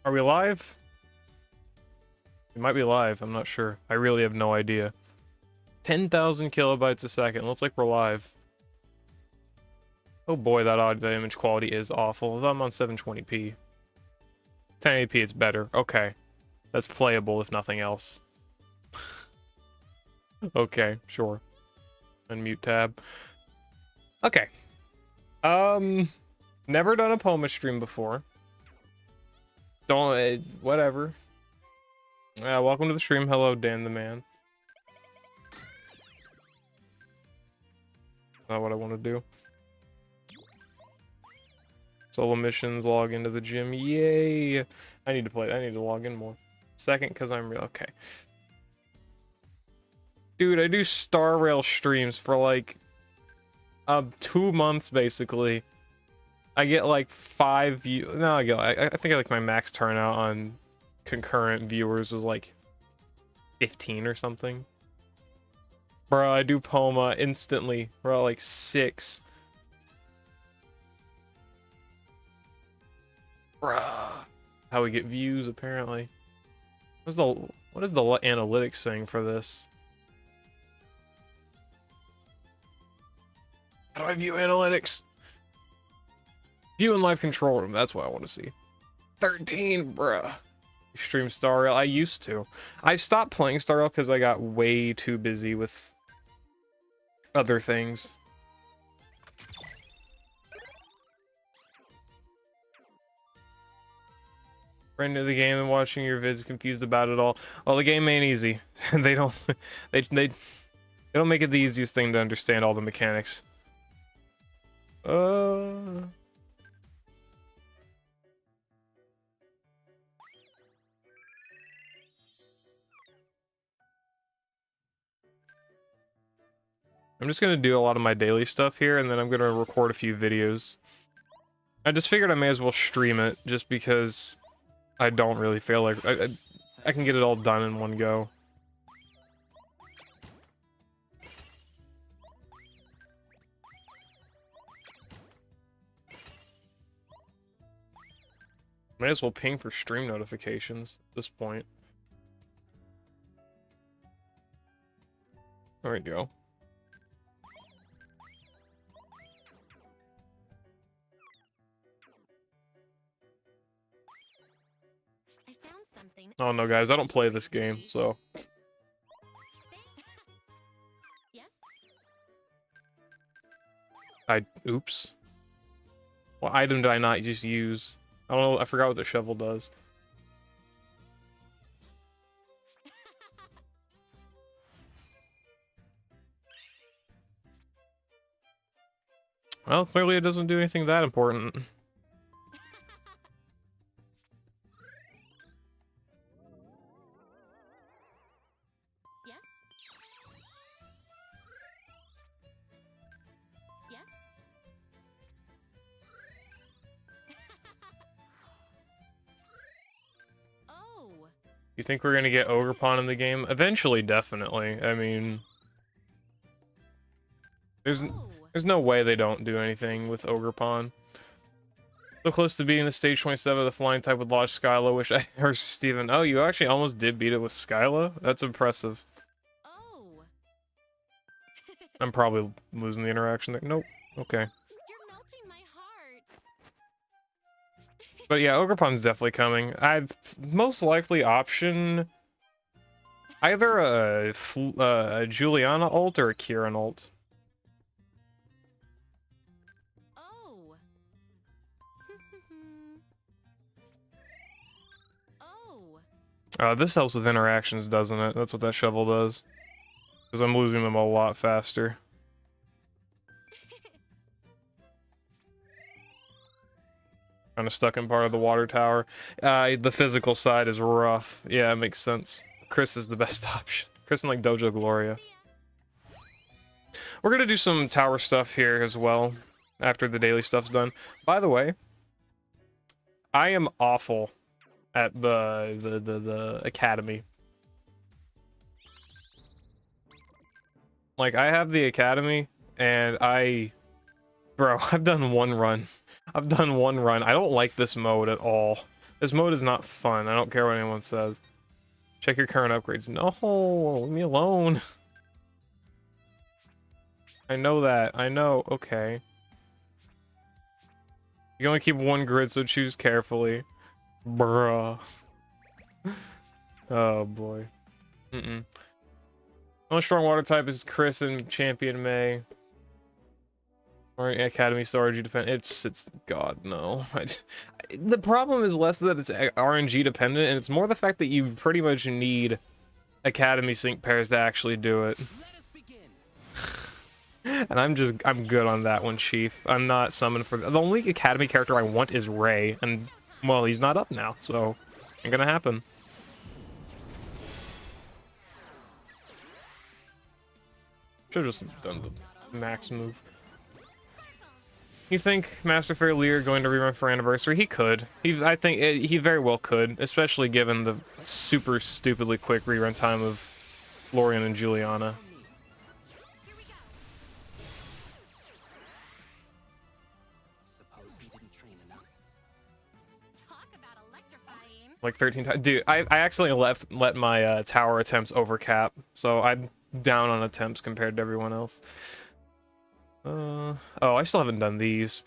Are we live? We might be live, I'm not sure. I really have no idea. 10,000 kilobytes a second. Looks like we're live. Oh boy, that audio image quality is awful. I'm on 720p. 1080p, it's better. Okay. That's playable if nothing else. Okay, sure. Unmute tab. Okay. Never done a POMA stream before. Don't, whatever. Welcome to the stream. Hello, Dan the man. Not what I want to do. Solo missions, log into the gym. Yay! I need to play. I need to log in more. Second, because I'm real. Okay. Dude, I do Star Rail streams for like 2 months basically. I get like 5 views. No, I think like my max turnout on concurrent viewers was like 15 or something. Bro, I do POMA instantly. Bro, like 6. Bruh. How we get views apparently. What is the analytics thing for this? How do I view analytics? View in live control room, that's what I want to see. 13, bruh. You stream Star Rail? I used to. I stopped playing Star Rail because I got way too busy with other things. Brand new to the game and watching your vids, confused about it all. Well, the game ain't easy. they don't make it the easiest thing to understand all the mechanics. I'm just gonna do a lot of my daily stuff here, and then I'm gonna record a few videos. I just figured I may as well stream it, just because I don't really feel like I can get it all done in one go. May as well ping for stream notifications at this point. There we go. Oh no, guys, I don't play this game, so. Oops. What item did I not just use? I don't know, I forgot what the shovel does. Well, clearly it doesn't do anything that important. You think we're gonna get Ogerpon in the game? Eventually, definitely. I mean, there's no way they don't do anything with Ogerpon. So close to beating the stage 27 of the flying type with Lodge Skyla. Wish I heard Steven. Oh, you actually almost did beat it with Skyla? That's impressive. I'm probably losing the interaction there. Nope. Okay. But yeah, Ogerpon's definitely coming. I'd most likely option either a Juliana ult or a Kieran ult. This helps with interactions, doesn't it? That's what that shovel does. Because I'm losing them a lot faster. Kind of stuck in part of the water tower. The physical side is rough. Yeah, it makes sense. Chris is the best option. Chris and like Dojo Gloria. We're gonna do some tower stuff here as well after the daily stuff's done. By the way, I am awful at the academy. Like, I have the academy and bro, I've done one run. I don't like this mode at all. This mode is not fun. I don't care what anyone says. Check your current upgrades. No, leave me alone. I know that. I know. Okay. You can only keep one grid, so choose carefully. Bruh. Oh boy. Only strong water type is Chris and Champion May. Or Academy Star RNG dependent. It's God no. The problem is less that it's RNG dependent, and it's more the fact that you pretty much need Academy sync pairs to actually do it. And I'm good on that one, Chief. I'm not summoned for the only Academy character I want is Ray, and well, he's not up now, so ain't gonna happen. Should've just done the max move. You think Master Fair Lear going to rerun for Anniversary? He could. I think he very well could, especially given the super stupidly quick rerun time of Lorian and Juliana. Like 13 times. Dude, I accidentally let my tower attempts overcap, so I'm down on attempts compared to everyone else. Oh, I still haven't done these.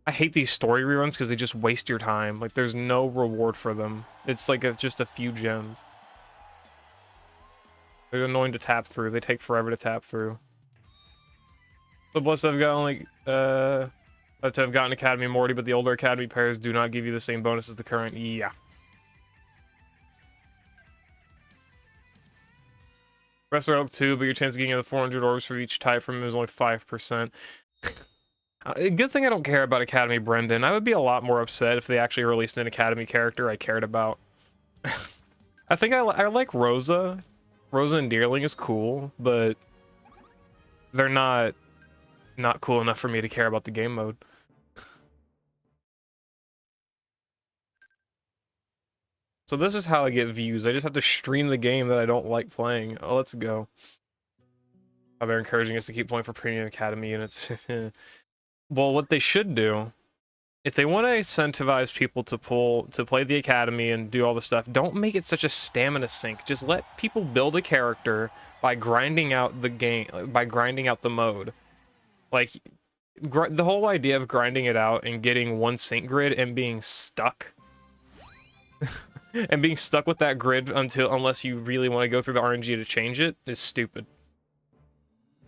I hate these story reruns because they just waste your time. Like, there's no reward for them. It's like just a few gems. They're annoying to tap through. They take forever to tap through. So blessed I've got only to have gotten Academy Morty, but the older Academy pairs do not give you the same bonus as the current. Yeah. Rest are up too, but your chance of getting the 400 orbs for each type from him is only 5%. Good thing I don't care about Academy Brendan. I would be a lot more upset if they actually released an Academy character I cared about. I think I like Rosa. Rosa and Deerling is cool, but they're not cool enough for me to care about the game mode. So this is how I get views. I just have to stream the game that I don't like playing. Oh, let's go. Oh, they're encouraging us to keep playing for Premium Academy units. Well, what they should do, if they want to incentivize people to play the Academy and do all the stuff, don't make it such a stamina sink. Just let people build a character by grinding out the game, by grinding out the mode. Like, the whole idea of grinding it out and getting one sync grid and being stuck and being stuck with that grid unless you really want to go through the RNG to change it is stupid.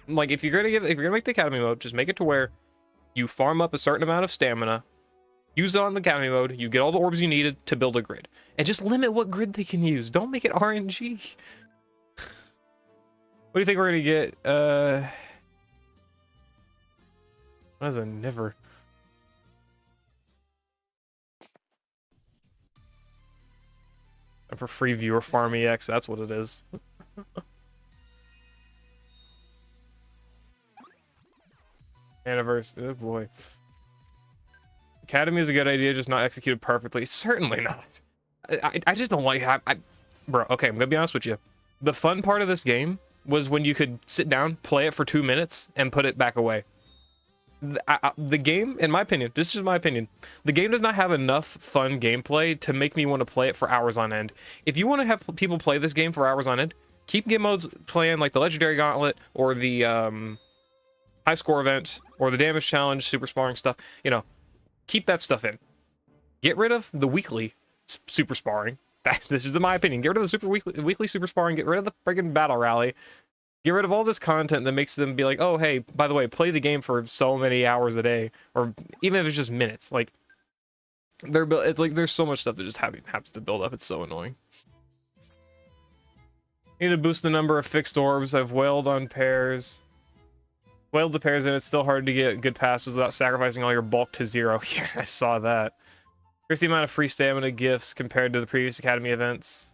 Like, if you're gonna make the Academy mode, just make it to where you farm up a certain amount of stamina, use it on the Academy mode, you get all the orbs you needed to build a grid, and just limit what grid they can use. Don't make it RNG. What do you think we're gonna get? What is a Niver? And for free viewer farm EX, that's what it is. Anniversary, oh boy. Academy is a good idea, just not executed perfectly. Certainly not. I just don't like how bro, okay, I'm gonna be honest with you. The fun part of this game was when you could sit down, play it for 2 minutes, and put it back away. The game, in my opinion, this is my opinion, the game does not have enough fun gameplay to make me want to play it for hours on end. If you want to have people play this game for hours on end, keep game modes playing like the Legendary Gauntlet or the high score event or the damage challenge, super sparring stuff. You know, keep that stuff in. Get rid of the weekly super sparring. This is my opinion. Get rid of the weekly super sparring. Get rid of the friggin' battle rally. Get rid of all this content that makes them be like, oh, hey, by the way, play the game for so many hours a day, or even if it's just minutes. Like, it's like there's so much stuff that just happens to build up. It's so annoying. Need to boost the number of fixed orbs. I've wailed on pairs. Wailed the pairs, and it's still hard to get good passes without sacrificing all your bulk to 0. Yeah, I saw that. Here's the amount of free stamina gifts compared to the previous Academy events.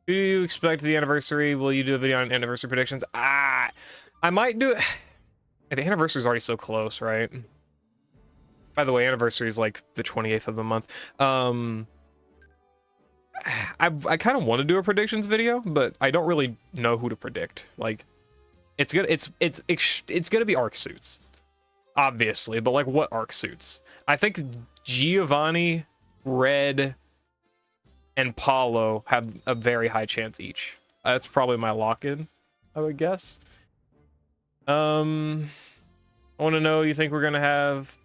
Do you expect the anniversary? Will you do a video on anniversary predictions? I might do it. The anniversary is already so close, right? By the way, anniversary is like the 28th of the month. I kind of want to do a predictions video, but I don't really know who to predict. Like, it's gonna be arc suits, obviously, but like what arc suits? I think Giovanni, Red, and Paulo have a very high chance each. That's probably my lock-in, I would guess. I want to know, you think we're gonna have?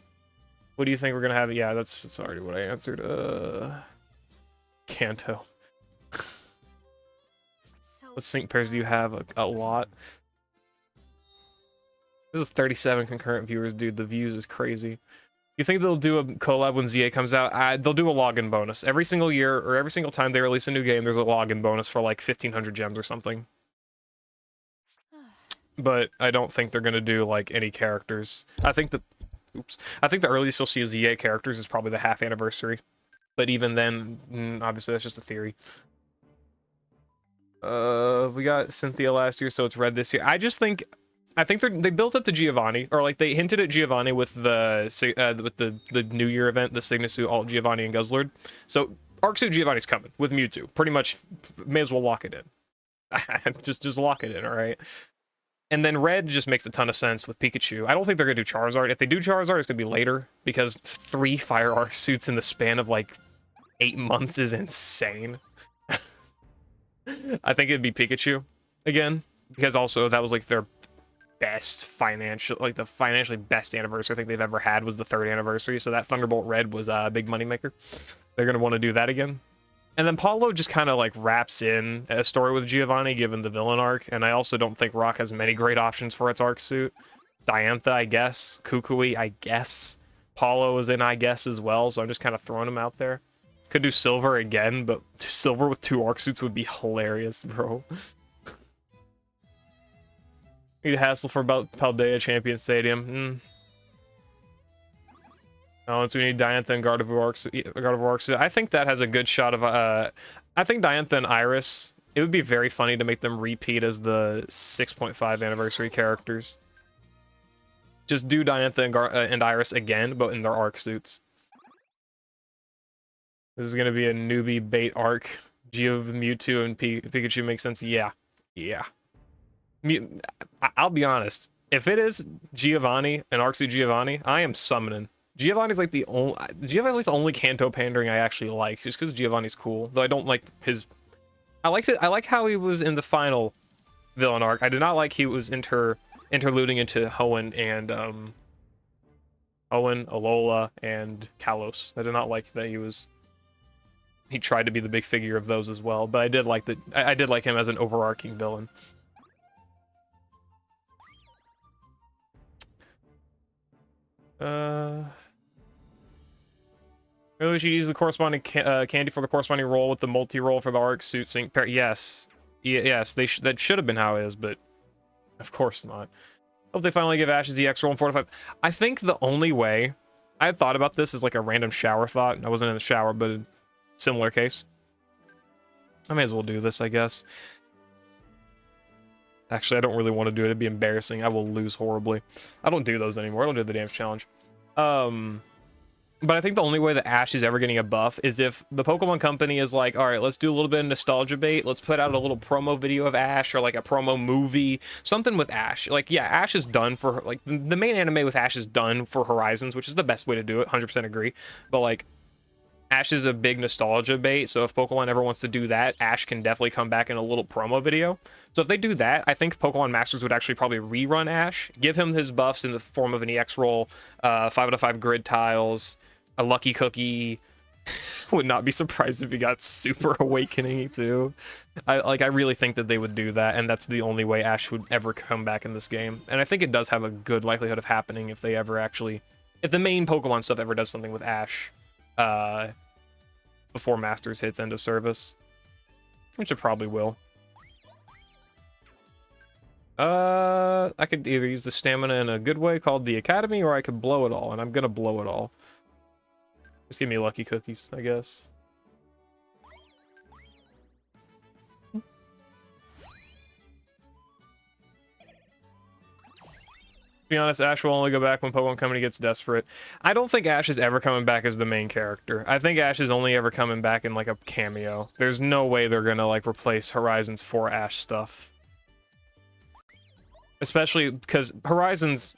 What do you think we're gonna have? Yeah, that's already what I answered. Kanto. What sync pairs do you have? A lot. This is 37 concurrent viewers, dude. The views is crazy. You think they'll do a collab when ZA comes out? They'll do a login bonus. Every single year, or every single time they release a new game, there's a login bonus for like 1,500 gems or something. But I don't think they're gonna do like any characters. I think the earliest you'll see a ZA characters is probably the half anniversary. But even then, obviously that's just a theory. We got Cynthia last year, so it's Red this year. I think they built up the Giovanni, or like they hinted at Giovanni with the New Year event, the Signasu Alt Giovanni and Guzzlord. So Arc Suit Giovanni's coming with Mewtwo. Pretty much, may as well lock it in. just lock it in, all right. And then Red just makes a ton of sense with Pikachu. I don't think they're gonna do Charizard. If they do Charizard, it's gonna be later because 3 Fire Arc Suits in the span of like 8 months is insane. I think it'd be Pikachu again because also that was like their best financial, like the financially best anniversary I think they've ever had was the 3rd anniversary. So that Thunderbolt Red was a big money maker. They're gonna want to do that again. And then Paulo just kind of like wraps in a story with Giovanni given the villain arc. And I also don't think Rock has many great options for its arc suit. Diantha, I guess. Kukui, I guess. Paulo is in, I guess, as well. So I'm just kind of throwing him out there. Could do Silver again, but Silver with 2 arc suits would be hilarious, bro. Need a hassle for about Paldea Champion Stadium. Oh, so we need Diantha and Gardevoir Arc Suit. I think that has a good shot of I think Diantha and Iris, it would be very funny to make them repeat as the 6.5 anniversary characters. Just do Diantha and Iris again, but in their arc suits. This is gonna be a newbie bait arc. Mewtwo and Pikachu makes sense. Yeah. I'll be honest. If it is Giovanni and Arc Suit Giovanni, I am summoning. Giovanni's like the only Kanto pandering I actually like, just because Giovanni's cool. Though I don't like his. I like how he was in the final villain arc. I did not like he was interluding into Hoenn and Alola and Kalos. I did not like that he tried to be the big figure of those as well. But I did like that. I did like him as an overarching villain. Maybe we should use the corresponding candy for the corresponding roll with the multi-roll for the arc suit sync pair. Yes. Yes, that should have been how it is, but of course not. Hope they finally give Ash's EX roll in 4 to 5. I think the only way I had thought about this is like a random shower thought. I wasn't in the shower, but a similar case. I may as well do this, I guess. Actually, I don't really want to do it. It'd be embarrassing. I will lose horribly. I don't do those anymore. I don't do the dance challenge. But I think the only way that Ash is ever getting a buff is if the Pokemon Company is like, all right, let's do a little bit of nostalgia bait. Let's put out a little promo video of Ash or like a promo movie, something with Ash. Like, yeah, Ash is done for, like, the main anime with Ash is done for Horizons, which is the best way to do it. 100% agree. But like, Ash is a big nostalgia bait, so if Pokemon ever wants to do that, Ash can definitely come back in a little promo video. So if they do that, I think Pokemon Masters would actually probably rerun Ash, give him his buffs in the form of an EX roll, 5 out of 5 grid tiles, a lucky cookie. Would not be surprised if he got Super Awakening too. I really think that they would do that, and that's the only way Ash would ever come back in this game. And I think it does have a good likelihood of happening if they ever actually, if the main Pokemon stuff ever does something with Ash before Masters hits end of service, which it probably will. I could either use the stamina in a good way called the Academy, or I could blow it all, and I'm gonna blow it all. Just give me lucky cookies, I guess. To be honest, Ash will only go back when Pokemon Company gets desperate. I don't think Ash is ever coming back as the main character. I think Ash is only ever coming back in like a cameo. There's no way they're gonna like replace Horizons for Ash stuff. Especially because Horizons,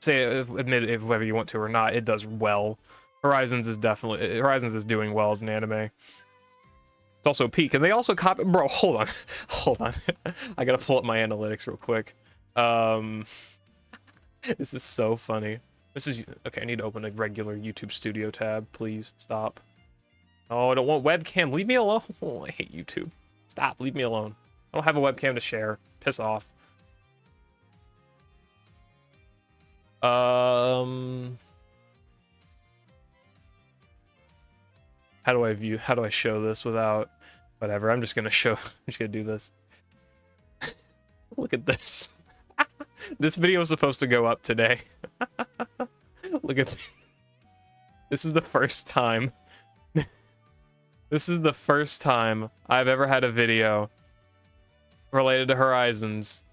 say, admit it whether you want to or not, it does well Horizons is doing well as an anime. It's also peak, and they also copy. Bro, hold on, hold on. I gotta pull up my analytics real quick. This is so funny. This is okay. I need to open a regular YouTube Studio tab, please. Stop. Oh, I don't want webcam. Leave me alone. Oh, I hate YouTube. Stop. Leave me alone. I don't have a webcam to share. Piss off. How do I show this without whatever? I'm just gonna do this. Look at this. This video was supposed to go up today. Look at this. This is the first time. This is the first time I've ever had a video related to Horizons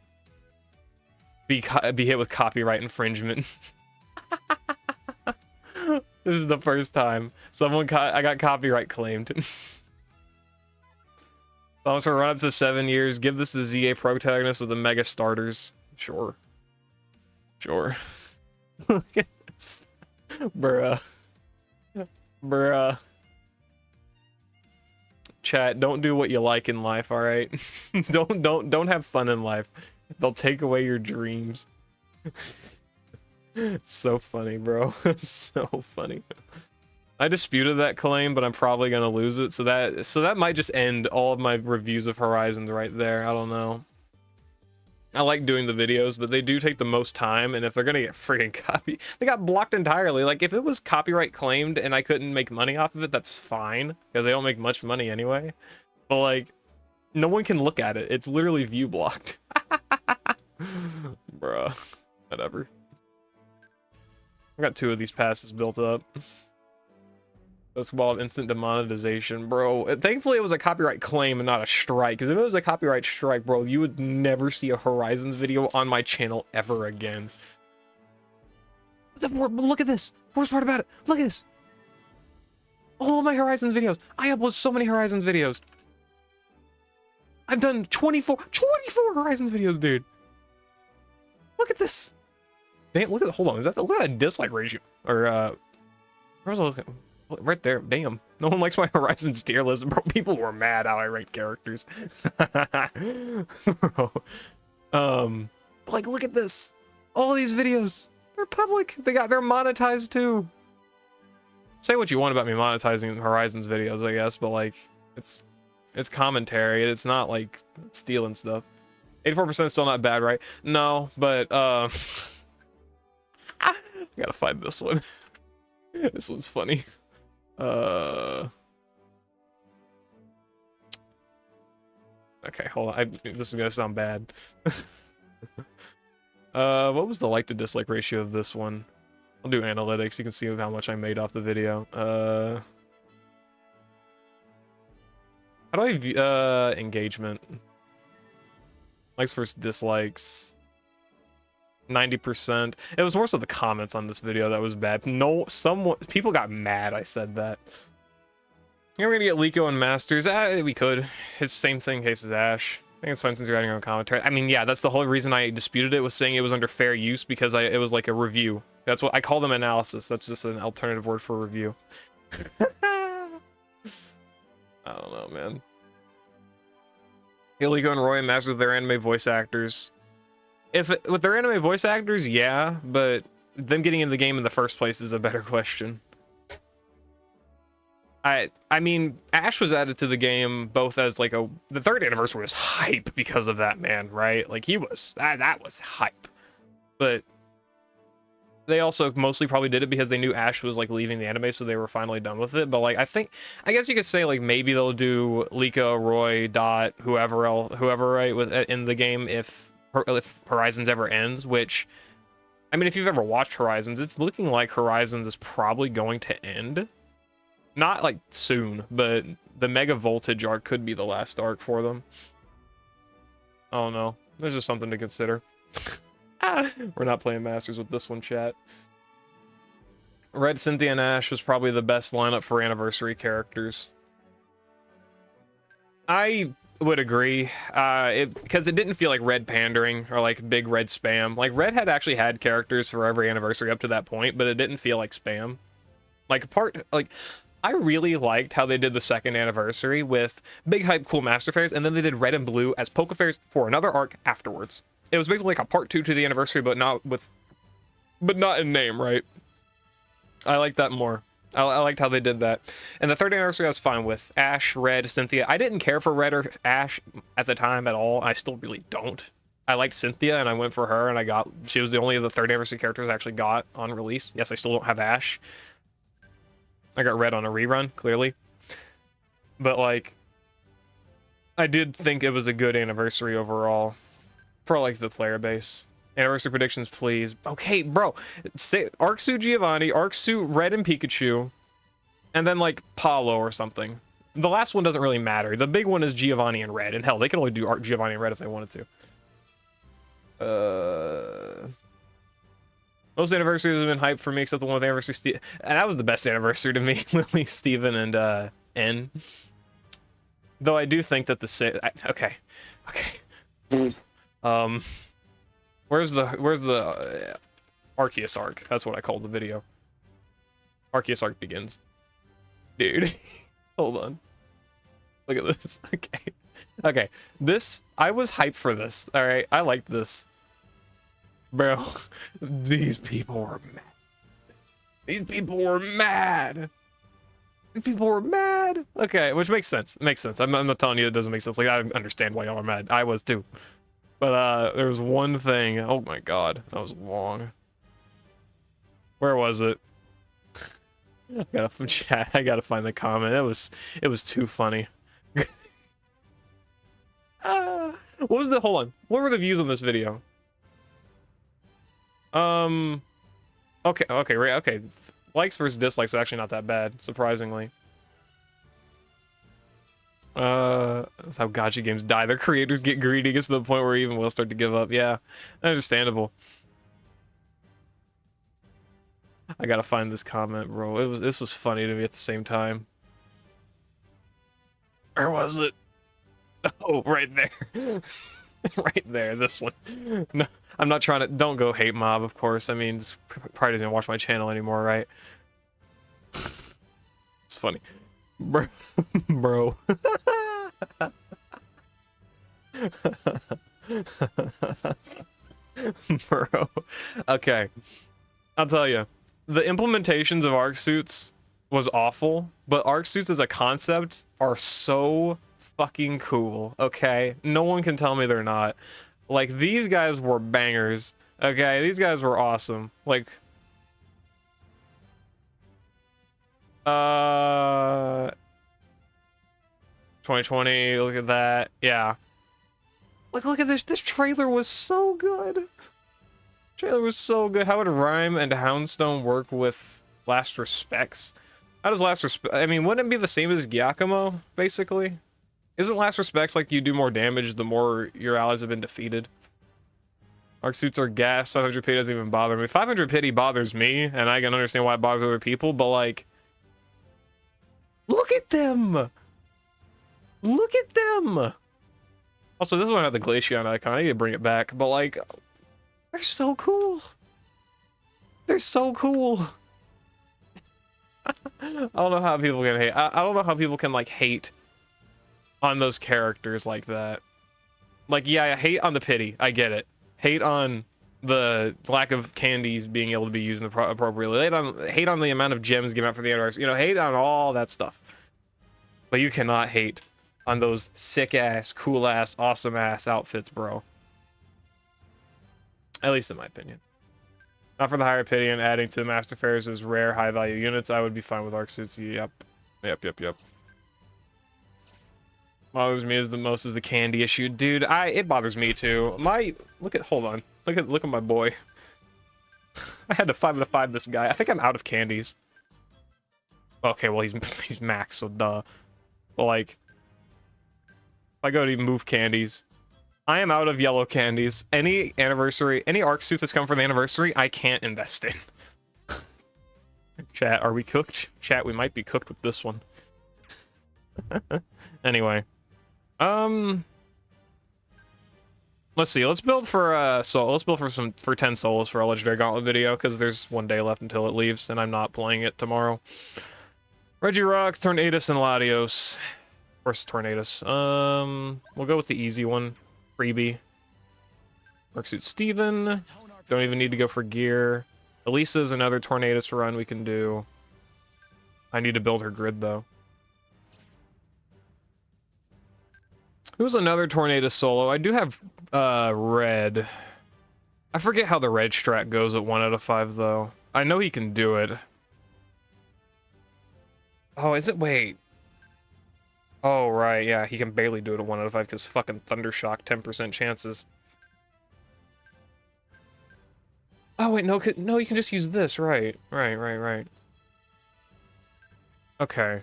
be hit with copyright infringement. This is the first time I got copyright claimed. Almost for run up to 7 years. Give this the ZA protagonist with the mega starters. Sure. Sure. Look at this. Bruh. Bruh. Chat, don't do what you like in life, all right? don't have fun in life. They'll take away your dreams. It's so funny, bro. It's so funny. I disputed that claim, but I'm probably gonna lose it. So that might just end all of my reviews of Horizons right there. I don't know. I like doing the videos, but they do take the most time, and if they're gonna get freaking they got blocked entirely. Like, if it was copyright claimed and I couldn't make money off of it, that's fine, because they don't make much money anyway. But like, no one can look at it. It's literally view blocked. Bruh. Whatever. I got 2 of these passes built up. Basketball of instant demonetization, bro. Thankfully, it was a copyright claim and not a strike. Because if it was a copyright strike, bro, you would never see a Horizons video on my channel ever again. Look at this. Worst part about it. Look at this. All of my Horizons videos. I upload so many Horizons videos. I've done 24 Horizons videos, dude. Look at this. Damn, look at the, hold on. Is that look at that dislike ratio? Or where was I looking? Right there. Damn. No one likes my Horizons tier list, bro. People were mad how I rate characters. Bro. Like, look at this. All these videos. They're public. They're monetized too. Say what you want about me monetizing Horizons videos, I guess, but like, it's commentary. It's not like stealing stuff. 84% still not bad, right? No, but I gotta find this one. This one's funny. Okay, hold on. This is gonna sound bad. What was the like to dislike ratio of this one? I'll do analytics. You can see how much I made off the video. How do I view engagement? Likes versus dislikes. 90%. It was more so the comments on this video that was bad. No, people got mad I said that. Yeah, we're gonna get Liko and Masters. We could. It's the same thing case as Ash. I think it's fine since you're adding on commentary. I mean, yeah, that's the whole reason I disputed it, was saying it was under fair use, because it was like a review. That's what I call them, analysis. That's just an alternative word for review. I don't know, man. Liko and Roy and Masters, their anime voice actors. With their anime voice actors, yeah, but them getting in the game in the first place is a better question. I mean, Ash was added to the game both as like the 3rd anniversary was hype because of that, man, right? Like, he was, that was hype. But they also mostly probably did it because they knew Ash was like leaving the anime, so they were finally done with it. But like, I guess you could say like maybe they'll do Liko, Roy, Dot, whoever right in the game if Horizons ever ends. Which, I mean, if you've ever watched Horizons, it's looking like Horizons is probably going to end. Not like soon, but the Mega Voltage arc could be the last arc for them. I don't know. There's just something to consider. We're not playing Masters with this one, chat. Red, Cynthia, and Ash was probably the best lineup for anniversary characters. I would agree, because it didn't feel like Red pandering or like big Red spam. Like, Red had actually had characters for every anniversary up to that point, but it didn't feel like spam. Like I really liked how they did the second anniversary with big hype cool master fairs, and then they did red and blue as Poke fairs for another arc afterwards. It was basically like a part 2 to the anniversary, but not in name, right? I like that more. I liked how they did that. And the third anniversary I was fine with. Ash, Red, Cynthia. I didn't care for Red or Ash at the time at all. I still really don't. I liked Cynthia and I went for her, and she was the only of the third anniversary characters I actually got on release. Yes, I still don't have Ash. I got Red on a rerun, clearly. But like, I did think it was a good anniversary overall for like the player base. Anniversary predictions, please. Okay, bro. Say Arc Suit Giovanni, Arc Suit Red and Pikachu, and then like Paulo or something. The last one doesn't really matter. The big one is Giovanni and Red, and hell, they can only do Arc Giovanni and Red if they wanted to. Most anniversaries have been hyped for me except the one with anniversary Steve, and that was the best anniversary to me. Lily, Steven, and N. Though I do think that okay. Where's the Arceus arc? That's what I called the video. Arceus arc begins. Dude, hold on. Look at this. Okay. This, I was hyped for this. All right, I liked this. Bro, these people were mad. These people were mad. Okay, which makes sense. It makes sense. I'm not telling you it doesn't make sense. Like, I understand why y'all are mad. I was too. But there was one thing. Oh my god, that was long. Where was it? I gotta chat. I gotta find the comment. It was too funny. What was the? Hold on. What were the views on this video? Okay, right. Okay, likes versus dislikes are actually not that bad, surprisingly. That's how gacha games die. Their creators get greedy, gets to the point where even will start to give up. Yeah, understandable. I gotta find this comment, bro. This was funny to me at the same time. Where was it? Oh, right there. Right there, this one. No, I'm not trying to. Don't go hate mob, of course. I mean, this probably doesn't watch my channel anymore, right? It's funny. Bro. Bro. Okay. I'll tell you. The implementations of arc suits was awful, but arc suits as a concept are so fucking cool, okay? No one can tell me they're not. Like, these guys were bangers, okay? These guys were awesome. Like, 2020, look at that. Yeah. Look at this. This trailer was so good. Trailer was so good. How would Rhyme and Houndstone work with Last Respects? How does Last Respect? I mean, wouldn't it be the same as Giacomo, basically? Isn't Last Respects like you do more damage the more your allies have been defeated? Arc suits are gas. 500 pity doesn't even bother me. 500 pity bothers me, and I can understand why it bothers other people, but like, look at them! Look at them! Also, this one had the Glaceon icon. I need to bring it back, but like, they're so cool. They're so cool. I don't know how people can hate. I don't know how people can like hate on those characters like that. Like, yeah, I hate on the pity. I get it. Hate on the lack of candies being able to be used appropriately. Hate on the amount of gems given out for the anniversary. You know, hate on all that stuff. But you cannot hate on those sick ass, cool ass, awesome ass outfits, bro. At least in my opinion. Not for the higher pity and adding to the master fairs as rare high value units. I would be fine with arc suits. Yep. Bothers me as the most is the candy issue, dude. It bothers me too. Hold on. Look at my boy. I had to 5/5 this guy. I think I'm out of candies. Okay, well he's max, so duh. But like, if I go to move candies, I am out of yellow candies. Any anniversary, any arc suit that's come for the anniversary, I can't invest in. Chat, are we cooked? Chat, we might be cooked with this one. Anyway. Let's see. Let's build for let's build for 10 solos for a legendary gauntlet video because there's 1 day left until it leaves, and I'm not playing it tomorrow. Regirock, Tornadus, and Latios. Of course, Tornadus. We'll go with the easy one. Freebie. Worksuit Steven. Don't even need to go for gear. Elisa's another Tornadus run we can do. I need to build her grid though. Who's another Tornadus solo? I do have Red. I forget how the Red strat goes at 1 out of 5 though. I know he can do it. Oh, is it? Wait. Oh, right, yeah, he can barely do it at 1 out of 5 because fucking Thundershock, 10% chances. Oh, wait, no, no, you can just use this, right. Right. Okay.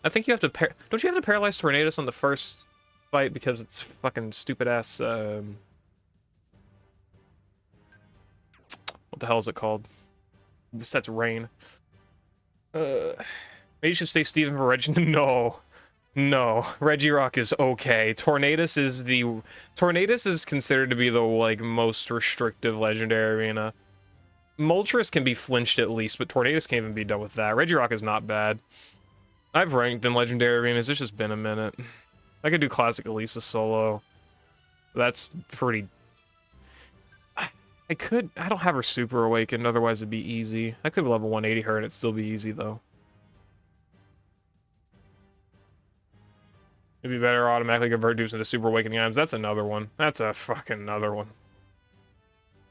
I think you have to don't you have to paralyze Tornadus on the first fight because it's fucking stupid-ass, what the hell is it called? That's Rain. Maybe you should stay Steven for Reggie. No. Regirock is okay. Tornadus is considered to be the, like, most restrictive legendary arena. Moltres can be flinched at least, but Tornadus can't even be done with that. Regirock is not bad. I've ranked in legendary arenas, it's just been a minute. I could do classic Elisa solo. That's pretty... I don't have her super awakened, otherwise it'd be easy. I could level 180 her and it'd still be easy though. It'd be better automatically convert dupes into super awakening items. That's another one. That's a fucking another one.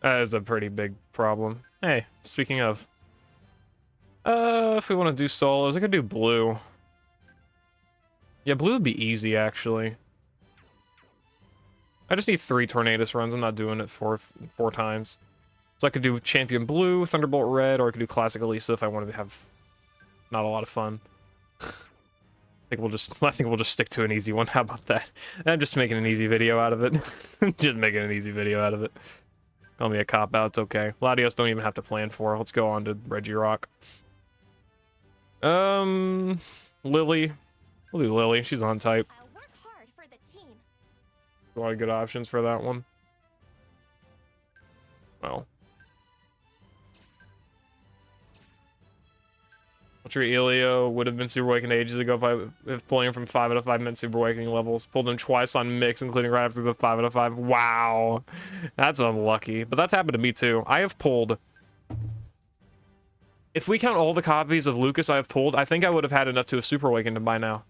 That is a pretty big problem. Hey, speaking of. If we want to do solos, I could do blue. Yeah, blue would be easy, actually. I just need 3 Tornadus runs. I'm not doing it four times. So I could do Champion Blue, Thunderbolt Red, or I could do Classic Elisa if I wanted to have not a lot of fun. I think we'll just stick to an easy one. How about that? I'm just making an easy video out of it. Just making an easy video out of it. Call me a cop-out, it's okay. Latios don't even have to plan for. Let's go on to Regirock. Lily. We'll do Lily. She's on type. I'll work hard for the team. A lot of good options for that one. Well. Ultra Elio would have been super awakened ages ago if pulling him from 5 out of 5 meant super awakening levels. Pulled him twice on mix, including right after the 5 out of 5. Wow. That's unlucky. But that's happened to me too. I have pulled... If we count all the copies of Lucas I have pulled, I think I would have had enough to have super awakened him by now.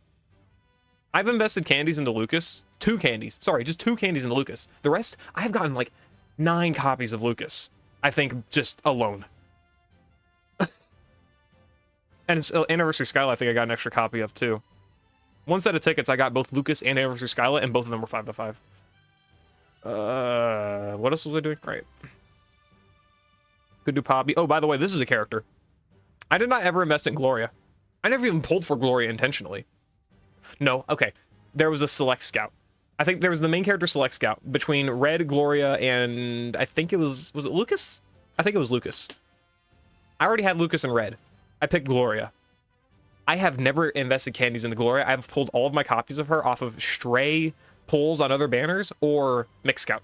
I've invested candies into Lucas. 2 candies. Sorry, just 2 candies into Lucas. The rest, I have gotten like 9 copies of Lucas. I think just alone. And it's Anniversary Skyla, I think I got an extra copy of too. 1 set of tickets, I got both Lucas and Anniversary Skyla, and both of them were 5 to 5. What else was I doing? Right. Could do Poppy. Oh, by the way, this is a character. I did not ever invest in Gloria. I never even pulled for Gloria intentionally. No, okay. There was a Select Scout. I think there was the main character Select Scout between Red, Gloria, and I think it was it Lucas? I think it was Lucas. I already had Lucas and Red. I picked Gloria. I have never invested candies into Gloria. I've pulled all of my copies of her off of stray pulls on other banners or Mix Scout.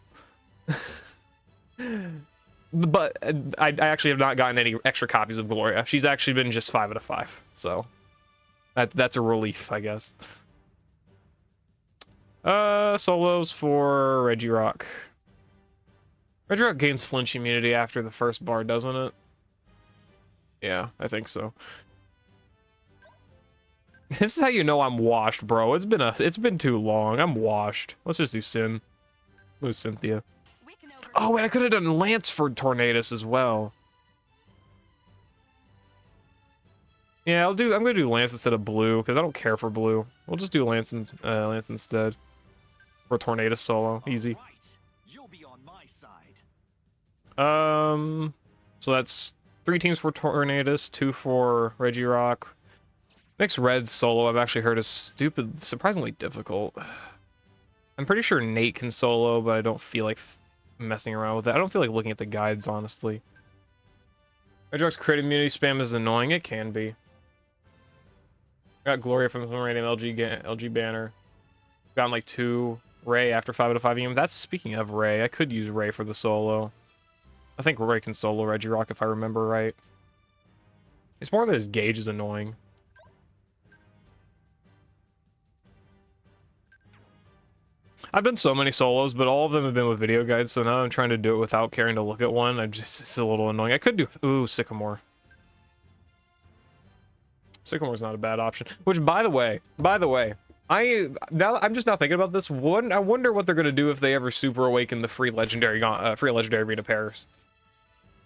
But I actually have not gotten any extra copies of Gloria. She's actually been just 5 out of 5. So that's a relief, I guess. Solos for Regirock. Regirock gains flinch immunity after the first bar, doesn't it? Yeah, I think so. This is how you know I'm washed, bro. It's been too long. I'm washed. Let's just do Sin. Lose Cynthia. Oh, and I could have done Lance for Tornadus as well. Yeah, I'm gonna do Lance instead of Blue because I don't care for Blue. We'll just do Lance instead for Tornadus solo. Easy. So that's 3 teams for Tornadus, 2 for Regirock. Next Red solo I've actually heard is surprisingly difficult. I'm pretty sure Nate can solo, but I don't feel like messing around with it. I don't feel like looking at the guides, honestly. Regirock's crit immunity spam is annoying. It can be. I got Gloria from the random LG banner. Gotten like 2 Ray after 5 out of 5 EM. That's speaking of Ray. I could use Ray for the solo. I think Ray can solo Regirock if I remember right. It's more that his gauge is annoying. I've done so many solos, but all of them have been with video guides, so now I'm trying to do it without caring to look at one. It's a little annoying. I could do, ooh, Sycamore. Sycamore's not a bad option. Which, by the way, I'm just not thinking about this. I wonder what they're gonna do if they ever super awaken the free legendary arena pairs.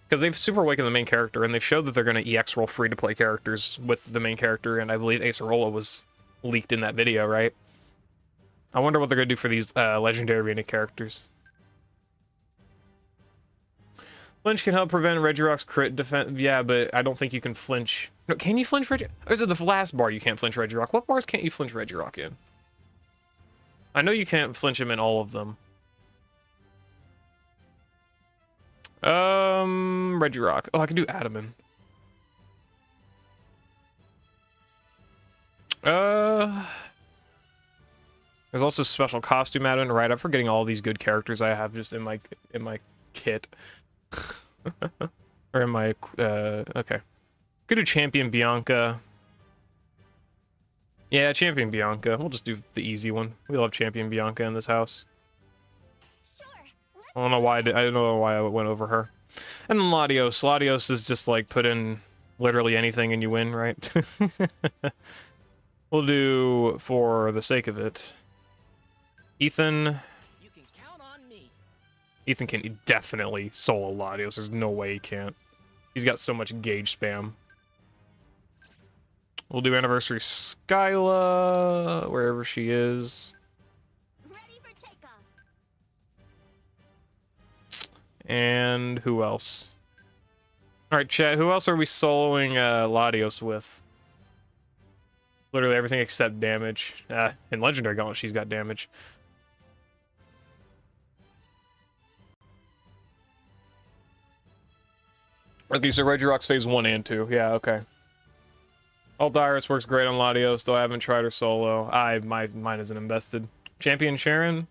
Because they've super awakened the main character, and they've showed that they're gonna EX roll free to play characters with the main character, and I believe Acerola was leaked in that video, right? I wonder what they're gonna do for these legendary arena characters. Flinch can help prevent Regirock's crit defense. Yeah, but I don't think you can flinch. No, can you flinch Regirock? Or is it the last bar you can't flinch Regirock? What bars can't you flinch Regirock in? I know you can't flinch him in all of them. Regirock. Oh, I can do Adaman. There's also special costume Adaman. Right, I'm forgetting all these good characters I have just in my kit. Or in my okay. Could do Champion Bianca. Yeah, Champion Bianca. We'll just do the easy one. We love Champion Bianca in this house. I don't know why I don't know why I went over her. And then Latios. Latios is just like put in literally anything and you win, right? We'll do, for the sake of it, Ethan. You can count on me. Ethan can definitely solo Latios. There's no way he can't. He's got so much gauge spam. We'll do Anniversary Skyla, wherever she is. Ready for takeoff. And who else? Alright, chat, who else are we soloing Latios with? Literally everything except damage. In Legendary Gauntlet, she's got damage. Okay, so Regirock's phase 1 and 2. Yeah, okay. Aldiris works great on Latios, though I haven't tried her solo. Mine isn't invested. Champion Sharon?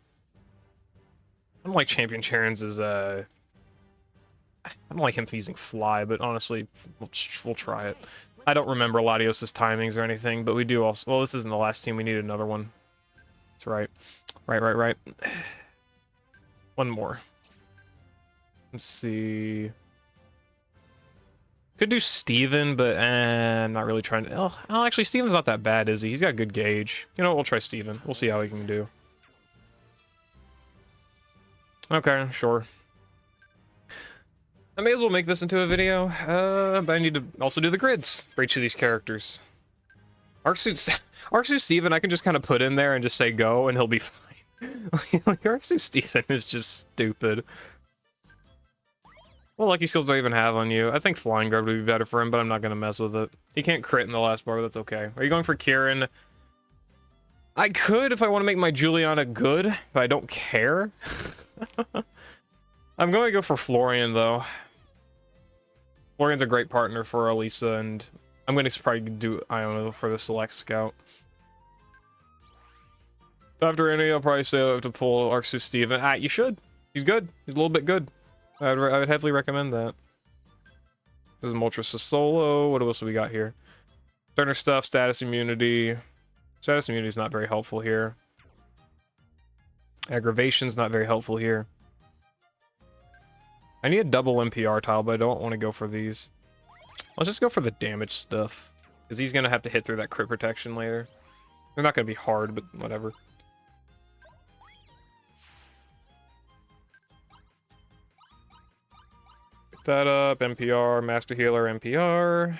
I don't like Champion Sharon's I don't like him using Fly, but honestly, we'll try it. I don't remember Latios' timings or anything, but we do also... Well, this isn't the last team. We need another one. That's right. Right. One more. Let's see... Could do Steven, but I'm not really trying to... Oh, actually, Steven's not that bad, is he? He's got good gauge. You know what? We'll try Steven. We'll see how he can do. Okay, sure. I may as well make this into a video, but I need to also do the grids for each of these characters. Arcsuit Steven, I can just kind of put in there and just say go, and he'll be fine. Like, Arcsuit Steven is just stupid. Well, Lucky Skills don't even have on you. I think Flying Guard would be better for him, but I'm not going to mess with it. He can't crit in the last bar, that's okay. Are you going for Kieran? I could if I want to make my Juliana good, but I don't care. I'm going to go for Florian, though. Florian's a great partner for Elisa, and I'm going to probably do Iona for the Select Scout. After any, I'll probably say I have to pull Arcsu Steven. You should. He's good. He's a little bit good. I would heavily recommend that. This is Moltres solo. What else do we got here? Turner stuff, status immunity. Status immunity is not very helpful here. Aggravation's not very helpful here. I need a double NPR tile, but I don't want to go for these. Let's just go for the damage stuff. Because he's going to have to hit through that crit protection later. They're not going to be hard, but whatever. Pick that up. NPR, Master Healer, NPR.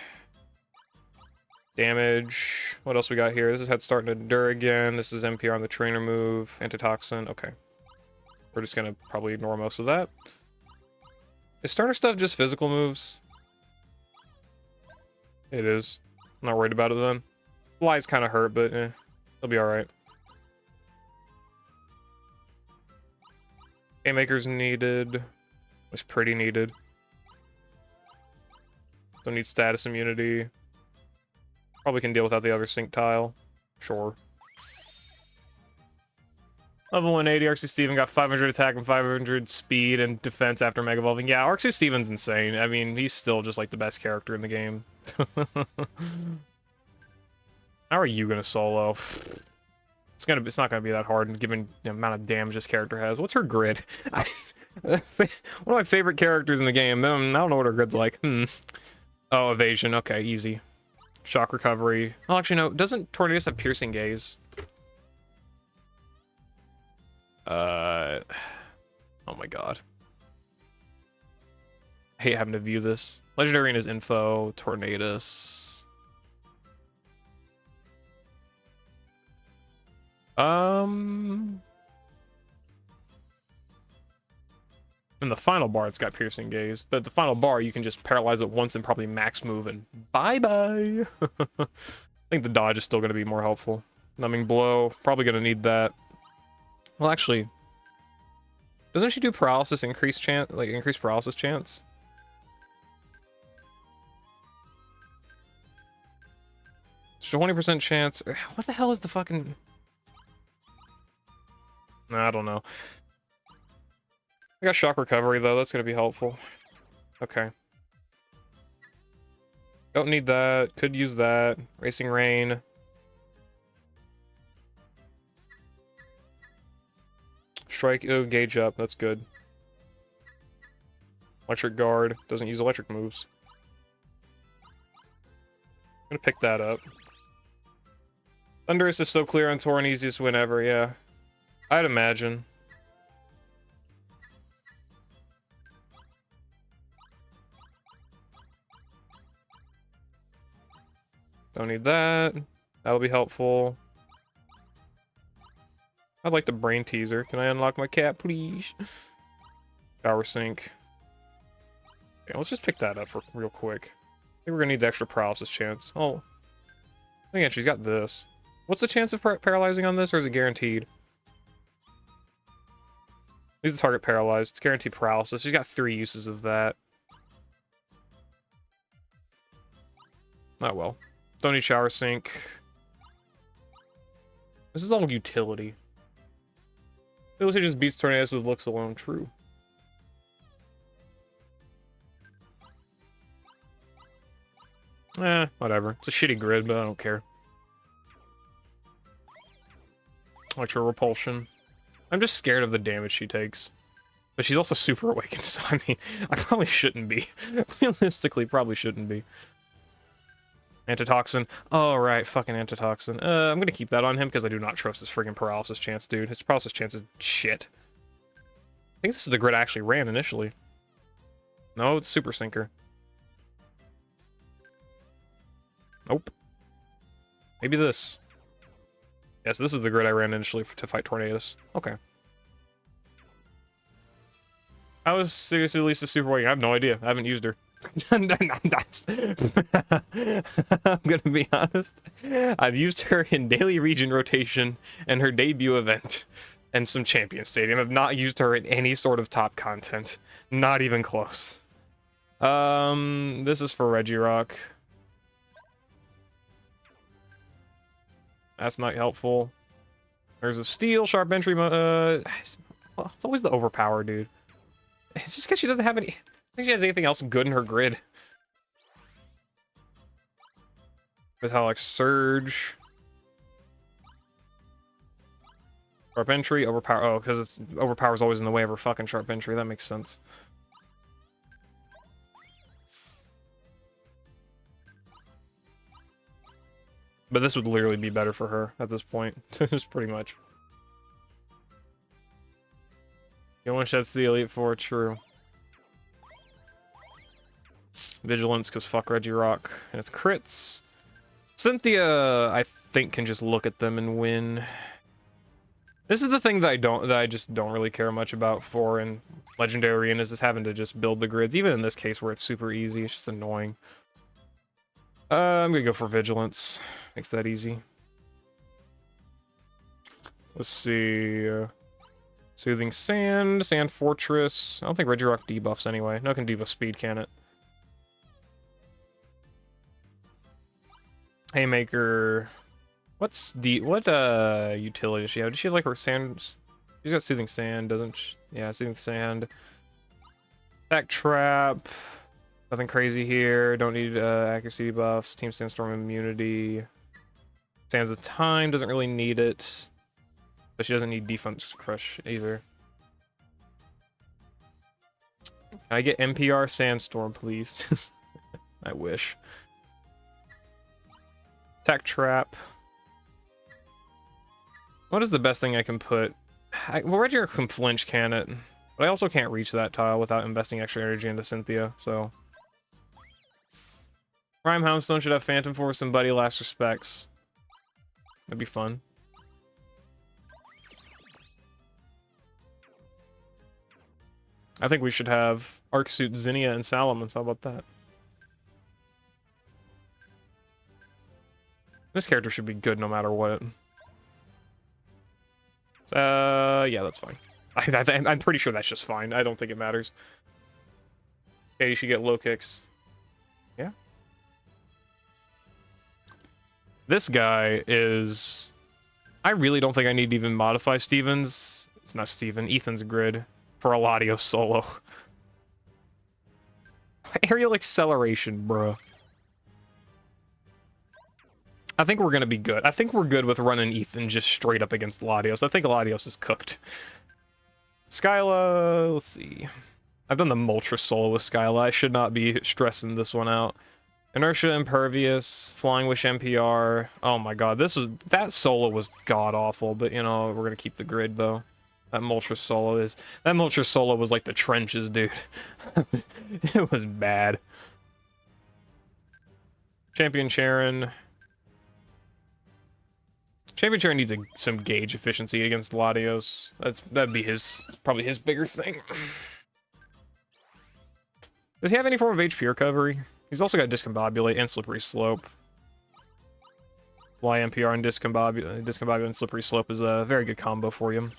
Damage. What else we got here? This is Head Start and Endure again. This is NPR on the Trainer move. Antitoxin. Okay. We're just going to probably ignore most of that. Is starter stuff just physical moves? It is. I'm not worried about it then. Fly's kind of hurt, but it'll be alright. Haymaker's needed. Was pretty needed. Don't need status immunity. Probably can deal without the other sync tile. Sure. Level 180, Arcee Steven got 500 attack and 500 speed and defense after Mega Evolving. Yeah, Arcee Steven's insane. I mean, he's still just like the best character in the game. How are you gonna solo? It's not gonna be that hard given the amount of damage this character has. What's her grid? One of my favorite characters in the game. I don't know what her grid's like. Oh, evasion. Okay, easy. Shock recovery. Oh, actually no. Doesn't Tornadus have piercing gaze? Oh my god. I hate having to view this. Legendary in his info. Tornadus. And the final bar, it's got piercing gaze, but the final bar you can just paralyze it once and probably max move and bye-bye. I think the dodge is still going to be more helpful. Numbing blow, probably going to need that. Well, actually, doesn't she do paralysis increase chance, like increase paralysis chance? It's 20% chance. What the hell is the fucking? I don't know. I got shock recovery though. That's gonna be helpful. Okay. Don't need that. Could use that. Racing Rain. Strike, oh, gauge up, that's good. Electric Guard, doesn't use electric moves. I'm gonna pick that up. Thunderous is so clear on Torn, easiest win ever, yeah. I'd imagine. Don't need that. That'll be helpful. I'd like the brain teaser. Can I unlock my cat, please? Power sync. Okay, let's just pick that up for real quick. I think we're gonna need the extra paralysis chance. Oh. Again, she's got this. What's the chance of paralyzing on this, or is it guaranteed? Leaves the target paralyzed. It's guaranteed paralysis. She's got 3 uses of that. Oh well. Don't need shower sync. This is all utility. Felicity just beats Tornadus with looks alone. True. Whatever. It's a shitty grid, but I don't care. Electro Repulsion. I'm just scared of the damage she takes. But she's also super awakened, so I mean, I probably shouldn't be. Realistically, probably shouldn't be. Antitoxin. Oh, right. Fucking Antitoxin. I'm gonna keep that on him because I do not trust his friggin' paralysis chance, dude. His paralysis chance is shit. I think this is the grid I actually ran initially. No, it's Super Sinker. Nope. Maybe this. Yes, this is the grid I ran initially to fight Tornadus. Okay. I was seriously Lisa Super Awakening. I have no idea. I haven't used her. I'm gonna be honest. I've used her in daily region rotation and her debut event and some champion stadium. I've not used her in any sort of top content. Not even close. This is for Regirock. That's not helpful. There's a steel, sharp entry. It's always the overpower, dude. It's just because she doesn't have any. I think she has anything else good in her grid. Metallic Surge. Sharp entry, overpower. Oh, because it's overpower's always in the way of her fucking sharp entry. That makes sense. But this would literally be better for her at this point. Just pretty much. You want that's the Elite Four, true. Vigilance, because fuck Regirock. And it's crits. Cynthia, I think, can just look at them and win. This is the thing that I just don't really care much about for in Legendary Arena, is just having to just build the grids. Even in this case where it's super easy, it's just annoying. I'm gonna go for Vigilance. Makes that easy. Let's see. Soothing Sand, Sand Fortress. I don't think Regirock debuffs anyway. No, it can debuff speed, can it? Haymaker. What utility does she have? Does she have like her sand She's got Soothing Sand, doesn't she? Yeah, Soothing Sand. Back Trap. Nothing crazy here. Don't need accuracy buffs. Team Sandstorm immunity. Sands of Time, doesn't really need it. But she doesn't need Defense Crush either. Can I get NPR Sandstorm, please? I wish. Tech Trap. What is the best thing I can put? Well, Regier can flinch, can it? But I also can't reach that tile without investing extra energy into Cynthia, so... Prime Houndstone should have Phantom Force and Buddy Last Respects. That'd be fun. I think we should have Arc Suit Zinnia and Salamence. How about that? This character should be good no matter what. Yeah, that's fine. I'm pretty sure that's just fine. I don't think it matters. Okay, you should get low kicks. Yeah. This guy is... I really don't think I need to even modify Steven's... It's not Steven, Ethan's grid for a Latios solo. Aerial acceleration, bro. I think we're gonna be good. I think we're good with running Ethan just straight up against Latios. I think Latios is cooked. Skyla, let's see. I've done the Moltres solo with Skyla. I should not be stressing this one out. Inertia, Impervious, Flying Wish, NPR. Oh my god, that solo was god awful, but you know, we're gonna keep the grid though. That Moltres solo was like the trenches, dude. It was bad. Champion Sharon. Champion Sharon needs some gauge efficiency against Latios. That'd be probably his bigger thing. Does he have any form of HP recovery? He's also got Discombobulate and Slippery Slope. Fly NPR and Discombobulate and Slippery Slope is a very good combo for you.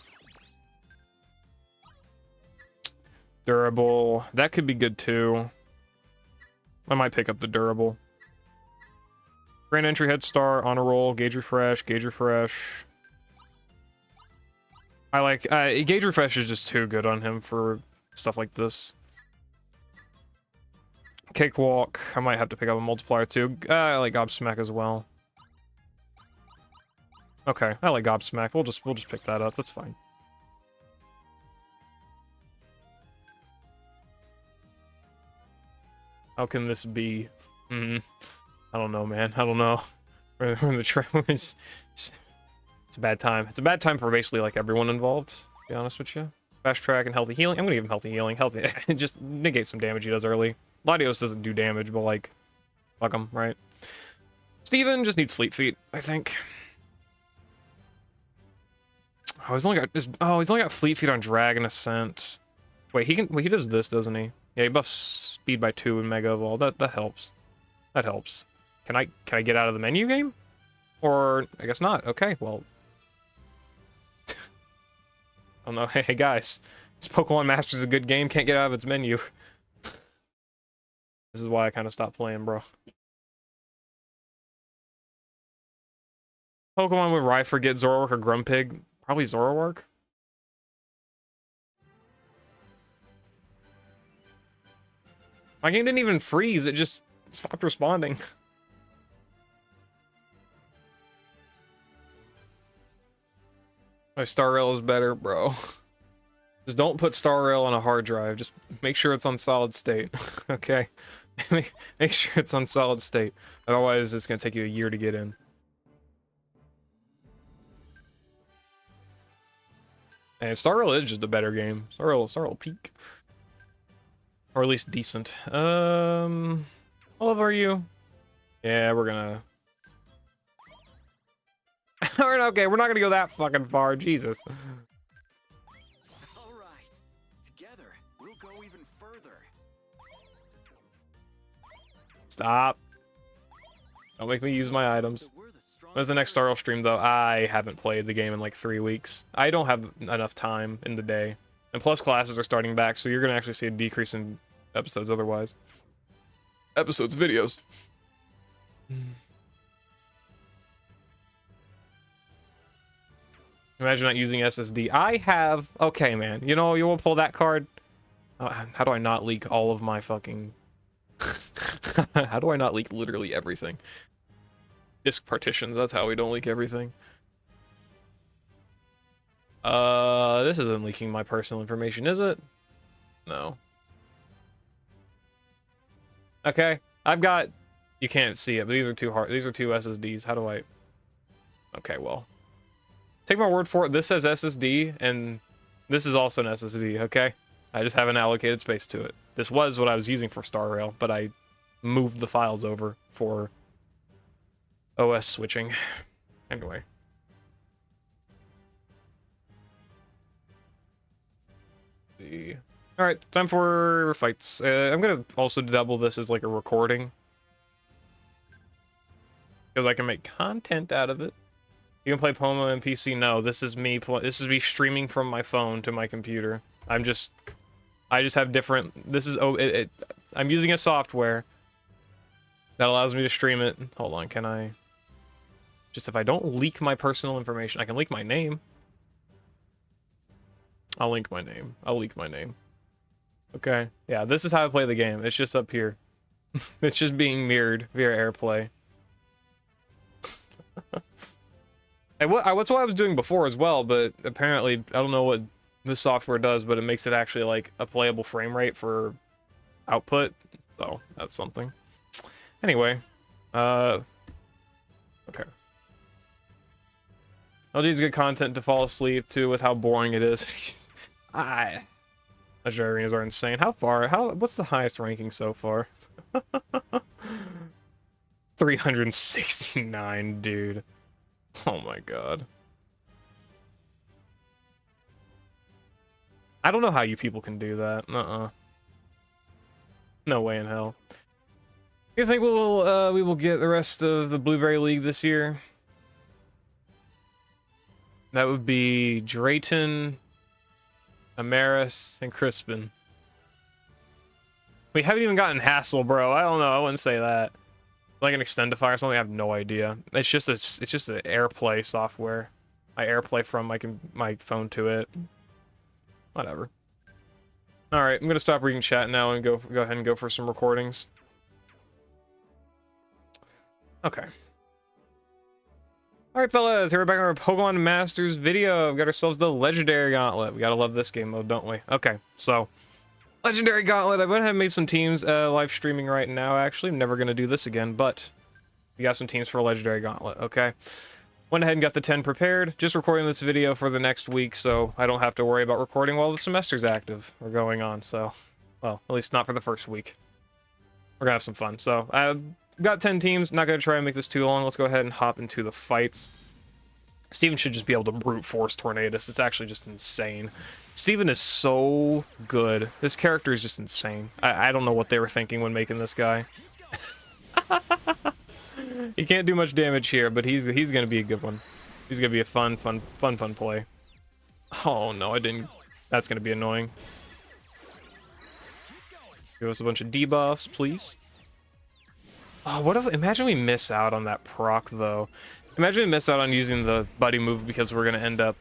Durable. That could be good too. I might pick up the Durable. Grand Entry, Head Start, Honor Roll, Gauge Refresh, Gauge Refresh. I like... Gauge Refresh is just too good on him for stuff like this. Cakewalk. I might have to pick up a multiplier too. I like Gobsmack as well. Okay, I like Gobsmack. We'll just pick that up. That's fine. How can this be? I don't know, man. I don't know. We're in the it's a bad time. It's a bad time for basically like everyone involved, to be honest with you. Fast track and healthy healing. I'm gonna give him healthy healing. Just negate some damage he does early. Latios doesn't do damage, but like, fuck him, right? Steven just needs Fleet Feet, I think. Oh, he's only got Fleet Feet on Dragon Ascent. Wait, he does this, doesn't he? Yeah, he buffs speed by 2 in Mega Evolve. That helps. That helps. Can I get out of the menu game? Or I guess not. Okay, well. I don't know. Hey guys, this Pokemon Master is a good game. Can't get out of its menu. This is why I kind of stopped playing, bro. Pokemon would Rhyhorn get Zoroark or Grumpig? Probably Zoroark. My game didn't even freeze, it just stopped responding. My Star Rail is better, bro. Just don't put Star Rail on a hard drive. Just make sure it's on solid state, okay? Make sure it's on solid state. Otherwise, it's gonna take you a year to get in. And Star Rail is just a better game. Star Rail peak. Or at least decent. How level are you? Yeah, we're gonna... Okay, we're not gonna go that fucking far, Jesus. All right, together we'll go even further. Stop. Don't make me use my items. When's the next Star Rail stream, though? I haven't played the game in like 3 weeks. I don't have enough time in the day. And plus classes are starting back, so you're gonna actually see a decrease in episodes otherwise. Videos. Imagine not using SSD. I have... Okay, man. You know, you won't pull that card? How do I not leak all of my fucking... How do I not leak literally everything? Disk partitions, that's how we don't leak everything. This isn't leaking my personal information, is it? No. Okay, I've got... You can't see it, but these are two SSDs. How do I... Okay, well. Take my word for it, this says SSD, and this is also an SSD, okay? I just haven't allocated space to it. This was what I was using for Star Rail, but I moved the files over for OS switching. Anyway. Alright, time for fights. I'm gonna also double this as like a recording, because I can make content out of it. You can play POMA and PC. No, this is me streaming from my phone to my computer. I just have different... This is... I'm using a software that allows me to stream it. Hold on, can I... Just if I don't leak my personal information, I can leak my name. I'll leak my name. Okay, yeah, this is how I play the game. It's just up here. It's just being mirrored via AirPlay. And that's what I was doing before as well, but apparently, I don't know what this software does, but it makes it actually like a playable frame rate for output. So that's something. Anyway, okay. LG is good content to fall asleep to with how boring it is. Legendary arenas are insane. What's the highest ranking so far? 369, dude. Oh my god. I don't know how you people can do that. No way in hell. You think we will get the rest of the Blueberry League this year? That would be Drayton, Amaris, and Crispin. We haven't even gotten Hassel, bro. I don't know. I wouldn't say that. Like an Extendify or something, I have no idea. It's just an AirPlay software. I AirPlay from my phone to it. Whatever. All right, I'm gonna stop reading chat now and go ahead and go for some recordings. Okay. All right, fellas, here we're back on our Pokemon Masters video. We've got ourselves the Legendary Gauntlet. We gotta love this game mode, don't we? Okay, so Legendary Gauntlet. I went ahead and made some teams live streaming right now. Actually, I'm never gonna do this again, but we got some teams for Legendary Gauntlet. Okay. Went ahead and got the 10 prepared. Just recording this video for the next week, so I don't have to worry about recording while the semester's active or going on. So, well, at least not for the first week. We're gonna have some fun. So, I've got 10 teams. Not gonna try and make this too long. Let's go ahead and hop into the fights. Steven should just be able to brute force Tornadus. It's actually just insane. Steven is so good. This character is just insane. I don't know what they were thinking when making this guy. He can't do much damage here, but he's gonna be a good one. He's gonna be a fun play. Oh no, I didn't. That's gonna be annoying. Give us a bunch of debuffs, please. Oh, what if? Imagine we miss out on that proc though. Imagine we miss out on using the buddy move because we're gonna end up.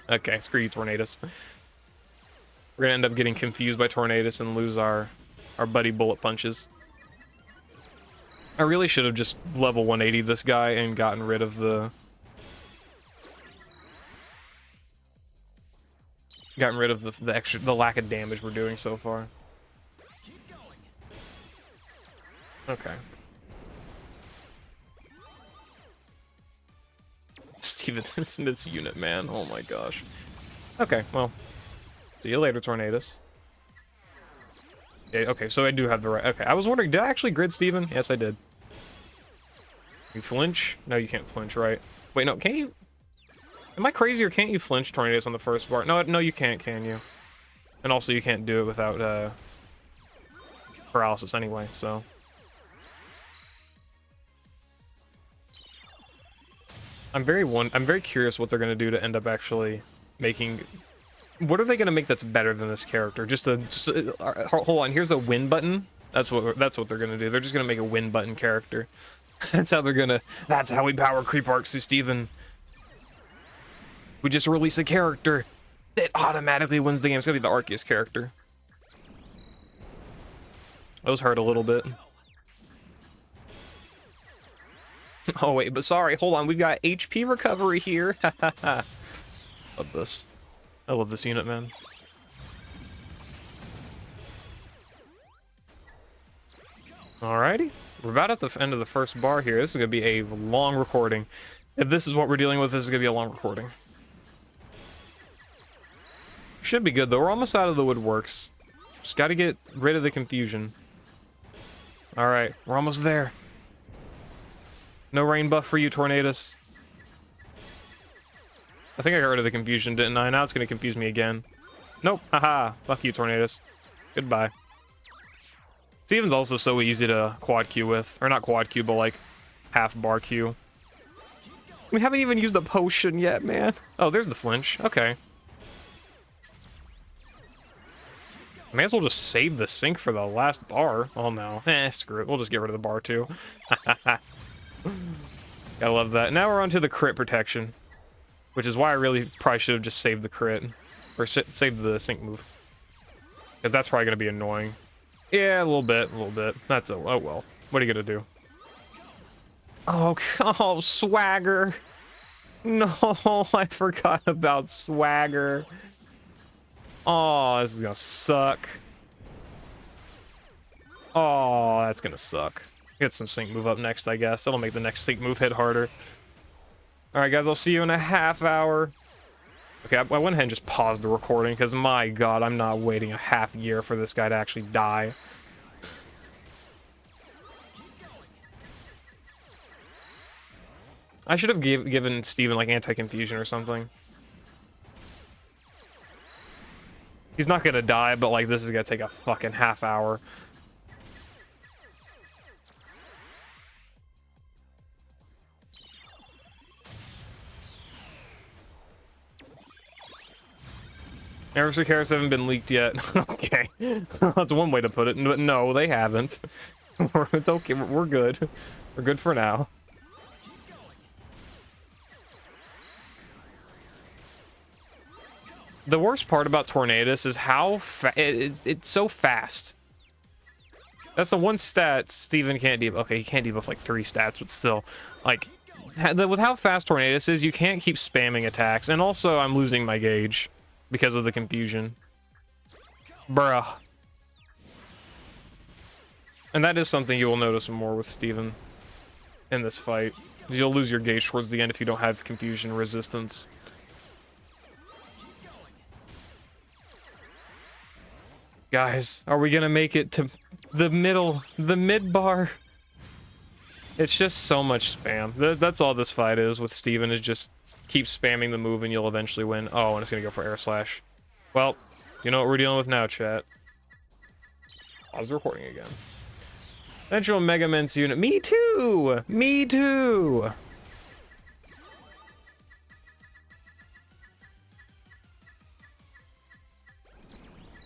Okay, screw you, Tornadus. We're gonna end up getting confused by Tornadus and lose our buddy bullet punches. I really should have just level 180 this guy and gotten rid of the... the lack of damage we're doing so far. Okay. Steven, it's this unit, man. Oh my gosh. Okay, well. See you later, Tornadus. Okay, so I do have the right... Okay, I was wondering, did I actually grid Steven? Yes, I did. You flinch? No, you can't flinch, right? Wait, no, can't you... Am I crazy, or can't you flinch Tornadus on the first bar? No, you can't, can you? And also, you can't do it without, paralysis anyway, so... I'm very curious what they're gonna do to end up actually making... What are they gonna make that's better than this character? Hold on. Here's the win button. That's what they're gonna do. They're just gonna make a win button character. That's how we power creep arcs to Steven. We just release a character that automatically wins the game. It's gonna be the Arceus character. Those hurt a little bit. Oh wait, but sorry, hold on. We've got HP recovery here. Love this. I love this unit, man. Alrighty. We're about at the end of the first bar here. This is gonna be a long recording. If this is what we're dealing with, this is gonna be a long recording. Should be good though. We're almost out of the woodworks. Just gotta get rid of the confusion. Alright, we're almost there. No rain buff for you, Tornadus. I think I got rid of the confusion, didn't I? Now it's gonna confuse me again. Nope. Haha. Fuck you, Tornadus. Goodbye. Steven's also so easy to quad Q with. Or not quad Q, but like half bar Q. We haven't even used a potion yet, man. Oh, there's the flinch. Okay. May as well just save the sync for the last bar. Oh no. Screw it. We'll just get rid of the bar too. I love that. Now we're on to the crit protection. Which is why I really probably should have just saved the crit. Or saved the sync move. Because that's probably going to be annoying. Yeah, a little bit. That's oh well. What are you gonna do? Oh, swagger. No, I forgot about swagger. Oh, this is gonna suck. Oh, that's gonna suck. Get some sync move up next, I guess. That'll make the next sync move hit harder. Alright, guys, I'll see you in a half hour. Okay, I went ahead and just paused the recording because, my god, I'm not waiting a half year for this guy to actually die. I should have given Steven, like, anti-confusion or something. He's not gonna die, but, like, this is gonna take a fucking half hour. Anniversary carrots haven't been leaked yet. Okay. That's one way to put it. But no, they haven't. It's okay. We're good. We're good for now. The worst part about Tornadus is how it's so fast. That's the one stat Steven can't debuff. Okay, he can't debuff like 3 stats, but still. Like, with how fast Tornadus is, you can't keep spamming attacks. And also, I'm losing my gauge. Because of the confusion. Bruh. And that is something you will notice more with Steven in this fight. You'll lose your gauge towards the end if you don't have confusion resistance. Guys, are we gonna make it to the mid bar? It's just so much spam. That's all this fight is with Steven, is just keep spamming the move and you'll eventually win. Oh, and it's gonna go for air slash. Well, you know what we're dealing with now, chat. Pause the recording again. Eventual Mega Men's unit. Me too! Me too!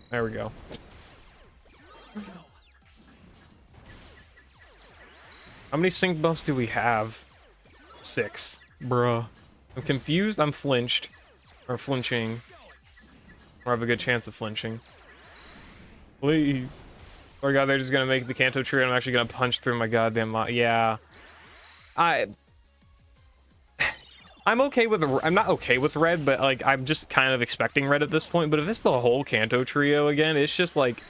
There we go. How many sync buffs do we have? 6. Bruh. I'm confused, I'm flinched. Or flinching. Or have a good chance of flinching. Please. Oh god, they're just gonna make the Kanto tree and I'm actually gonna punch through my goddamn yeah. I'm okay with I'm not okay with red, but like I'm just kind of expecting red at this point. But if it's the whole Kanto trio again, it's just like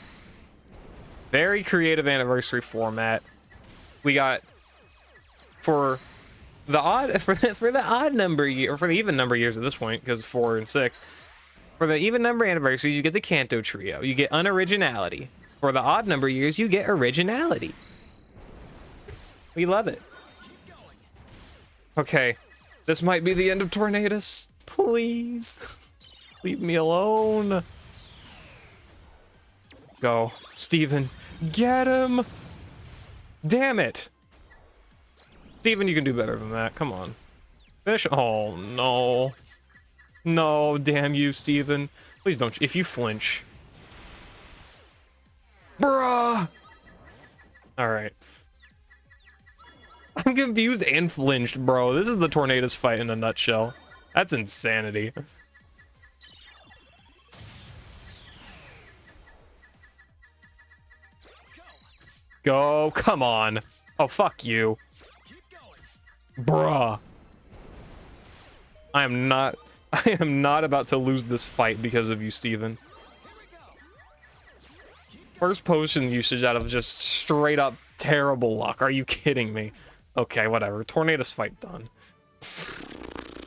very creative anniversary format. We got for the odd for the odd number year, or for the even number years at this point, because 4 and 6. For the even number anniversaries, you get the Kanto trio. You get unoriginality. For the odd number years, you get originality. We love it. Okay, this might be the end of Tornadus. Please, leave me alone. Go, Steven. Get him. Damn it. Steven, you can do better than that. Come on. Finish. Oh, no. No, damn you, Steven. Please don't. If you flinch. Bruh. All right. I'm confused and flinched, bro. This is the Tornadus fight in a nutshell. That's insanity. Go, come on. Oh, fuck you. Bruh. I am not about to lose this fight because of you, Steven. First potion usage out of just straight up terrible luck. Are you kidding me? Okay, whatever. Tornadus fight done.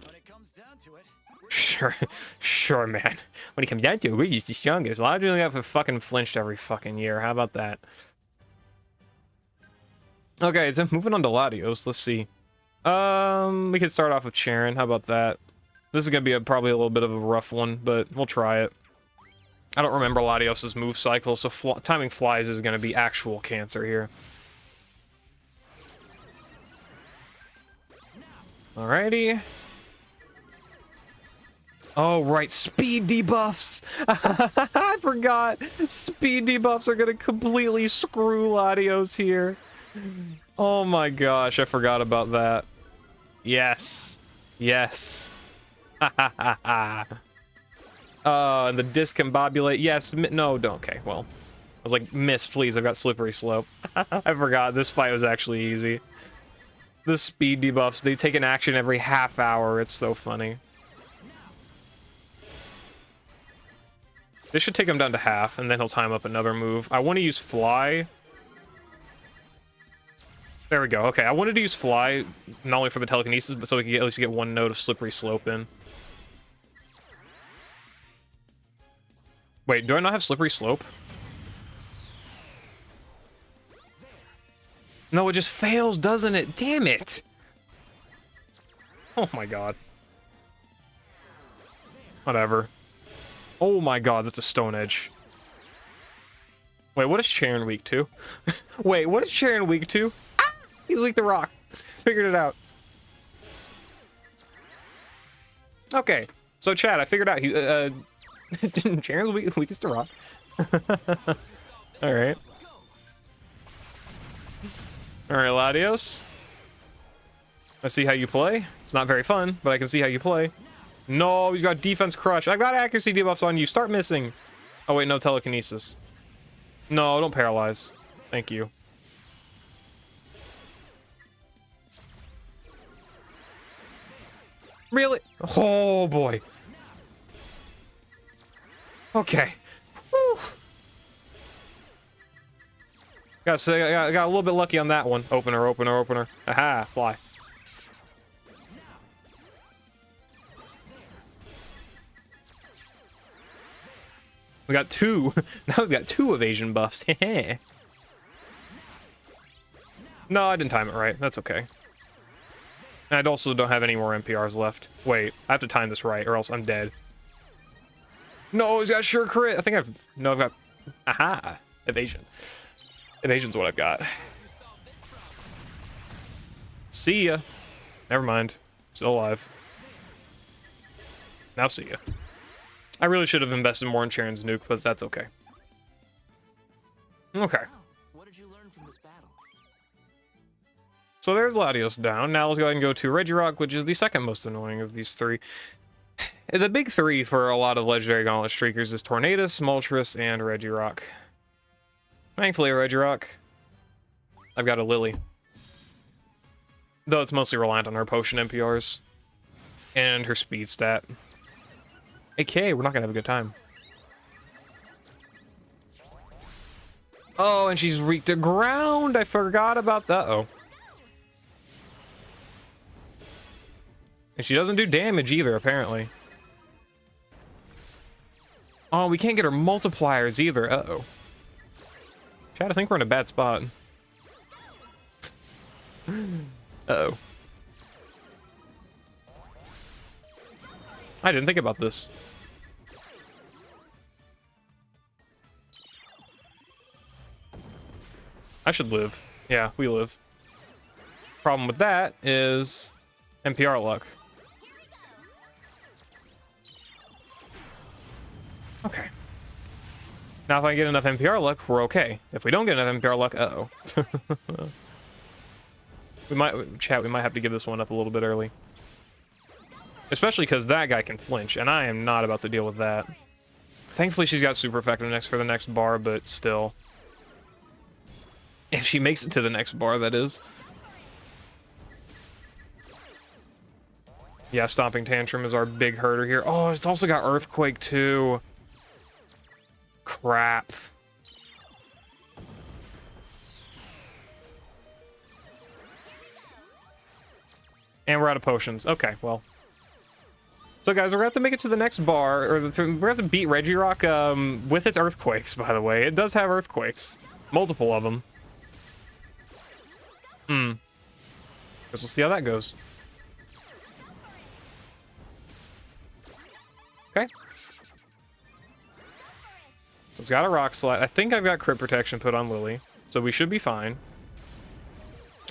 When it comes down to it, Sure, man. When it comes down to it, we're just the strongest. Well, I really have to fucking flinched every fucking year. How about that? Okay, so moving on to Latios. Let's see. We could start off with Sharon. How about that? This is gonna be probably a little bit of a rough one, but we'll try it. I don't remember Latios's move cycle, so timing flies is gonna be actual cancer here. Alrighty. Oh, right, speed debuffs! I forgot! Speed debuffs are gonna completely screw Latios here. Oh my gosh, I forgot about that. Yes. Yes. Ha ha ha ha. And the discombobulate. Yes. No, don't. Okay, well. I was like, miss, please. I've got slippery slope. I forgot. This fight was actually easy. The speed debuffs, they take an action every half hour. It's so funny. This should take him down to half, and then he'll time up another move. I want to use fly. There we go. Okay, I wanted to use fly, not only for the telekinesis, but so we can at least get one node of slippery slope in. Wait, do I not have slippery slope? No, it just fails, doesn't it? Damn it! Oh my god. Whatever. Oh my god, that's a stone edge. Wait, what is Charon weak to? Wait, what is Charon weak to? Ah! He's weak to rock. Figured it out. Okay, so Chad, I figured out he Charon's weakest to rock. Alright. Alright, Latios. I see how you play. It's not very fun, but I can see how you play. No, he's got defense crush. I've got accuracy debuffs on you. Start missing. Oh wait, no telekinesis. No, don't paralyze. Thank you. Really? Oh boy. Okay. Whew. Got a little bit lucky on that one. Opener, opener, opener. Aha, fly. We got two. Now we've got two evasion buffs. No, I didn't time it right. That's okay. And I also don't have any more NPRs left. Wait, I have to time this right or else I'm dead. No, he's got sure crit. I think I've got... Aha! Evasion. Evasion's what I've got. See ya. Never mind. Still alive. Now see ya. I really should have invested more in Charon's nuke, but that's okay. Okay. what did you learn from this battle? So there's Latios down. Now let's go ahead and go to Regirock, which is the second most annoying of these three. The big three for a lot of legendary gauntlet streakers is Tornadus, Moltres, and Regirock. Thankfully, Regirock, I've got a Lily. Though it's mostly reliant on her potion NPRs and her speed stat. Okay, we're not gonna have a good time. Oh, and she's weak to ground. I forgot about that. Uh-oh. And she doesn't do damage either, apparently. Oh, we can't get her multipliers either. Uh-oh. Chad, I think we're in a bad spot. Uh-oh. I didn't think about this. I should live. Yeah, we live. Problem with that is NPR luck. Okay. Now if I get enough NPR luck, we're okay. If we don't get enough NPR luck, uh-oh. We might have to give this one up a little bit early. Especially because that guy can flinch, and I am not about to deal with that. Thankfully, she's got super effectiveness for the next bar, but still. If she makes it to the next bar, that is. Yeah, Stomping Tantrum is our big herder here. Oh, it's also got Earthquake, too. Crap. And we're out of potions. Okay, well. So guys, we're gonna have to make it to the next bar, or we're gonna have to beat Regirock with its earthquakes, by the way. It does have earthquakes. Multiple of them. Guess we'll see how that goes. Okay. So it's got a rock slide. I think I've got crit protection put on Lily, so we should be fine.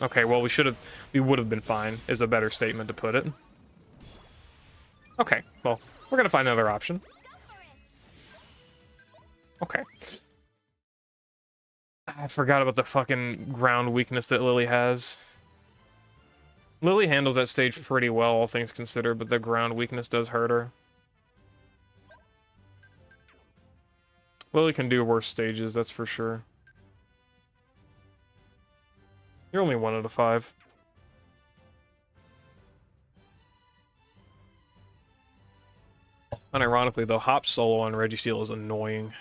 Okay, well, we would have been fine, is a better statement to put it. Okay, well, we're gonna find another option. Okay. I forgot about the fucking ground weakness that Lily has. Lily handles that stage pretty well, all things considered, but the ground weakness does hurt her. Lily can do worse stages, that's for sure. You're only 1 out of 5. Unironically, though, Hop solo on Registeel is annoying.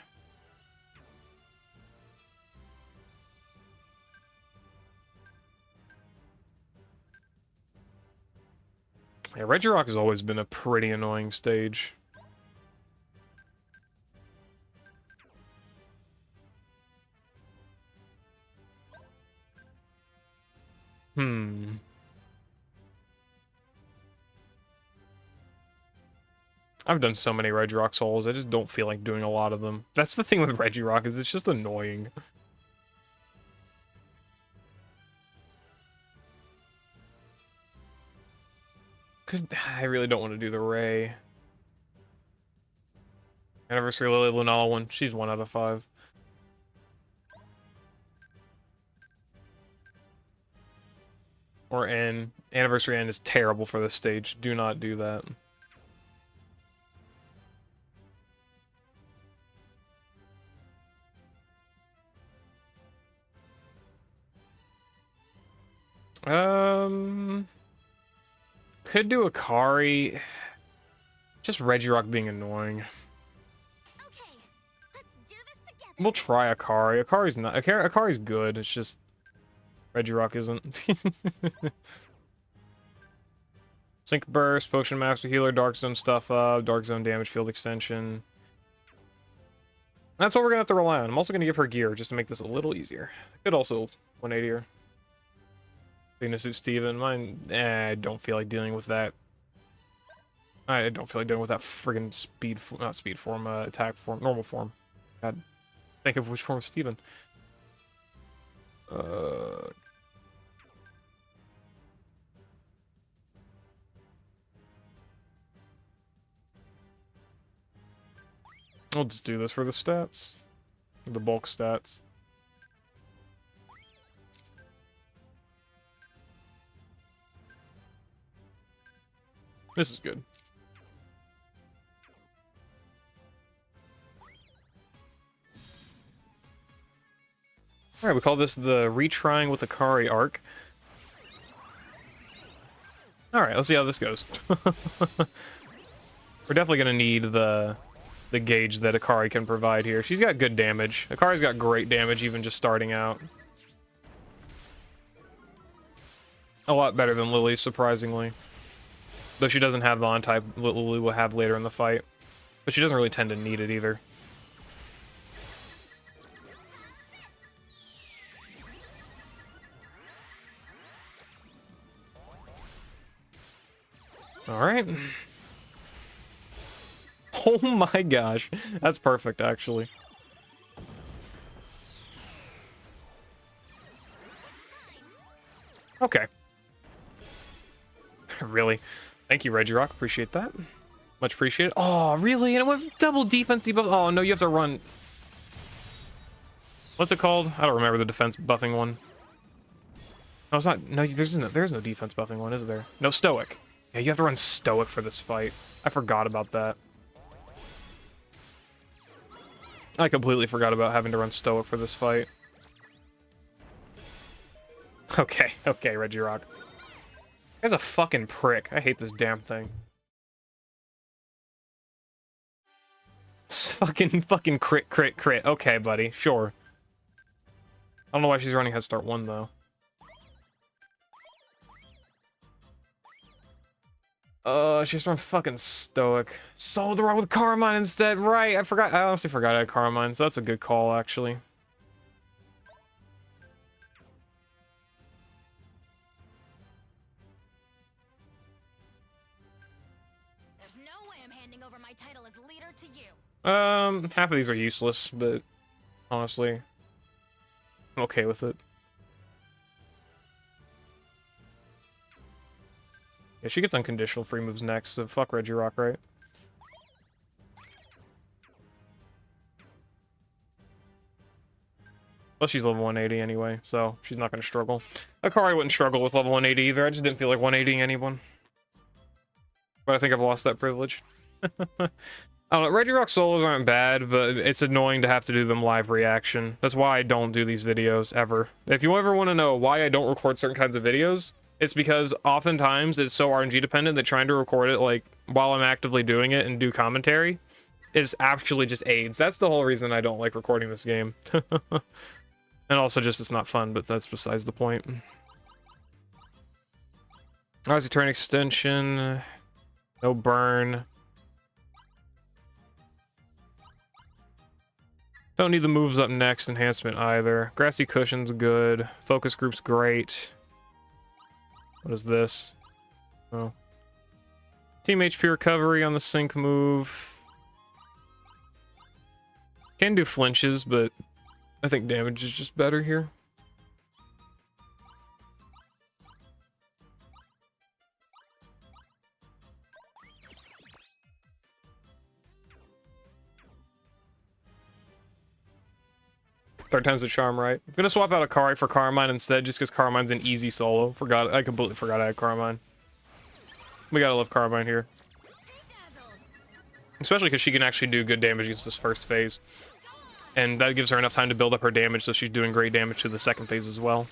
Yeah, Regirock has always been a pretty annoying stage. I've done so many Regirock solos, I just don't feel like doing a lot of them. That's the thing with Regirock, is it's just annoying. I really don't want to do the Ray. Anniversary Lily Lunala one, she's 1 out of 5. Or N. Anniversary N is terrible for this stage. Do not do that. Could do Akari. Just Regirock being annoying. Okay, let's do this together. We'll try Akari. Akari's not. Akari's good. It's just Regirock isn't. Sync Burst, Potion Master Healer, Dark Zone stuff up, Dark Zone damage field extension. That's what we're gonna have to rely on. I'm also gonna give her gear just to make this a little easier. Could also 180 her. Suit Steven. Mine, I don't feel like dealing with that. I don't feel like dealing with that friggin' not speed form, attack form, normal form. God, think of which form is Steven. I'll just do this for the stats. The bulk stats. This is good. Alright, we call this the retrying with Akari arc. Alright, let's see how this goes. We're definitely gonna need the gauge that Akari can provide here. She's got good damage. Akari's got great damage even just starting out. A lot better than Lily's, surprisingly. Though she doesn't have the on-type Lily will have later in the fight. But she doesn't really tend to need it either. Alright. Oh my gosh. That's perfect, actually. Okay. Really? Thank you, Regirock. Appreciate that. Much appreciated. Oh, really? And it went double defense debuff. Oh, no, you have to run. What's it called? I don't remember the defense buffing one. No, it's not. No, there's no defense buffing one, is there? No stoic. Yeah, you have to run stoic for this fight. I forgot about that. I completely forgot about having to run stoic for this fight. Okay, okay, Regirock. Guy's a fucking prick. I hate this damn thing. It's fucking crit, crit, crit. Okay, buddy, sure. I don't know why she's running Head Start 1, though. She's run fucking stoic. Sold her out with Carmine instead, right? I forgot. I honestly forgot I had Carmine, so that's a good call, actually. There's no way I'm handing over my title as leader to you. Half of these are useless, but honestly, I'm okay with it. Yeah, she gets unconditional free moves next, so fuck Regirock, right? Plus she's level 180 anyway, so she's not gonna struggle. Akari wouldn't struggle with level 180 either, I just didn't feel like 180ing anyone. But I think I've lost that privilege. I don't know, Regirock solos aren't bad, but it's annoying to have to do them live reaction. That's why I don't do these videos, ever. If you ever want to know why I don't record certain kinds of videos, it's because oftentimes it's so RNG dependent that trying to record it like while I'm actively doing it and do commentary is actually just AIDS. That's the whole reason I don't like recording this game. And also just it's not fun, but that's besides the point. Obviously turn extension, no burn. Don't need the moves up next enhancement either. Grassy cushion's good. Focus group's great. What is this? Oh. Team HP recovery on the sync move. Can do flinches, but I think damage is just better here. Third time's a charm, right? I'm gonna swap out Akari for Carmine instead, just because Carmine's an easy solo. I completely forgot I had Carmine. We gotta love Carmine here. Especially because she can actually do good damage against this first phase. And that gives her enough time to build up her damage, so she's doing great damage to the second phase as well.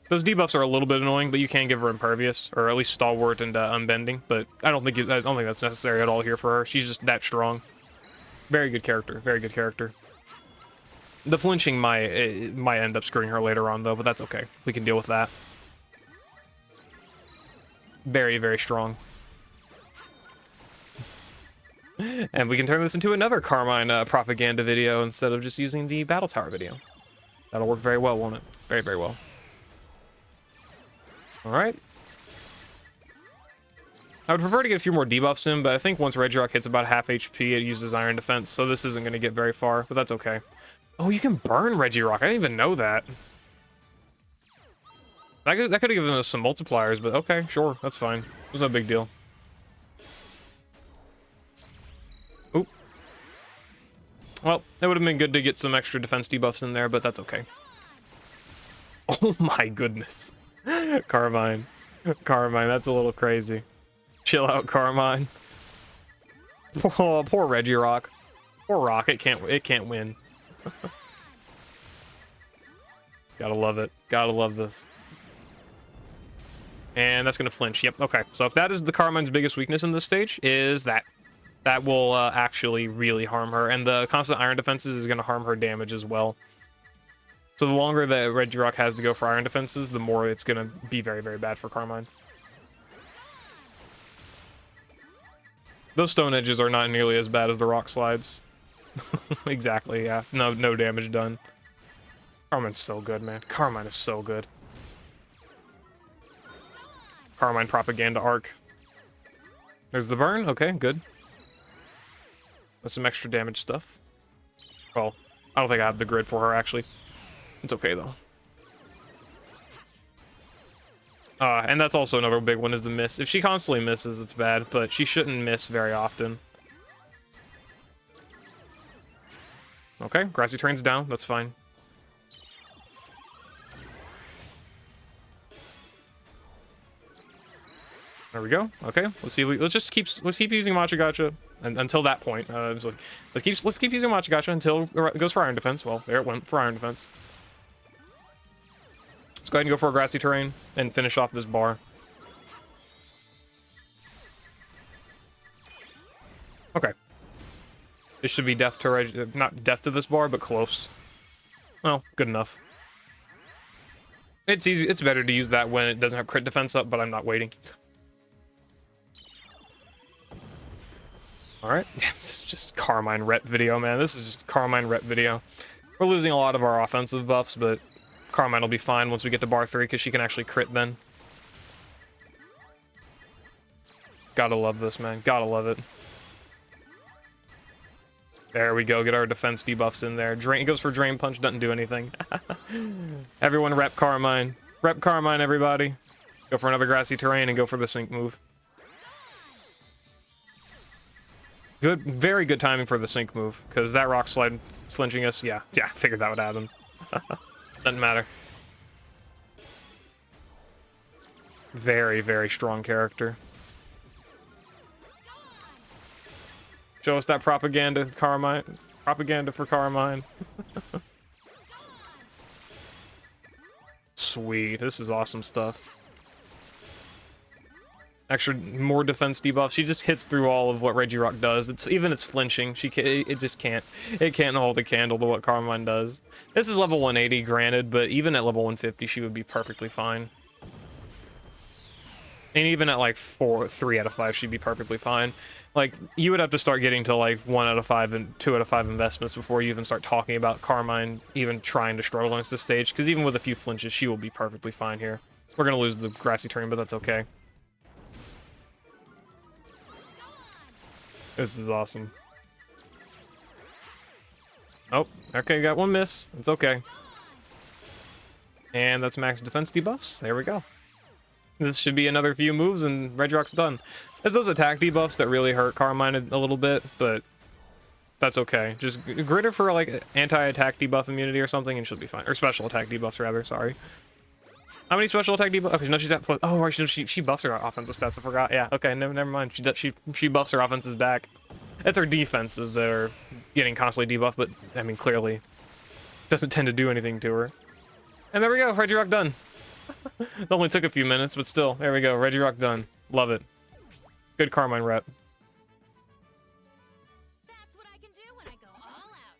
Those debuffs are a little bit annoying, but you can give her Impervious, or at least Stalwart and Unbending, but I don't think that's necessary at all here for her. She's just that strong. Very good character, very good character. The flinching might end up screwing her later on, though, but that's okay. We can deal with that. Very, very strong. And we can turn this into another Carmine propaganda video instead of just using the Battle Tower video. That'll work very well, won't it? Very, very well. Alright. I would prefer to get a few more debuffs in, but I think once Regirock hits about half HP, it uses Iron Defense, so this isn't going to get very far, but that's okay. Oh, you can burn Regirock. I didn't even know that. That could have given us some multipliers, but okay, sure, that's fine. It was no big deal. Oop. Well, it would have been good to get some extra defense debuffs in there, but that's okay. Oh my goodness. Carmine. Carmine, that's a little crazy. Chill out, Carmine. Oh, poor Regirock. Poor Rock, it can't win. Gotta love it. Gotta love this. And that's gonna flinch. Yep, okay. So if that is the Carmine's biggest weakness in this stage, is that. That will actually really harm her. And the constant Iron Defenses is gonna harm her damage as well. So the longer that Regirock has to go for Iron Defenses, the more it's gonna be very, very bad for Carmine. Those Stone Edges are not nearly as bad as the Rock Slides. Exactly, yeah. No damage done. Carmine's so good, man. Carmine is so good. Carmine propaganda arc. There's the burn. Okay, good. That's some extra damage stuff. Well, I don't think I have the grid for her, actually. It's okay, though. And that's also another big one, is the miss. If she constantly misses, it's bad, but she shouldn't miss very often. Okay, Grassy Terrain's down. That's fine. There we go. Okay, let's see. Let's keep using Machagacha until that point. Let's keep using Machagacha until it goes for Iron Defense. Well, there it went for Iron Defense. Let's go ahead and go for a grassy terrain and finish off this bar. Okay. This should be death to not death to this bar, but close. Well, good enough. It's easy. It's better to use that when it doesn't have crit defense up, but I'm not waiting. All right, this is just Carmine rep video, man. This is just Carmine rep video. We're losing a lot of our offensive buffs, but Carmine will be fine once we get to bar 3 because she can actually crit then. Gotta love this, man. Gotta love it. There we go. Get our defense debuffs in there. Drain goes for Drain Punch. Doesn't do anything. Everyone rep Carmine. Rep Carmine, everybody. Go for another grassy terrain and go for the sync move. Good, very good timing for the sync move, because that rock slide flinching us. Yeah, figured that would happen. Doesn't matter. Very, very strong character. Show us that propaganda, Carmine. Propaganda for Carmine. Sweet, this is awesome stuff. Extra, more defense debuff. She just hits through all of what Regirock does. It's flinching. It just can't. It can't hold a candle to what Carmine does. This is level 180, granted, but even at level 150, she would be perfectly fine. And even at like 3 out of 5, she'd be perfectly fine. Like, you would have to start getting to like 1 out of 5 and 2 out of 5 investments before you even start talking about Carmine even trying to struggle against this stage. Because even with a few flinches, she will be perfectly fine here. We're gonna lose the grassy terrain, but that's okay. This is awesome. Oh, okay, got one miss. It's okay. And that's max defense debuffs. There we go. This should be another few moves and Regirock's done. There's those attack debuffs that really hurt Carmine a little bit, but that's okay. Just grid her for like anti-attack debuff immunity or something and she'll be fine. Or special attack debuffs rather, sorry. How many special attack debuffs? Okay, no, she's at plus. Oh, right, she buffs her offensive stats. I forgot. Yeah, okay, never mind. She buffs her offenses back. It's her defenses that are getting constantly debuffed, but I mean, clearly doesn't tend to do anything to her. And there we go, Regirock done. It only took a few minutes, but still, there we go. Regirock done. Love it. Good Carmine rep. That's what I can do when I go all out.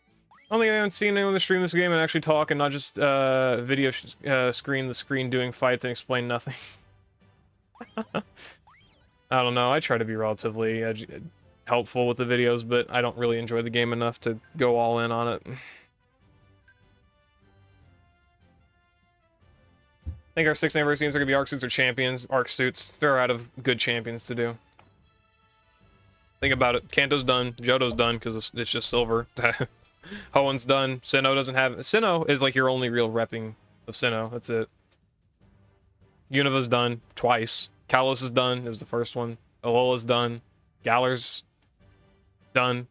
I don't think I haven't seen anyone stream this game and actually talk and not just video screen the screen doing fights and explain nothing. I don't know. I try to be relatively helpful with the videos, but I don't really enjoy the game enough to go all in on it. I think our 6th anniversary games are going to be arc suits or champions. Arc suits. They're out of good champions to do. Think about it. Kanto's done. Johto's done because it's just silver. Hoen's done. Sinnoh doesn't have... Sinnoh is like your only real repping of Sinnoh. That's it. Univa's done twice. Kalos is done. It was the first one. Alola's done. Galar's done.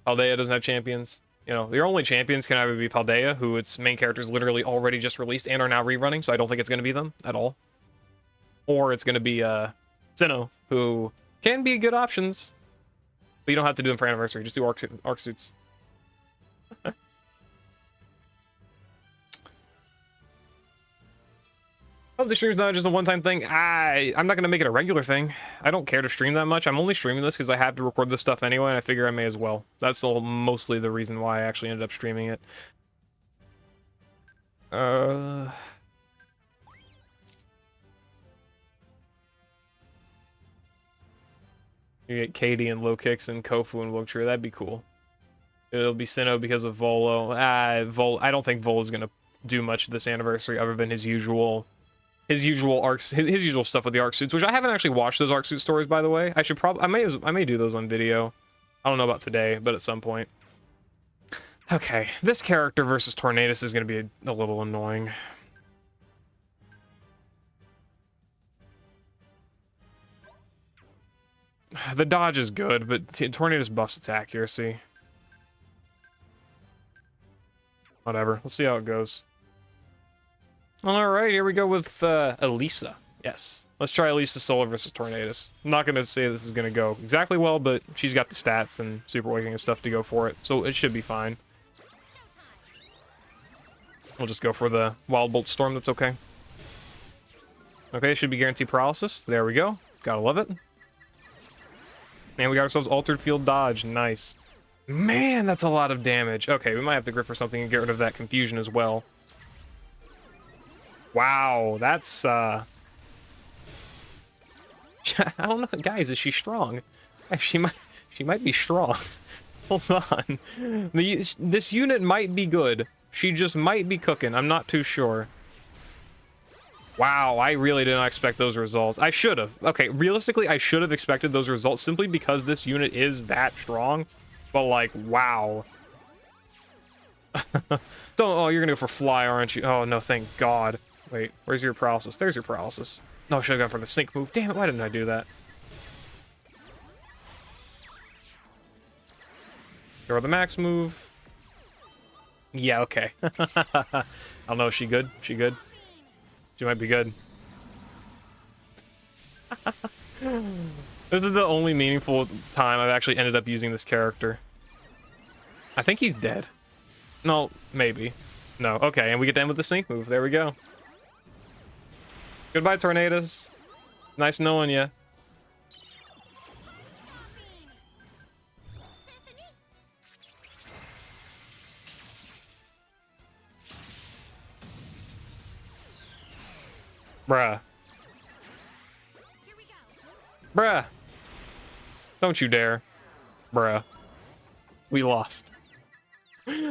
Paldea doesn't have champions. You know, your only champions can either be Paldea, who its main character is literally already just released and are now rerunning, so I don't think it's going to be them at all. Or it's going to be Sinnoh, who can be good options, but you don't have to do them for anniversary. Just do arc suits. Oh, the stream's not just a one-time thing. I'm not going to make it a regular thing. I don't care to stream that much. I'm only streaming this because I have to record this stuff anyway, and I figure I may as well. That's mostly the reason why I actually ended up streaming it. You get Katie and low kicks and Kofu and Woktree. That'd be cool. It'll be Sinnoh because of Volo. I don't think Volo's going to do much this anniversary other than his usual arcs, his usual stuff with the arc suits, which I haven't actually watched those arc suit stories, by the way. I may do those on video. I don't know about today, but at some point. Okay, this character versus Tornadus is going to be a little annoying. The dodge is good, but Tornadus buffs its accuracy. Whatever, let's see how it goes. Alright, here we go with Elisa. Yes. Let's try at least the Solar versus Tornadus. I'm not going to say this is going to go exactly well, but she's got the stats and Super Awakening and stuff to go for it, so it should be fine. We'll just go for the Wild Bolt Storm, that's okay. Okay, should be guaranteed paralysis. There we go. Gotta love it. And we got ourselves Altered Field Dodge. Nice. Man, that's a lot of damage. Okay, we might have to grip for something and get rid of that confusion as well. Wow, that's, I don't know, guys, is she strong? She might be strong. Hold on. This unit might be good. She just might be cooking. I'm not too sure. Wow, I really did not expect those results. I should have. Okay, realistically, I should have expected those results simply because this unit is that strong. But, like, wow. Oh, you're gonna go for fly, aren't you? Oh, no, thank God. Wait, where's your paralysis? There's your paralysis. No, I should have gone for the sync move. Damn it, why didn't I do that? Go for the max move. Yeah, okay. I don't know, is she good? She good? She might be good. This is the only meaningful time I've actually ended up using this character. I think he's dead. No, maybe. No, okay, and we get to end with the sync move. There we go. Goodbye, Tornadus. Nice knowing ya. Bruh. Bruh. Don't you dare. Bruh. We lost.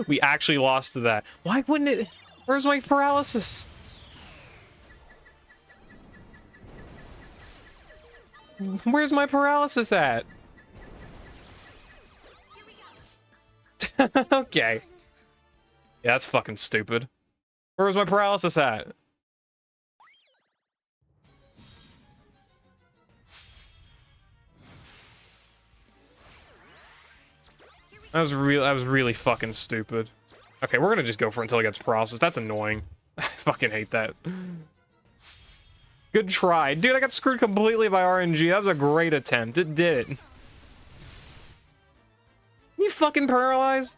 We actually lost to that. Why wouldn't it? Where's my paralysis? Where's my paralysis at? Okay. Yeah, that's fucking stupid. Where was my paralysis at? That was really fucking stupid. Okay, we're gonna just go for it until it gets paralysis. That's annoying. I fucking hate that. Good try. Dude, I got screwed completely by RNG. That was a great attempt. It did it. You fucking paralyzed?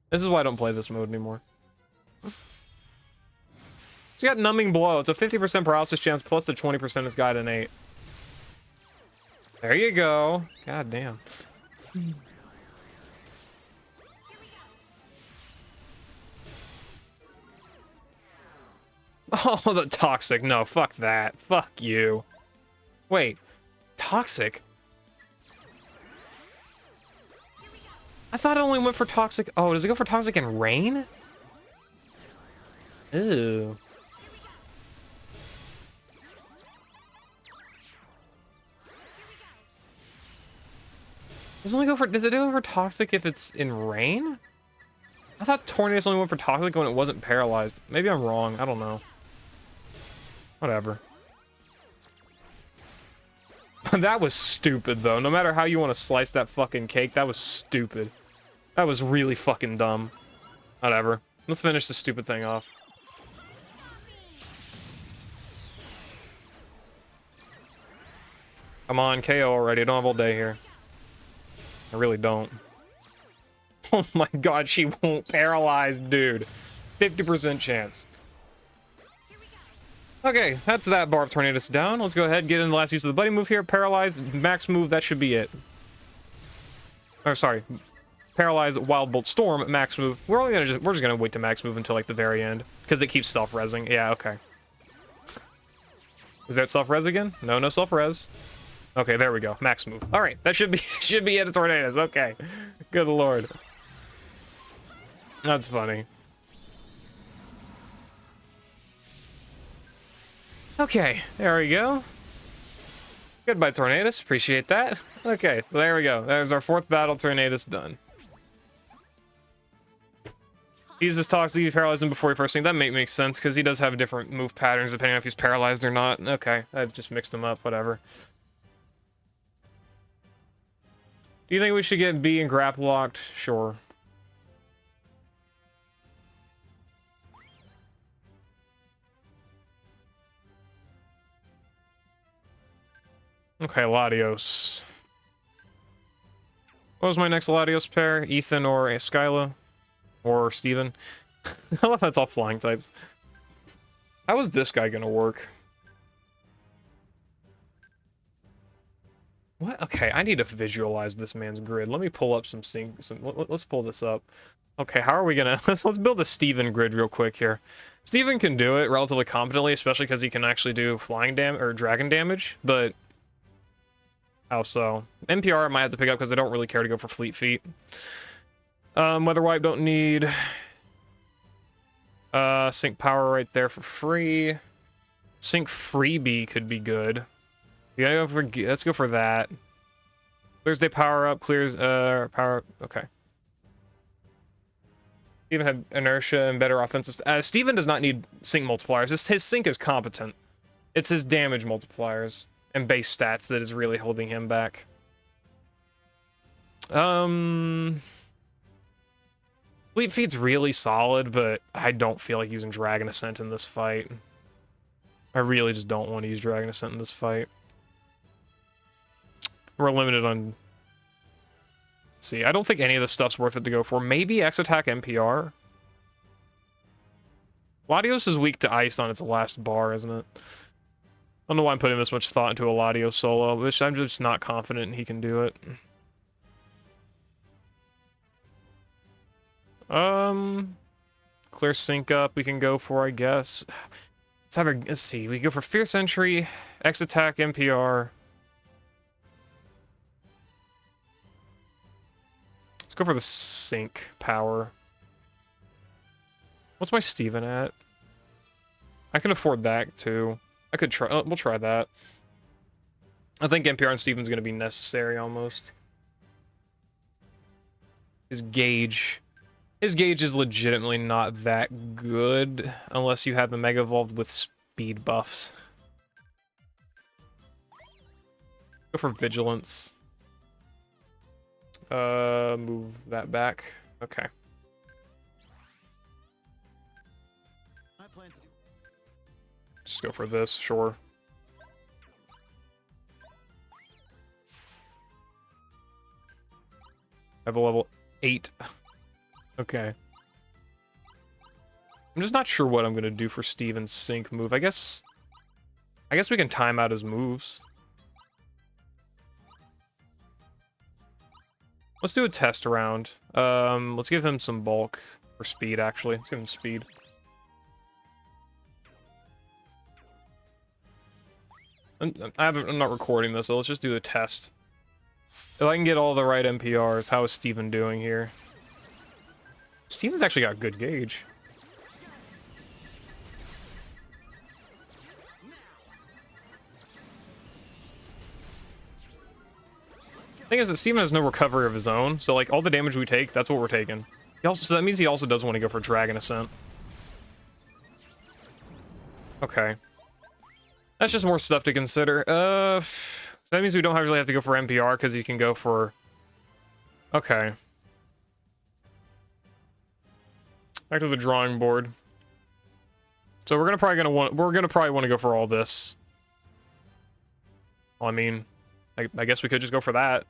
This is why I don't play this mode anymore. She got Numbing Blow. It's a 50% paralysis chance plus the 20% it's got an 8. There you go. God damn. Oh, the Toxic. No, fuck that. Fuck you. Wait. Toxic? I thought it only went for Toxic. Oh, does it go for Toxic and Rain? Ew. Does it go for Toxic if it's in Rain? I thought Tornadus only went for Toxic when it wasn't paralyzed. Maybe I'm wrong. I don't know. Whatever. That was stupid, though. No matter how you want to slice that fucking cake, that was stupid. That was really fucking dumb. Whatever. Let's finish this stupid thing off. Come on, KO already. I don't have all day here. I really don't. Oh my god, she won't paralyze, dude. 50% chance. Okay, that's that bar of Tornadus down. Let's go ahead and get in the last use of the buddy move here. Paralyzed, max move, that should be it. Oh, sorry. Paralyzed, Wild Bolt Storm, max move. We're just gonna wait to max move until like the very end. Because it keeps self-resing. Yeah, okay. Is that self-res again? No, no self-res. Okay, there we go. Max move. Alright, that should be it, Tornadus. Okay. Good lord. That's funny. Okay, there we go. Goodbye, Tornadus. Appreciate that. Okay, there we go. There's our 4th battle. Tornadus done. He uses Toxic to paralyze him before he first thing. That makes sense, because he does have different move patterns depending on if he's paralyzed or not. Okay, I just mixed them up. Whatever. Do you think we should get B and grapple locked? Sure. Okay, Latios. What was my next Latios pair? Ethan or Skyla? Or Steven? I love that's all flying types. How is this guy gonna work? What? Okay, I need to visualize this man's grid. Let me pull up let's pull this up. Okay, how are we gonna... Let's build a Steven grid real quick here. Steven can do it relatively competently, especially because he can actually do flying damage or dragon damage, but... How so? NPR I might have to pick up because I don't really care to go for Fleet Feet. Weather Wipe don't need... Sync Power right there for free. Sync Freebie could be good. Yeah, let's go for that. Thursday power up, clears power up. Okay. Steven had inertia and better offensive. Steven does not need sync multipliers. His sync is competent. It's his damage multipliers and base stats that is really holding him back. Fleet Feet's really solid, but I don't feel like using Dragon Ascent in this fight. I really just don't want to use Dragon Ascent in this fight. We're limited on... Let's see, I don't think any of this stuff's worth it to go for. Maybe X Attack NPR? Latios is weak to ice on its last bar, isn't it? I don't know why I'm putting this much thought into a Latios solo, which I'm just not confident he can do it. Clear sync up we can go for, I guess. Let's see, we go for Fierce Entry, X Attack NPR. Let's go for the sync power. What's my Steven at? I can afford that too. I could try, we'll try that. I think NPR and Steven's gonna be necessary almost. His gauge is legitimately not that good unless you have the Mega Evolved with speed buffs. Go for Vigilance. Move that back. Okay. Just go for this, sure. I have a level 8. Okay. I'm just not sure what I'm gonna do for Steven's sync move. I guess we can time out his moves. Let's do a test round. Let's give him some bulk or speed, actually. Let's give him speed. I'm not recording this, so let's just do a test. If I can get all the right NPRs, how is Steven doing here? Steven's actually got good gauge. Thing is that Steven has no recovery of his own, so like all the damage we take, that's what we're taking. So that means he also doesn't want to go for Dragon Ascent. Okay. That's just more stuff to consider. That means we don't really have to go for NPR because he can go for... Okay. Back to the drawing board. So we're probably want to go for all this. Well, I mean, I guess we could just go for that.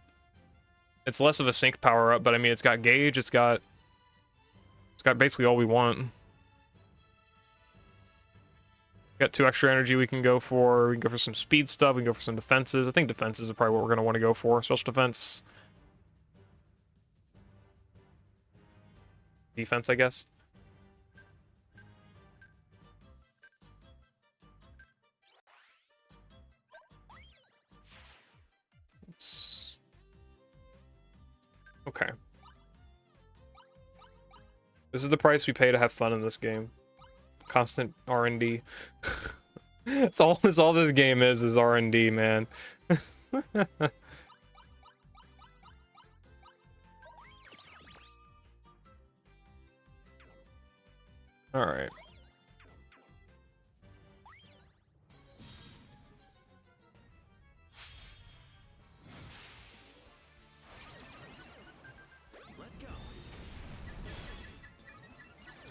It's less of a sync power up, but I mean, it's got gauge, it's got basically all we want. Got 2 extra energy we can go for. We can go for some speed stuff. We can go for some defenses. I think defenses are probably what we're going to want to go for. Special defense. Defense, I guess. Okay. This is the price we pay to have fun in this game. Constant R&D. That's all this game is R&D, man. All right.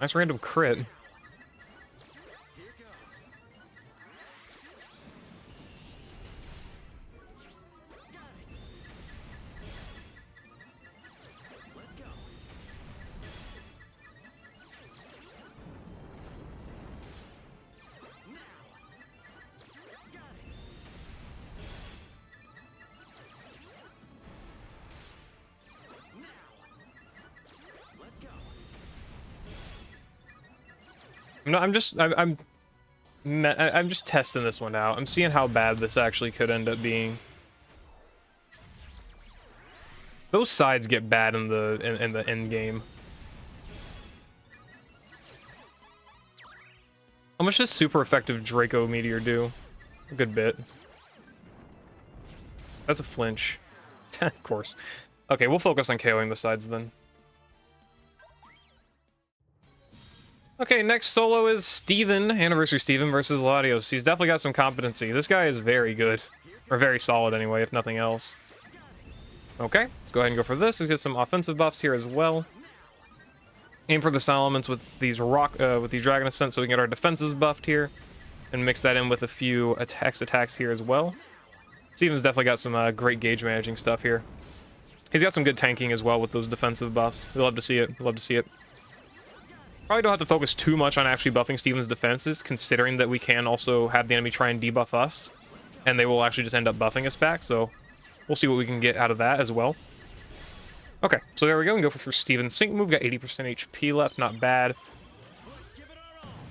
Nice random crit. No, I'm just testing this one out. I'm seeing how bad this actually could end up being. Those sides get bad in the end game. How much does super effective Draco Meteor do? A good bit. That's a flinch. Of course. Okay, we'll focus on KOing the sides then. Okay, next solo is Steven, Anniversary Steven versus Latios. He's definitely got some competency. This guy is very good. Or very solid anyway, if nothing else. Okay, let's go ahead and go for this. Let's get some offensive buffs here as well. Aim for the Salamence with these Dragon Ascent so we can get our defenses buffed here. And mix that in with a few attacks here as well. Steven's definitely got some great gauge managing stuff here. He's got some good tanking as well with those defensive buffs. We love to see it. Love to see it. Probably don't have to focus too much on actually buffing Steven's defenses, considering that we can also have the enemy try and debuff us. And they will actually just end up buffing us back, so we'll see what we can get out of that as well. Okay, so there we go. We can go for Steven's sync move. Got 80% HP left, not bad.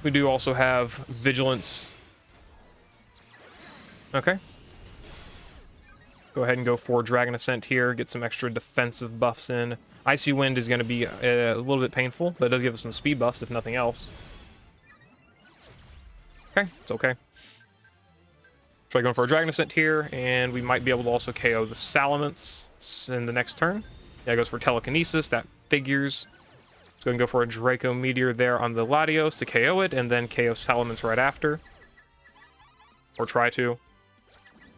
We do also have Vigilance. Okay. Go ahead and go for Dragon Ascent here. Get some extra defensive buffs in. Icy Wind is going to be a little bit painful, but it does give us some speed buffs, if nothing else. Okay, it's okay. Try going for a Dragon Ascent here, and we might be able to also KO the Salamence in the next turn. Yeah, it goes for Telekinesis. That figures. Let's go and go for a Draco Meteor there on the Latios to KO it, and then KO Salamence right after. Or try to.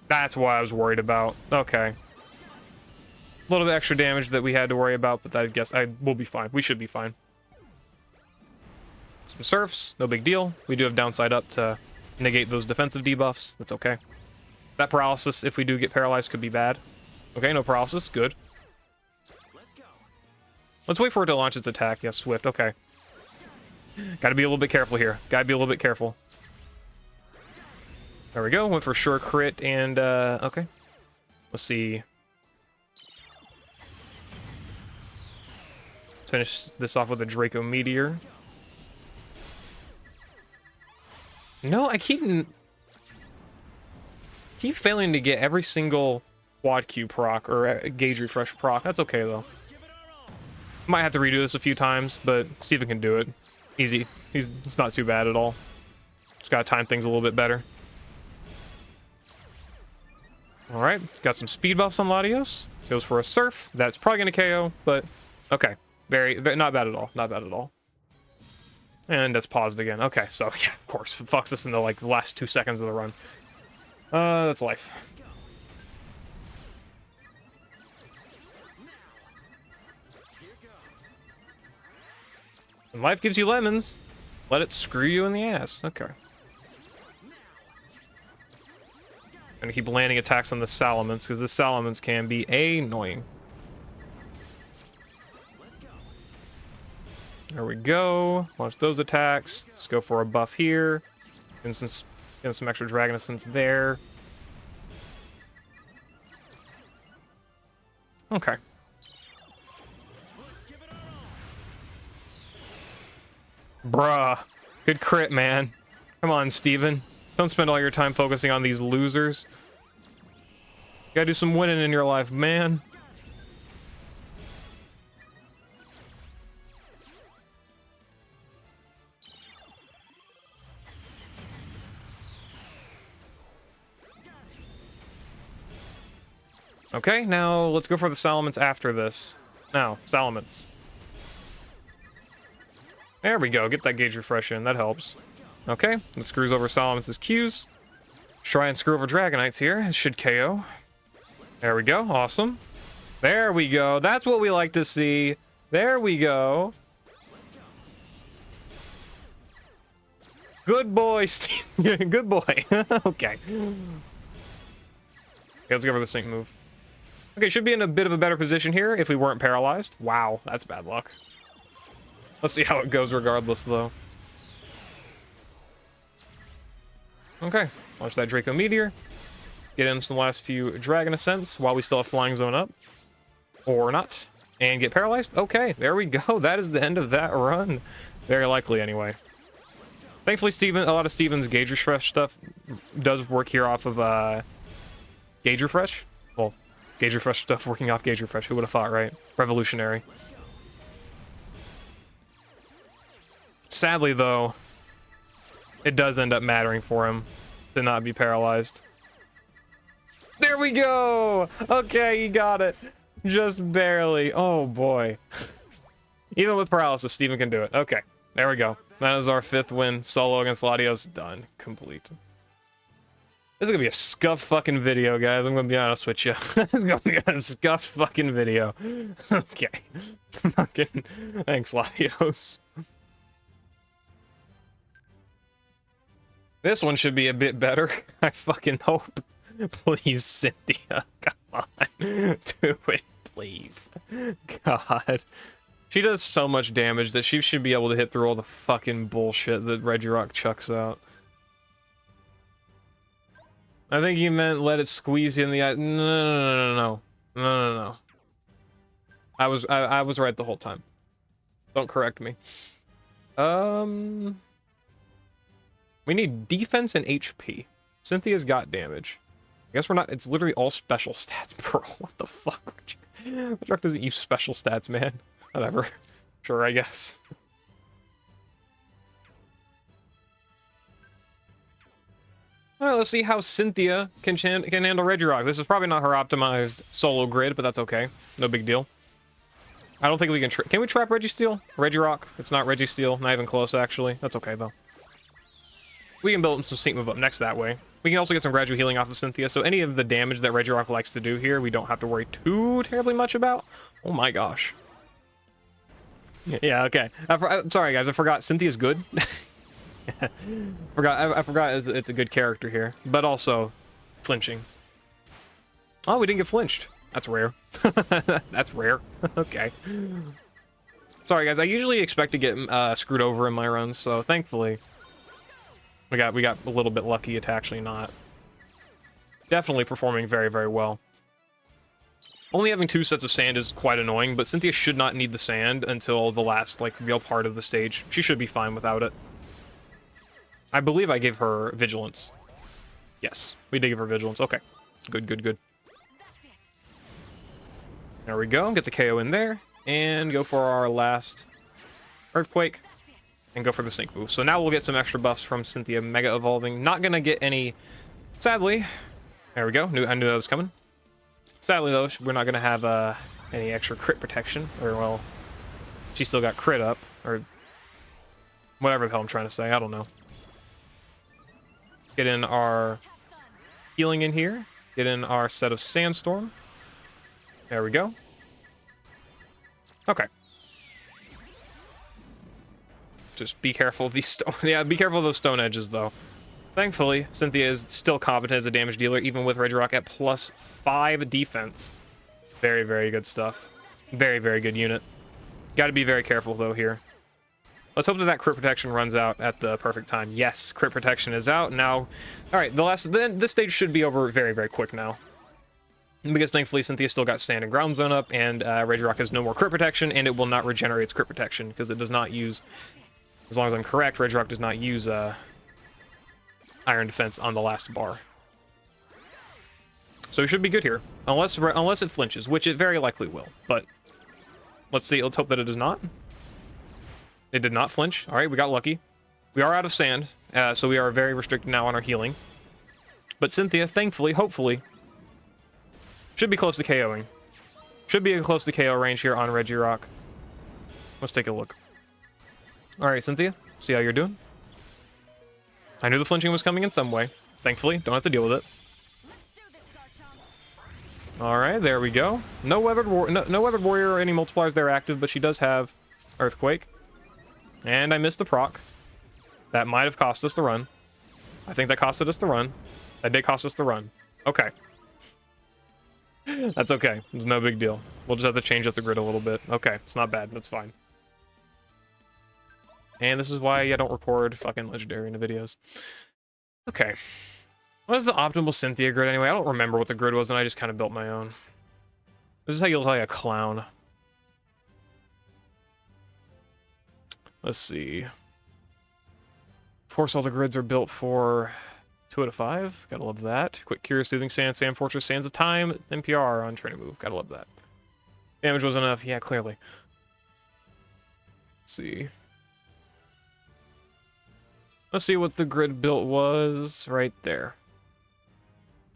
That's what I was worried about. Okay. A little bit extra damage that we had to worry about, but I guess we'll be fine. We should be fine. Some Surfs, no big deal. We do have downside up to negate those defensive debuffs. That's okay. That paralysis, if we do get paralyzed, could be bad. Okay, no paralysis. Good. Let's wait for it to launch its attack. Yes, Swift. Okay. Gotta be a little bit careful here. Gotta be a little bit careful. There we go. Went for sure crit and, okay. Let's see. Let's finish this off with a Draco Meteor. No, I keep failing to get every single quad Q proc or gauge refresh proc. That's okay though. Might have to redo this a few times, but Steven can do it. Easy. It's not too bad at all. Just gotta time things a little bit better. Alright, got some speed buffs on Latios. Goes for a Surf. That's probably gonna KO, but okay. Very not bad at all. Not bad at all. And that's paused again. Okay, so yeah, of course. It fucks us in the like the last 2 seconds of the run. That's life. When life gives you lemons, let it screw you in the ass. Okay. Gonna keep landing attacks on the Salamence, because the Salamence can be annoying. There we go. Launch those attacks. Just go for a buff here. Get some extra Dragon Ascents there. Okay. Bruh. Good crit, man. Come on, Steven. Don't spend all your time focusing on these losers. You gotta do some winning in your life, man. Okay, now let's go for the Salamence after this. Now, Salamence. There we go. Get that gauge refresh in. That helps. Okay, that screws over Salamance's Qs. Try and screw over Dragonites here. It should KO. There we go. Awesome. There we go. That's what we like to see. There we go. Good boy, Steve. Good boy. Okay. Let's go for the sync move. Okay, should be in a bit of a better position here if we weren't paralyzed. Wow, that's bad luck. Let's see how it goes regardless, though. Okay, launch that Draco Meteor. Get in some last few Dragon Ascents while we still have Flying Zone up. Or not. And get paralyzed. Okay, there we go. That is the end of that run. Very likely, anyway. Thankfully, a lot of Steven's gauge refresh stuff does work here off of gauge refresh. Well, gauge refresh stuff working off gauge refresh. Who would have thought, right? Revolutionary. Sadly, though, it does end up mattering for him to not be paralyzed. There we go! Okay, he got it. Just barely. Oh, boy. Even with paralysis, Steven can do it. Okay, there we go. That is our 5th win. Solo against Latios. Done. Complete. This is gonna be a scuffed fucking video, guys. I'm gonna be honest with you. This is gonna be a scuffed fucking video. Okay. Fucking thanks, Latios. This one should be a bit better. I fucking hope. Please, Cynthia. Come on. Do it, please. God. She does so much damage that she should be able to hit through all the fucking bullshit that Regirock chucks out. I think you meant let it squeeze you in the eye. No. I was right the whole time. Don't correct me. We need defense and HP. Cynthia's got damage. I guess we're not. It's literally all special stats, bro. What the fuck? Regirock doesn't use special stats, man. Whatever. Sure, I guess. Well, let's see how Cynthia can handle Regirock. This is probably not her optimized solo grid, but that's okay. No big deal. I don't think we can. Can we trap Registeel? Regirock? It's not Registeel. Not even close, actually. That's okay, though. We can build some Sync Move up next that way. We can also get some gradual healing off of Cynthia, so any of the damage that Regirock likes to do here, we don't have to worry too terribly much about. Oh my gosh. Yeah, okay. I'm sorry, guys. I forgot Cynthia's good. I forgot it's a good character here, but also flinching. Oh, we didn't get flinched. That's rare. That's rare. Okay. Sorry, guys. I usually expect to get screwed over in my runs, so thankfully we got a little bit lucky to actually not. Definitely performing very, very well. Only having 2 sets of sand is quite annoying, but Cynthia should not need the sand until the last, like, real part of the stage. She should be fine without it. I believe I gave her Vigilance. Yes, we did give her Vigilance. Okay. Good, good, good. There we go. Get the KO in there. And go for our last Earthquake. And go for the Sync Move. So now we'll get some extra buffs from Cynthia Mega Evolving. Not gonna get any... Sadly. There we go. I knew that was coming. Sadly, though, we're not going to have any extra crit protection. Or, well, she still got crit up. Or whatever the hell I'm trying to say. I don't know. Get in our healing in here. Get in our set of Sandstorm. There we go. Okay. Just be careful of these stone... Yeah, be careful of those stone edges, though. Thankfully, Cynthia is still competent as a damage dealer, even with Regirock at +5 defense. Very, very good stuff. Very, very good unit. Got to be very careful, though, here. Let's hope that that crit protection runs out at the perfect time. Yes, crit protection is out. Now, all right, this stage should be over very, very quick now. Because thankfully, Cynthia still got Stand and Ground Zone up, and Regirock has no more crit protection, and it will not regenerate its crit protection, because it does not use, as long as I'm correct, Regirock does not use... Iron Defense on the last bar. So we should be good here. Unless it flinches, which it very likely will. But let's see. Let's hope that it does not. It did not flinch. All right, we got lucky. We are out of sand, so we are very restricted now on our healing. But Cynthia, thankfully, hopefully, should be close to KOing. Should be close to KO range here on Regirock. Let's take a look. All right, Cynthia, see how you're doing. I knew the flinching was coming in some way. Thankfully, don't have to deal with it. All right, there we go. No Weathered Warrior or any multipliers there active, but she does have Earthquake. And I missed the proc. That might have cost us the run. I think that costed us the run. That did cost us the run. Okay. That's okay. It's no big deal. We'll just have to change up the grid a little bit. Okay, it's not bad. That's fine. And this is why I don't record fucking Legendary in the videos. Okay. What is the optimal Cynthia grid anyway? I don't remember what the grid was, and I just kind of built my own. This is how you look like a clown. Let's see. Of course, all the grids are built for 2 out of 5. Gotta love that. Quick Cure, Soothing Sand, Sand Fortress, Sands of Time, NPR on Training Move. Gotta love that. Damage was enough. Yeah, clearly. Let's see. Let's see what the grid built was right there.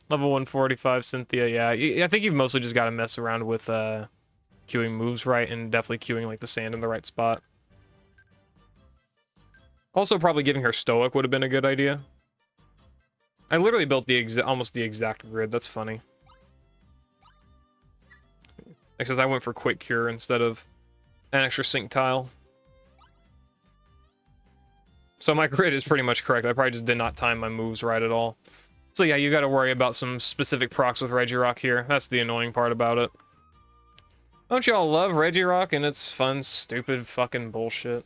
Level 145 Cynthia, yeah. I think you've mostly just got to mess around with queuing moves right and definitely queuing like the sand in the right spot. Also, probably giving her Stoic would have been a good idea. I literally built the almost the exact grid. That's funny. Except I went for Quick Cure instead of an extra sync tile. So my grid is pretty much correct. I probably just did not time my moves right at all. So yeah, you got to worry about some specific procs with Regirock here. That's the annoying part about it. Don't y'all love Regirock and its fun, stupid fucking bullshit?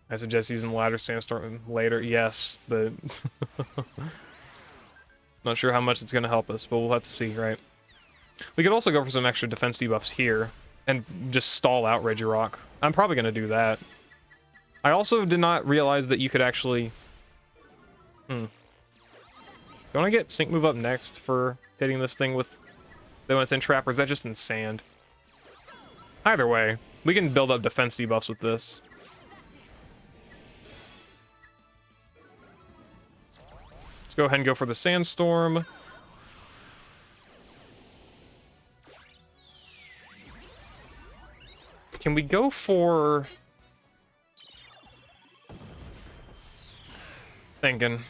I suggest using Ladder Sandstorm later. Yes, but not sure how much it's going to help us, but we'll have to see, right? We could also go for some extra defense debuffs here and just stall out Regirock. I'm probably going to do that. I also did not realize that you could actually... Don't I get Sync Move up next for hitting this thing with when it's in trap, or is that just in sand? Either way, we can build up defense debuffs with this. Let's go ahead and go for the Sandstorm. Can we go for... Thinking.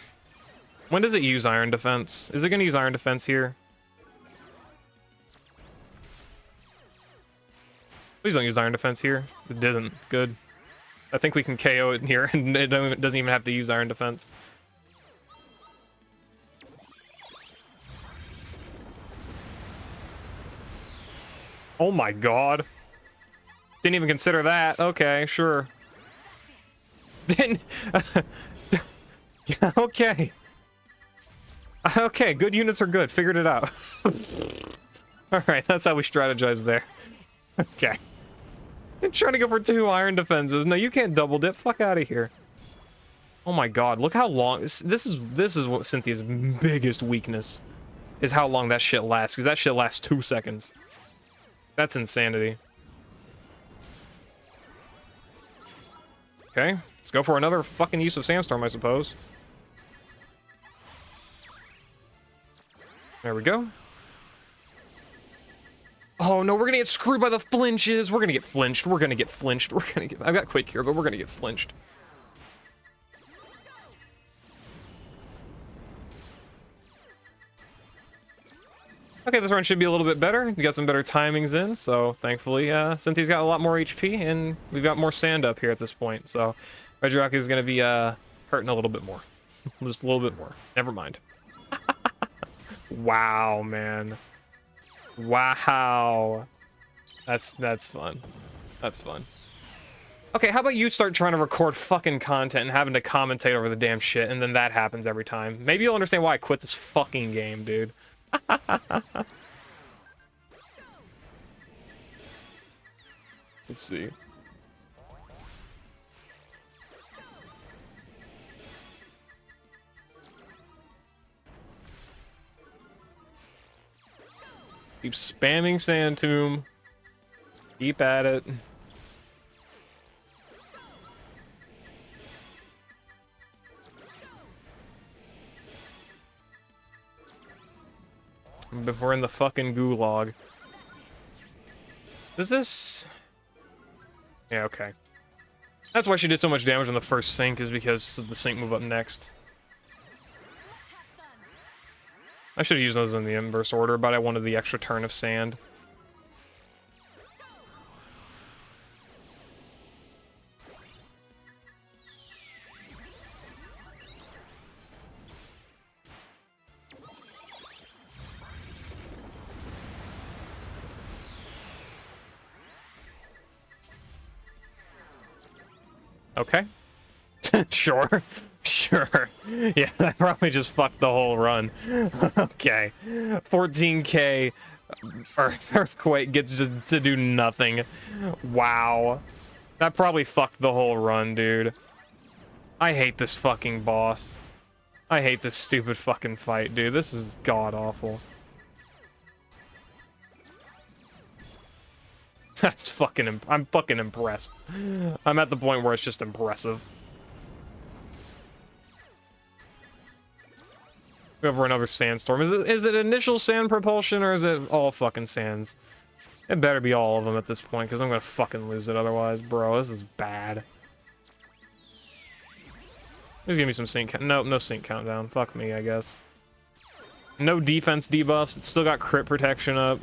When does it use Iron Defense? Is it going to use Iron Defense here? Please don't use Iron Defense here. It didn't. Good. I think we can KO it here, and it doesn't even have to use Iron Defense. Oh my god. Didn't even consider that. Okay, sure. Didn't... Okay. Okay, good units are good. Figured it out. Alright, that's how we strategize there. Okay. You're trying to go for 2 iron defenses. No, you can't double dip. Fuck out of here. Oh my god, look how long... This is what Cynthia's biggest weakness. Is how long that shit lasts. Because that shit lasts 2 seconds. That's insanity. Okay, let's go for another fucking use of Sandstorm, I suppose. There we go. Oh no, we're gonna get screwed by the flinches. We're gonna get flinched. We're gonna get flinched. We're gonna get... I've got Quick here, but we're gonna get flinched. Okay, this run should be a little bit better. We got some better timings in, so thankfully, Cynthia's got a lot more HP, and we've got more sand up here at this point. So Regirock is gonna be hurting a little bit more. Just a little bit more. Never mind. Wow, man. Wow. That's fun. That's fun. Okay, how about you start trying to record fucking content and having to commentate over the damn shit, and then that happens every time. Maybe you'll understand why I quit this fucking game, dude. Let's see. Keep spamming Sand Tomb. Keep at it. But we're in the fucking gulag. Is this... Yeah, okay. That's why she did so much damage on the first sync, is because of the sync move up next. I should have used those in the inverse order, but I wanted the extra turn of sand. Okay. Sure. Sure. Yeah, that probably just fucked the whole run. Okay. 14k Earthquake gets just to do nothing. Wow. That probably fucked the whole run, dude. I hate this fucking boss. I hate this stupid fucking fight, dude. This is god-awful. That's fucking... I'm fucking impressed. I'm at the point where it's just impressive. We have another sandstorm. Is it initial sand propulsion or is it all fucking sands? It better be all of them at this point because I'm gonna fucking lose it otherwise, bro. This is bad. There's gonna be some sync. Nope, no sync countdown. Fuck me, I guess. No defense debuffs. It's still got crit protection up.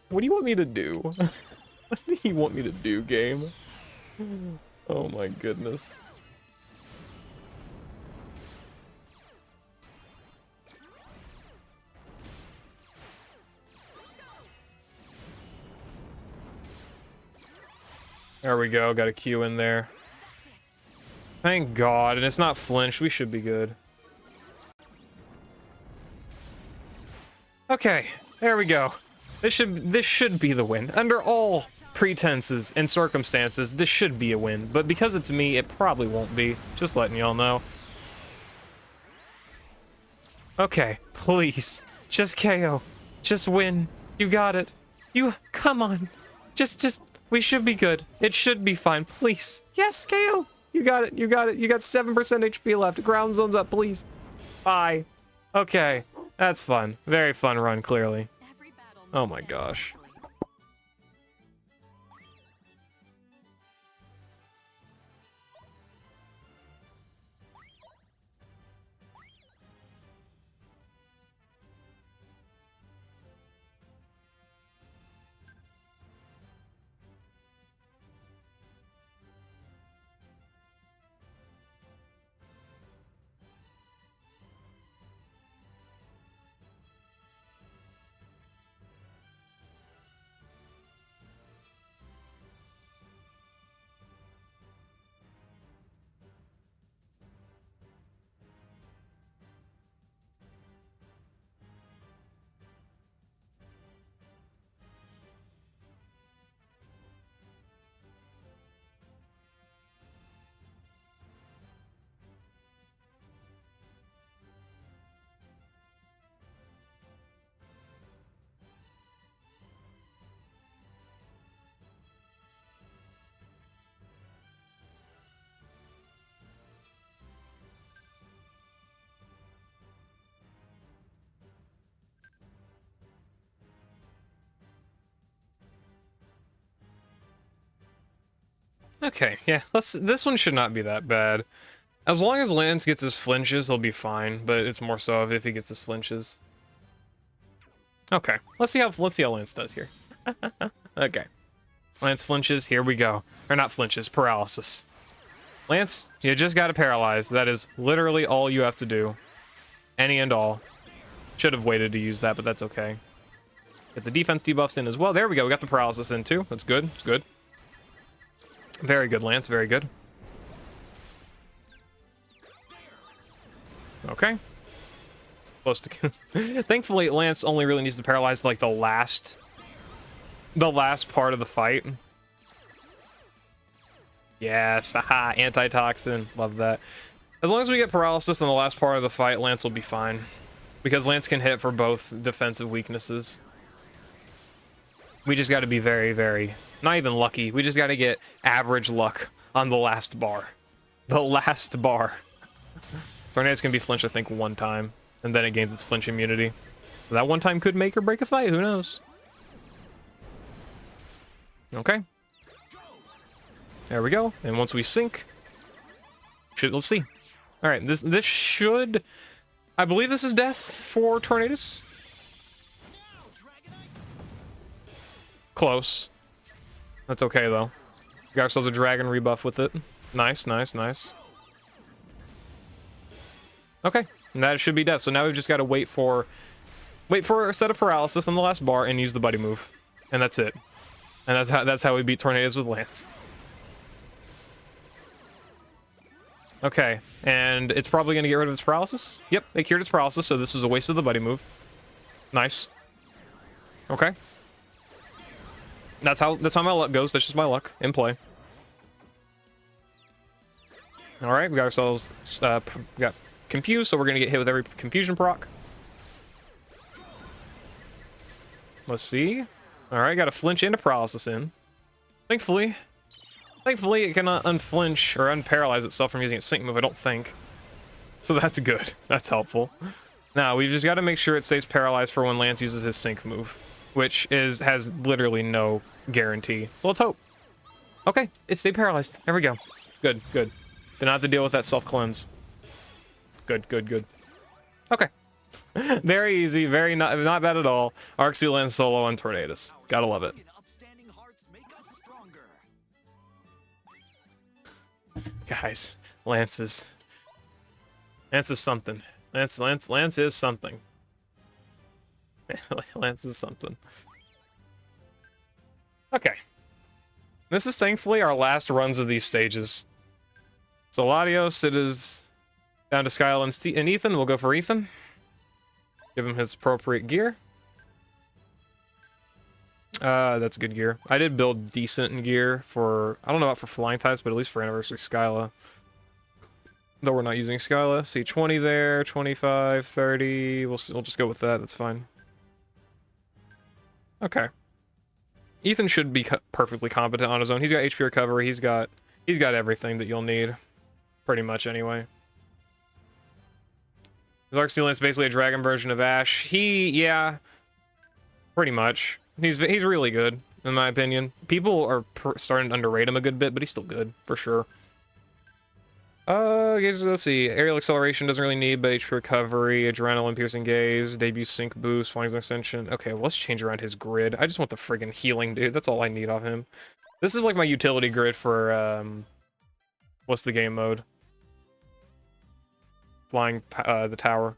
What do you want me to do? What do you want me to do, game? Oh my goodness. There we go, got a Q in there. Thank God, and it's not flinch, we should be good. Okay, there we go. This should be the win. Under all pretenses and circumstances, this should be a win. But because it's me, it probably won't be. Just letting y'all know. Okay, please. Just KO. Just win. You got it. Come on. Just, we should be good. It should be fine. Please. Yes, KO. You got it. You got it. You got 7% HP left. Ground zone's up, please. Bye. Okay. That's fun. Very fun run, clearly. Oh my gosh. Okay, yeah, this one should not be that bad. As long as Lance gets his flinches, he'll be fine, but it's more so if he gets his flinches. Okay, let's see how Lance does here. Okay. Lance flinches, here we go. Or not flinches, paralysis. Lance, you just gotta paralyze. That is literally all you have to do. Any and all. Should have waited to use that, but that's okay. Get the defense debuffs in as well. There we go, we got the paralysis in too. That's good, it's good. Very good, Lance, very good. Okay. Close to... Thankfully, Lance only really needs to paralyze, like, the last part of the fight. Yes, haha, antitoxin. Love that. As long as we get paralysis in the last part of the fight, Lance will be fine. Because Lance can hit for both defensive weaknesses. We just gotta be very, very... Not even lucky. We just gotta get average luck on the last bar. The last bar. Tornadoes can be flinched, I think, one time. And then it gains its flinch immunity. That one time could make or break a fight. Who knows? Okay. There we go. And once we sync... Let's see. Alright, this should... I believe this is death for Tornadoes. Close. That's okay, though. Got ourselves a dragon rebuff with it. Nice, nice, nice. Okay, and that should be death. So now we've just got to wait for a set of paralysis on the last bar and use the buddy move. And that's it. And that's how we beat Tornadoes with Lance. Okay, and it's probably going to get rid of its paralysis. Yep, they cured its paralysis, so this was a waste of the buddy move. Nice. Okay. That's how my luck goes. That's just my luck in play. All right, we got ourselves got confused, so we're gonna get hit with every confusion proc. Let's see. All right, got a flinch and a paralysis in. Thankfully it cannot unflinch or unparalyze itself from using its sync move, I don't think. So that's good. That's helpful. Now we've just got to make sure it stays paralyzed for when Lance uses his sync move, which has literally no guarantee. So let's hope. Okay, it stayed paralyzed. There we go. Good, good. Did not have to deal with that self-cleanse. Good, good, good. Okay. Very easy, very not bad at all. Arxu lands solo on Tornadus. Gotta love it. Guys, Lance is something. Lance is something. Lance is something. Okay. This is thankfully our last runs of these stages. So Latios, it is down to Skyle and Ethan. We'll go for Ethan. Give him his appropriate gear. That's good gear. I did build decent in gear for, I don't know about for flying types, but at least for Anniversary Skyla. Though we're not using Skyla. See 20 there, 25, 30. We'll just go with that. That's fine. Okay. Ethan should be perfectly competent on his own. He's got HP recovery. He's got everything that you'll need, pretty much anyway. Arxelan's basically a dragon version of Ash. Yeah, pretty much. He's really good in my opinion. People are starting to underrate him a good bit, but he's still good for sure. Let's see. Aerial acceleration doesn't really need, but HP recovery, adrenaline, piercing gaze, debut sync boost, flying extension. Okay, well, let's change around his grid. I just want the friggin' healing, dude. That's all I need off him. This is like my utility grid for what's the game mode? Flying the tower.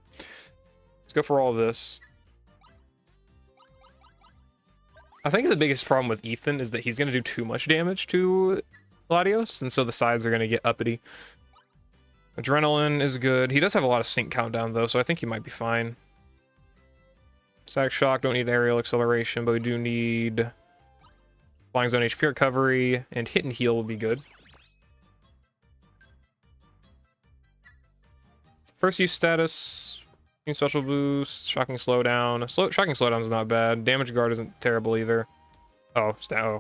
Let's go for all of this. I think the biggest problem with Ethan is that he's gonna do too much damage to Latios, and so the sides are gonna get uppity. Adrenaline is good. He does have a lot of sync countdown though, so I think he might be fine. Static shock, don't need aerial acceleration, but we do need flying zone HP recovery, and hit and heal would be good. First use status, special boost, shocking slowdown. Shocking slowdown is not bad. Damage guard isn't terrible either. Oh,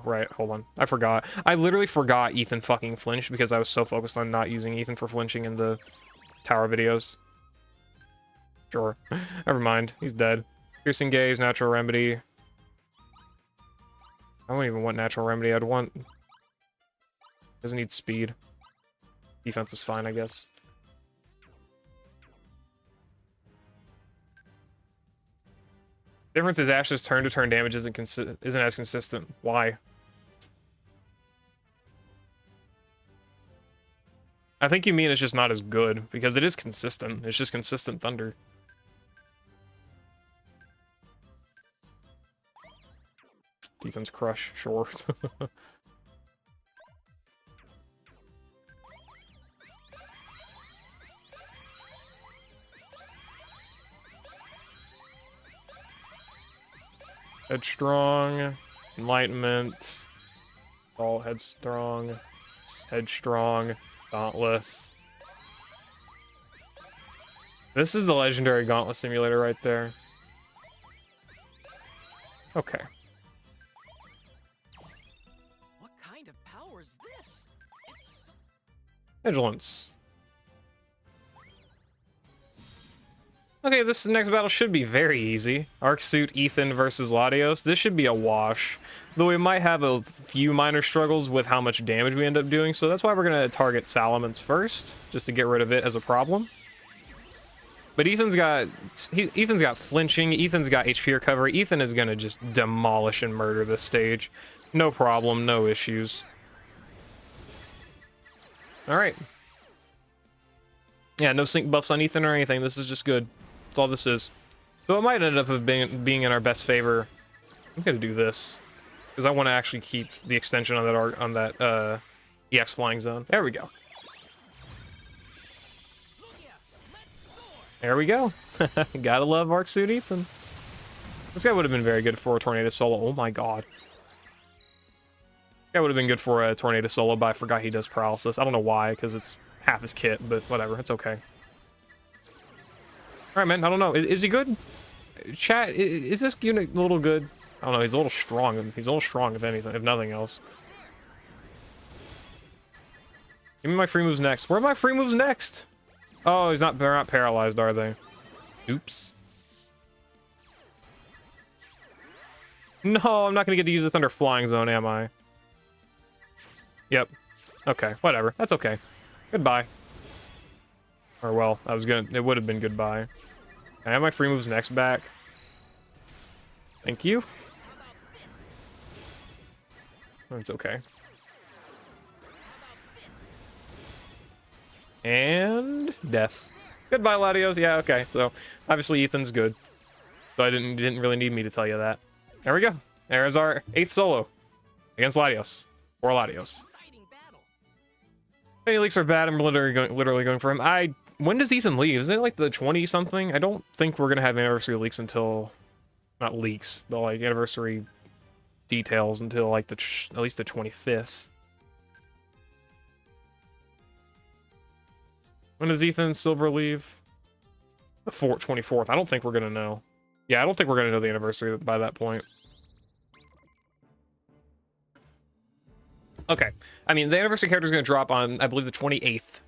right, hold on. I forgot. I literally forgot Ethan fucking flinched because I was so focused on not using Ethan for flinching in the tower videos. Sure. Never mind. He's dead. Piercing gaze, natural remedy. I don't even want natural remedy. I'd want... Doesn't need speed. Defense is fine, I guess. Difference is Ash's turn-to-turn damage isn't as consistent. Why? I think you mean it's just not as good, because it is consistent. It's just consistent thunder. Defense crush, sure. Headstrong, enlightenment, all headstrong, dauntless. This is the legendary gauntlet simulator right there. Okay. What kind of power is this? It's Vigilance. Okay, this next battle should be very easy. Arc Suit Ethan versus Latios. This should be a wash. Though we might have a few minor struggles with how much damage we end up doing, so that's why we're going to target Salamence first, just to get rid of it as a problem. But Ethan's got flinching, Ethan's got HP recovery. Ethan is going to just demolish and murder this stage. No problem, no issues. Alright. Yeah, no sync buffs on Ethan or anything. This is just good. That's all this is. So it might end up being in our best favor. I'm gonna do this because I want to actually keep the extension on that EX flying zone. There we go. There we go. Gotta love Arc Suit Ethan. This guy would have been very good for a Tornado solo. Oh my god. That would have been good for a Tornado solo, but I forgot he does paralysis. I don't know why, because it's half his kit, but whatever, it's okay. All right, man. I don't know. Is he good? Chat, is this unit a little good? I don't know. He's a little strong. He's a little strong, if anything, if nothing else. Give me my free moves next. Where are my free moves next? Oh, they're not paralyzed, are they? Oops. No, I'm not gonna get to use this under flying zone, am I? Yep. Okay, whatever. That's okay. Goodbye. Or well, it would have been goodbye. I have my free moves next back. Thank you. That's okay. And death. Goodbye, Latios. Yeah, okay. So obviously Ethan's good. So I didn't really need me to tell you that. There we go. There's our 8th solo against Latios. Or Latios. Any leaks are bad. I'm literally going for him. When does Ethan leave? Isn't it like the 20 something? I don't think we're gonna have anniversary leaks until, not leaks, but like anniversary details until like at least the 25th. When does Ethan Silver leave? The 24th. I don't think we're gonna know. Yeah, I don't think we're gonna know the anniversary by that point. Okay. I mean, the anniversary character is gonna drop on, I believe, the 28th.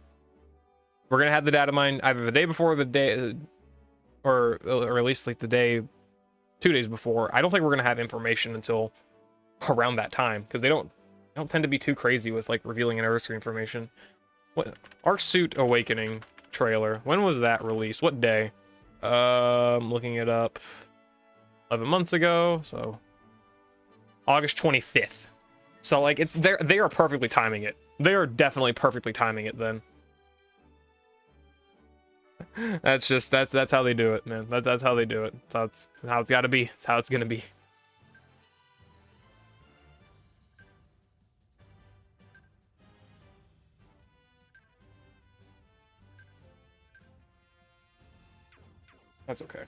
We're gonna have the data mine either the day before the day, or at least like the day, 2 days before. I don't think we're gonna have information until around that time because they don't tend to be too crazy with like revealing anniversary information. What Arc Suit Awakening trailer? When was that released? What day? Looking it up. 11 months ago, so August 25th. So like they are perfectly timing it. They are definitely perfectly timing it then. That's how they do it, man. That's how they do it. That's how it's got to be. It's how it's gonna be. That's okay.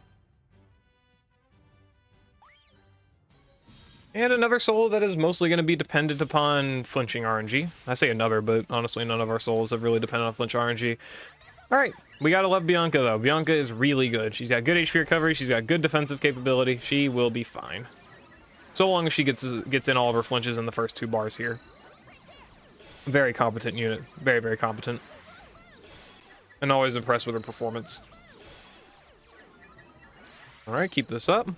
And another solo that is mostly going to be dependent upon flinching RNG. I say another, but honestly, none of our solos have really depended on flinch RNG. All right, we gotta love Bianca though. Bianca is really good. She's got good HP recovery. She's got good defensive capability. She will be fine, so long as she gets in all of her flinches in the first 2 bars here. Very competent unit. Very, very competent. And always impressed with her performance. All right, keep this up.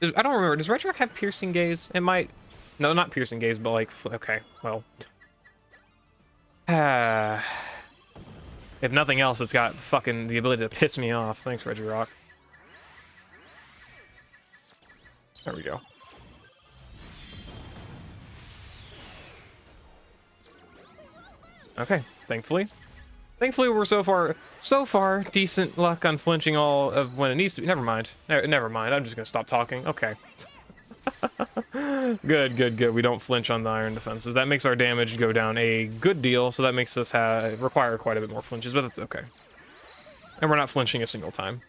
I don't remember. Does Red Rock have piercing gaze? It might. No, not piercing gaze, but like, okay, well. If nothing else, it's got fucking the ability to piss me off. Thanks, Reggie Rock. There we go. Okay, thankfully we're so far decent luck on flinching all of when it needs to be. Never mind. Never mind. I'm just gonna stop talking. Okay. Good. We don't flinch on the iron defenses. That makes our damage go down a good deal, so that makes us require quite a bit more flinches, but that's okay. And we're not flinching a single time.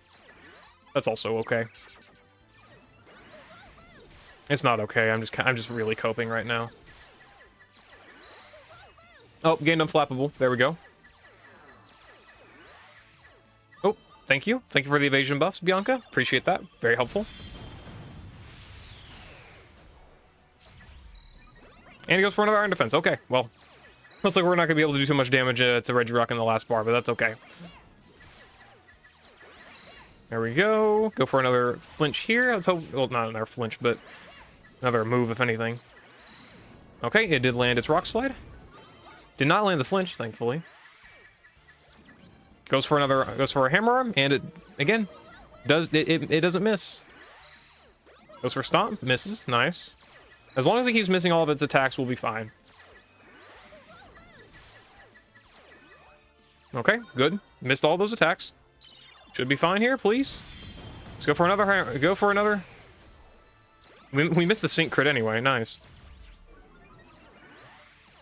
That's also okay. It's not okay. I'm just really coping right now. Oh, gained unflappable. There we go. Oh, thank you. Thank you for the evasion buffs, Bianca. Appreciate that. Very helpful. And he goes for another iron defense. Okay, well, looks like we're not going to be able to do too much damage to Regirock in the last bar, but that's okay. There we go. Go for another flinch here. Let's hope, well, not another flinch, but another move, if anything. Okay, it did land its rock slide. Did not land the flinch, thankfully. Goes for a hammer arm, and it, again, it doesn't miss. Goes for stomp, misses, nice. As long as it keeps missing all of its attacks, we'll be fine. Okay, good. Missed all those attacks. Should be fine here, please. Let's go for another. Go for another. We missed the sync crit anyway. Nice.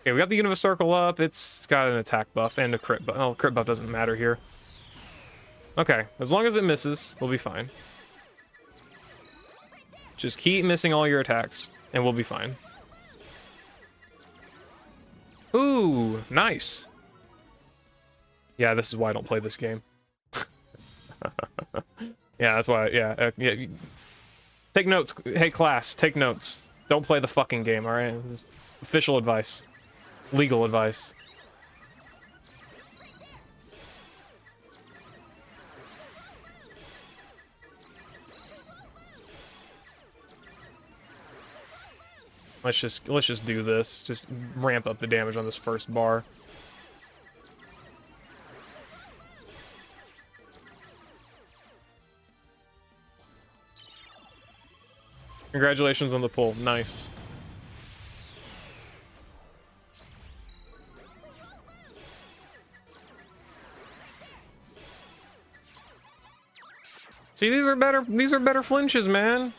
Okay, we got the Universe Circle up. It's got an attack buff and a crit buff. Oh, crit buff doesn't matter here. Okay, as long as it misses, we'll be fine. Just keep missing all your attacks, and we'll be fine. Ooh, nice. Yeah, this is why I don't play this game. Yeah, that's why. Yeah, yeah. Take notes. Hey, class, take notes. Don't play the fucking game, all right? This is official advice. Legal advice. Let's just do this. Just ramp up the damage on this first bar. Congratulations on the pull. Nice. See, these are better flinches, man.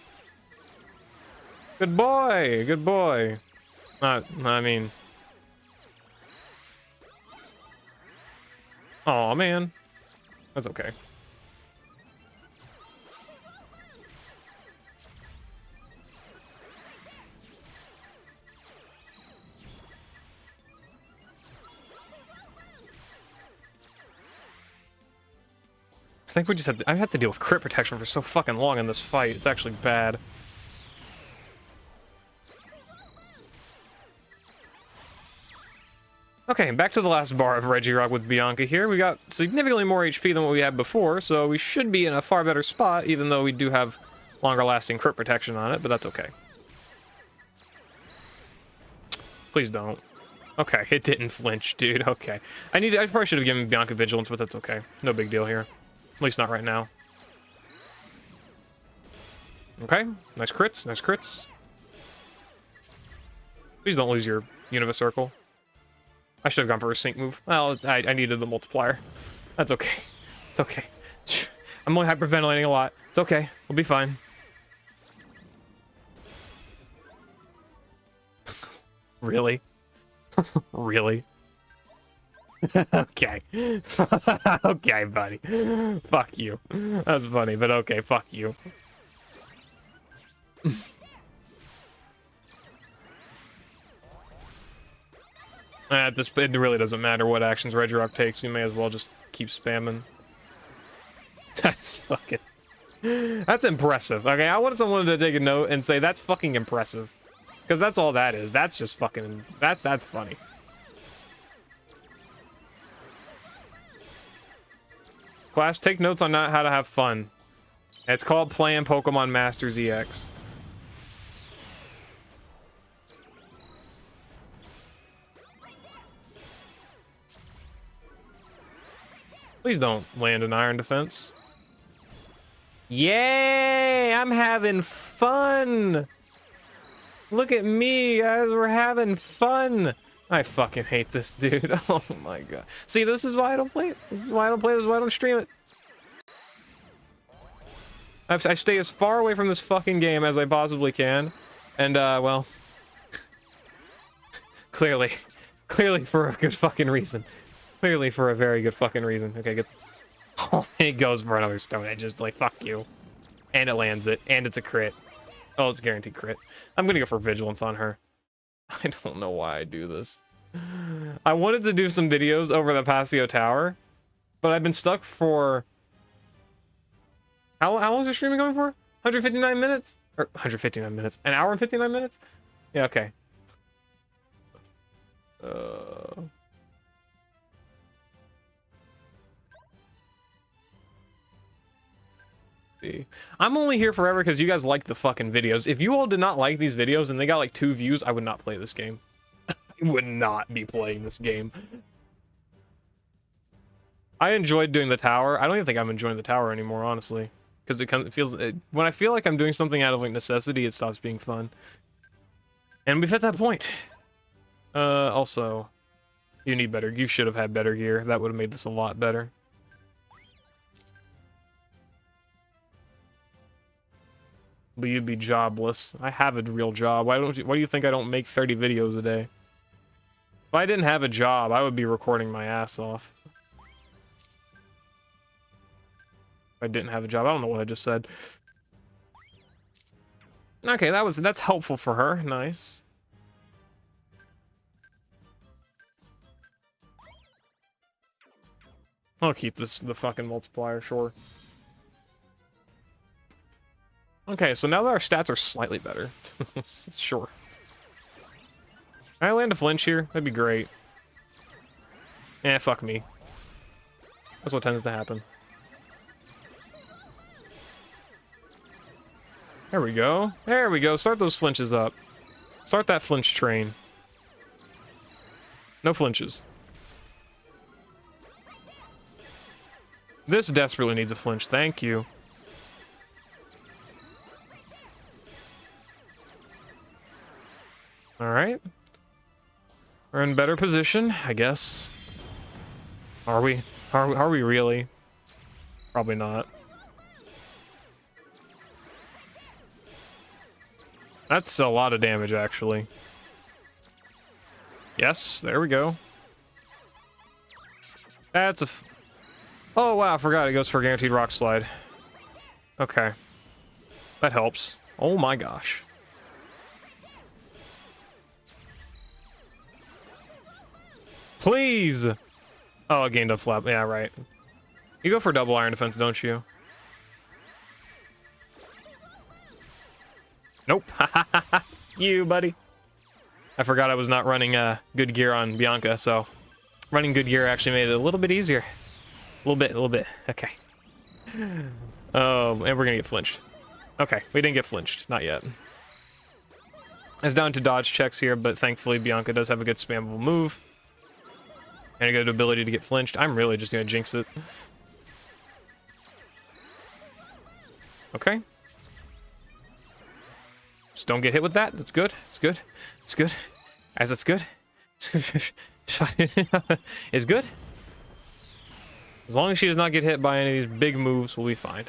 Good boy. Good boy. I mean. Oh man. That's okay. I think we just I had to deal with crit protection for so fucking long in this fight. It's actually bad. Okay, back to the last bar of Regirock with Bianca here. We got significantly more HP than what we had before, so we should be in a far better spot, even though we do have longer lasting crit protection on it, but that's okay. Please don't. Okay, it didn't flinch, dude. Okay. I probably should have given Bianca Vigilance, but that's okay. No big deal here. At least not right now. Okay, nice crits, nice crits. Please don't lose your Universe Circle. I should have gone for a sync move. Well, I needed the multiplier. That's okay. It's okay. I'm only hyperventilating a lot. It's okay. We'll be fine. Really? Really? Okay. Okay, buddy. Fuck you. That's funny, but okay, fuck you. At this point, it really doesn't matter what actions Regirock takes. We may as well just keep spamming. That's fucking... That's impressive. Okay, I wanted someone to take a note and say that's fucking impressive. Because that's all that is. That's just fucking... That's funny. Class, take notes on how to have fun. It's called playing Pokemon Masters EX. Please don't land an Iron Defense. Yay! I'm having fun! Look at me, guys. We're having fun. I fucking hate this dude. Oh my god. See, this is why I don't play it. This is why I don't play it. This is why I don't stream it. I stay as far away from this fucking game as I possibly can. And, well... Clearly for a good fucking reason. Clearly for a very good fucking reason. Okay, good. Oh, it goes for another Stone Edge. Just like, fuck you. And it lands it. And it's a crit. Oh, it's guaranteed crit. I'm gonna go for Vigilance on her. I don't know why I do this. I wanted to do some videos over the Pacio Tower, but I've been stuck for... How long is your streaming going for? 159 minutes? Or 159 minutes? An hour and 59 minutes? Yeah, okay. I'm only here forever because you guys like the fucking videos. If you all did not like these videos and they got like 2 views, I would not play this game. I would not be playing this game. I enjoyed doing the tower. I don't even think I'm enjoying the tower anymore, honestly. Because it feels... when I feel like I'm doing something out of like necessity, it stops being fun. And we've hit that point. Also, you need better... You should have had better gear. That would have made this a lot better. But you'd be jobless. I have a real job. Why do you think I don't make 30 videos a day? If I didn't have a job, I would be recording my ass off. If I didn't have a job, I don't know what I just said. Okay, that's helpful for her. Nice. I'll keep this the fucking multiplier, sure. Okay, so now that our stats are slightly better, sure. Can I land a flinch here? That'd be great. Eh, fuck me. That's what tends to happen. There we go. There we go. Start those flinches up. Start that flinch train. No flinches. This desperately needs a flinch. Thank you. Alright. We're in better position, I guess. Are we? Are we really? Probably not. That's a lot of damage, actually. Yes, there we go. That's a... Oh, wow, I forgot it goes for a guaranteed rock slide. Okay. That helps. Oh my gosh. Please! Oh, I gained a flap. Yeah, right. You go for double iron defense, don't you? Nope. You, buddy. I forgot I was not running good gear on Bianca, so running good gear actually made it a little bit easier. A little bit. Okay. Oh, and we're gonna get flinched. Okay, we didn't get flinched. Not yet. It's down to dodge checks here, but thankfully Bianca does have a good spammable move. And a good ability to get flinched. I'm really just gonna jinx it. Okay. Just don't get hit with that. That's good. It's good. It's good. As it's good. It's good. It's fine. It's good. As long as she does not get hit by any of these big moves, we'll be fine.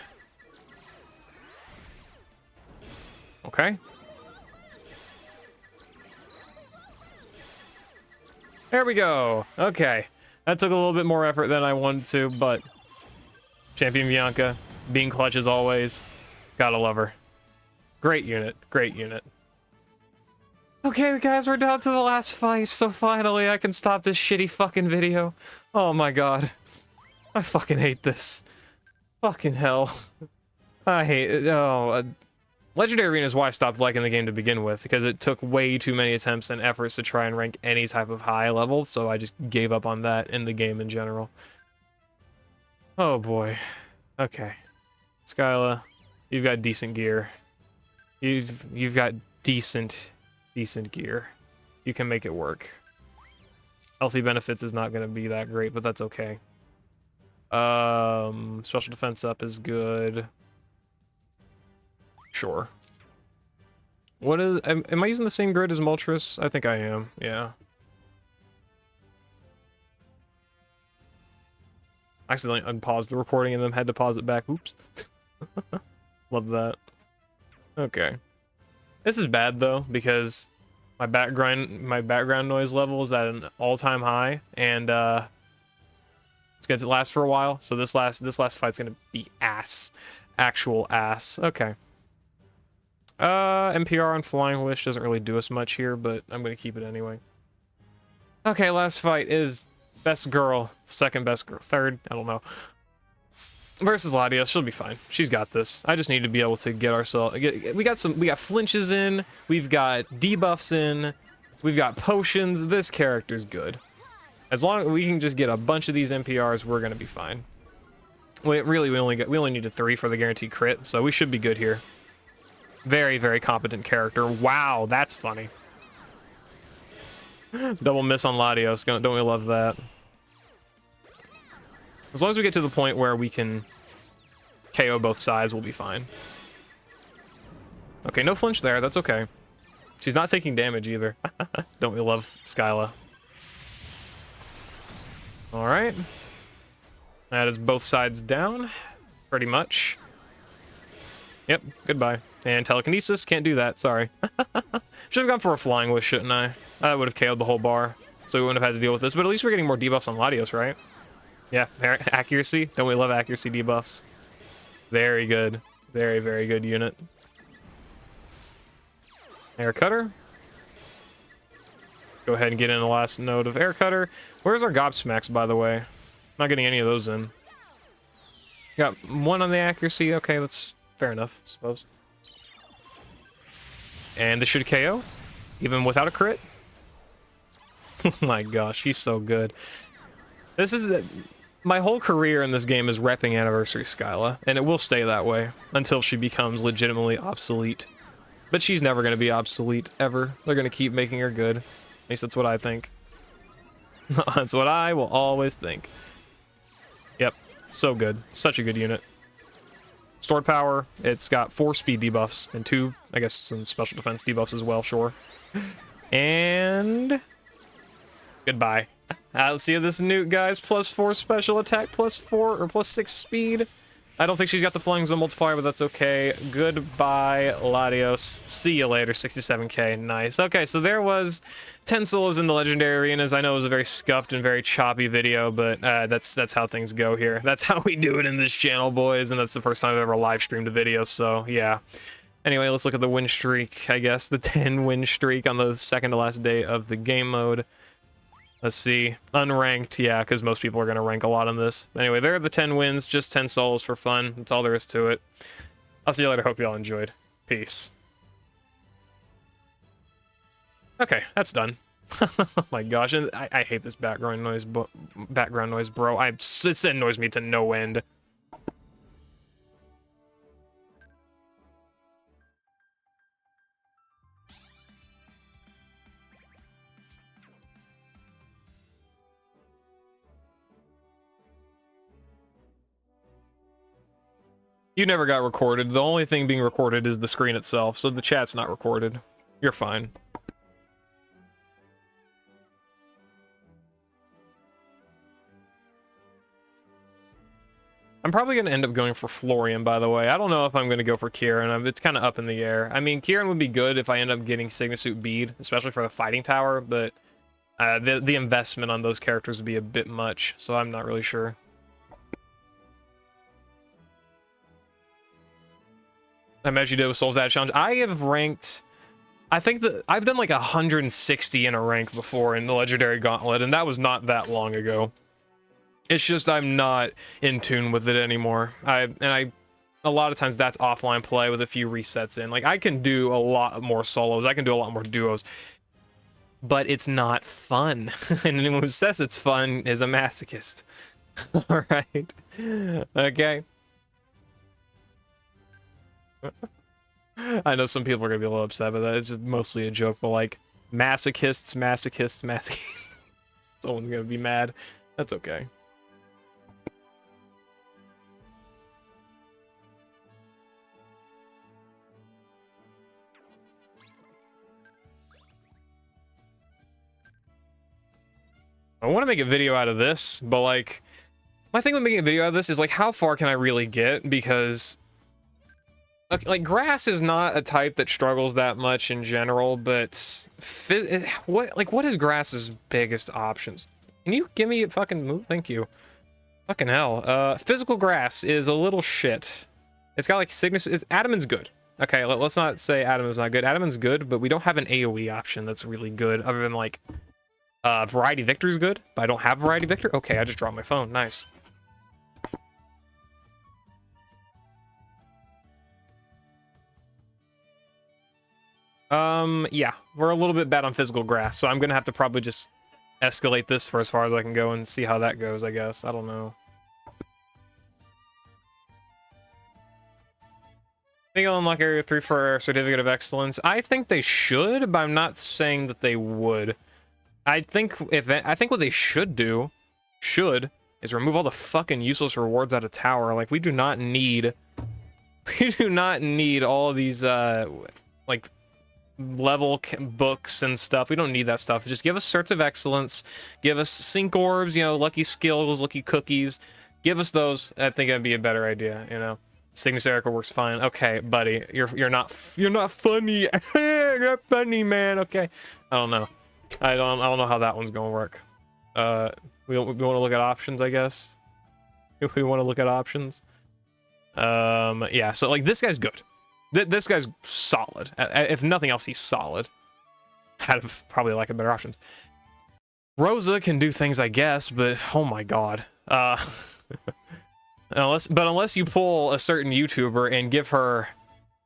Okay. There we go. Okay. That took a little bit more effort than I wanted to, but Champion Bianca, being clutch as always. Gotta love her. Great unit. Great unit. Okay, guys, we're down to the last fight, so finally I can stop this shitty fucking video. Oh my god. I fucking hate this. Fucking hell. I hate it. Oh, Legendary Arena is why I stopped liking the game to begin with, because it took way too many attempts and efforts to try and rank any type of high level, so I just gave up on that in the game in general. Oh boy. Okay. Skyla, you've got decent gear. You've got decent gear. You can make it work. Healthy benefits is not going to be that great, but that's okay. Special defense up is good. Sure. What is... Am I using the same grid as Moltres? I think I am, yeah. I accidentally unpaused the recording and then had to pause it back. Oops. Love that. Okay. This is bad, though, because my background noise level is at an all-time high, and, it's going to last for a while, so this last fight's going to be ass. Actual ass. Okay. NPR on Flying Wish doesn't really do us much here, but I'm gonna keep it anyway. Okay, last fight is best girl, second best girl, third, I don't know. Versus Latios, she'll be fine. She's got this. I just need to be able to get ourselves. We got flinches in, we've got debuffs in, we've got potions. This character's good. As long as we can just get a bunch of these NPRs, we're gonna be fine. We only needed 3 for the guaranteed crit, so we should be good here. Very, very competent character. Wow, that's funny. Double miss on Latios. Don't we love that? As long as we get to the point where we can KO both sides, we'll be fine. Okay, no flinch there. That's okay. She's not taking damage either. Don't we love Skyla? All right. That is both sides down, pretty much. Yep, goodbye. And telekinesis, can't do that, sorry. Should have gone for a Flying Wish, shouldn't I? That would have KO'd the whole bar, so we wouldn't have had to deal with this, but at least we're getting more debuffs on Latios, right? Yeah, accuracy. Don't we love accuracy debuffs? Very good. Very, very good unit. Air Cutter. Go ahead and get in the last node of Air Cutter. Where's our Gobsmacks, by the way? Not getting any of those in. Got 1 on the accuracy. Okay, that's fair enough, I suppose. And this should KO, even without a crit. Oh my gosh, he's so good. This is my whole career in this game is repping Anniversary Skyla, and it will stay that way until she becomes legitimately obsolete. But she's never going to be obsolete, ever. They're going to keep making her good. At least that's what I think. That's what I will always think. Yep, so good. Such a good unit. Stored power, it's got 4 speed debuffs and 2, I guess, some special defense debuffs as well, sure. And goodbye. Let's see this nuke, guys. +4 special attack, +4 or +6 speed. I don't think she's got the flying zone multiplier, but that's okay. Goodbye, Latios. See you later, 67k. Nice. Okay, so there was 10 solos in the legendary arenas. I know it was a very scuffed and very choppy video, but that's how things go here. That's how we do it in this channel, boys, and that's the first time I've ever live streamed a video, so yeah. Anyway, let's look at the win streak, I guess. The 10 win streak on the second to last day of the game mode. Let's see. Unranked, yeah, because most people are going to rank a lot on this. Anyway, there are the 10 wins, just 10 solos for fun. That's all there is to it. I'll see you later. Hope you all enjoyed. Peace. Okay, that's done. Oh my gosh, and I hate this background noise, bro. It annoys me to no end. You never got recorded. The only thing being recorded is the screen itself, so the chat's not recorded. You're fine. I'm probably going to end up going for Florian, by the way. I don't know if I'm going to go for Kieran. It's kind of up in the air. I mean, Kieran would be good if I end up getting Sigma Suit Bead, especially for the fighting tower, but the investment on those characters would be a bit much, so I'm not really sure. I imagine you did with Soul's Dad Challenge. I have ranked... I think that I've done like 160 in a rank before in the Legendary Gauntlet, and that was not that long ago. It's just I'm not in tune with it anymore. A lot of times that's offline play with a few resets in. Like, I can do a lot more solos. I can do a lot more duos. But it's not fun. And anyone who says it's fun is a masochist. All right. Okay. I know some people are gonna be a little upset about that. It's mostly a joke, but like masochists. Someone's gonna be mad. That's okay. I want to make a video out of this, but like my thing with making a video out of this is like how far can I really get, because like grass is not a type that struggles that much in general, but what is grass's biggest options? Can you give me a fucking move? Thank you. Fucking hell. Physical grass is a little shit. It's got like sickness. Adaman's good. Okay, let's not say Adaman's not good. Adaman's good, but we don't have an AoE option that's really good, other than like Variety Victor's good, but I don't have Variety Victor. Okay, I just dropped my phone. Nice. Yeah, we're a little bit bad on physical grass, so I'm gonna have to probably just escalate this for as far as I can go and see how that goes, I guess. I don't know. Think I'll unlock Area 3 for a Certificate of Excellence. I think they should, but I'm not saying that they would. I think what they should do, is remove all the fucking useless rewards out of tower. Like, we do not need all of these, like, level books and stuff. We don't need that stuff. Just give us certs of excellence, give us sync orbs, you know, lucky skills, lucky cookies. Give us those. I think that'd be a better idea, you know. Cygnus Erica works fine. Okay, buddy, you're not funny. You're not funny, man. Okay, I don't know. I don't know how that one's gonna work. We want to look at options, I guess. If we want to look at options. Yeah. So like this guy's good. This guy's solid. If nothing else, he's solid. Out of probably like a better options. Rosa can do things, I guess, but oh my god. Unless you pull a certain YouTuber and give her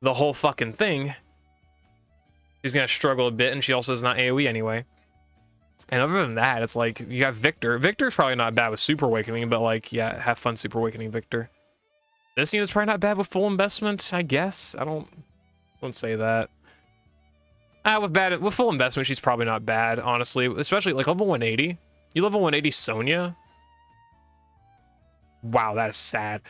the whole fucking thing, she's gonna struggle a bit, and she also is not AoE anyway. And other than that, it's like, you got Victor. Victor's probably not bad with Super Awakening, but like, yeah, have fun Super Awakening Victor. This unit's probably not bad with full investment, I guess. I don't say that. With full investment, she's probably not bad, honestly. Especially like level 180. You level 180 Sonya? Wow, that is sad.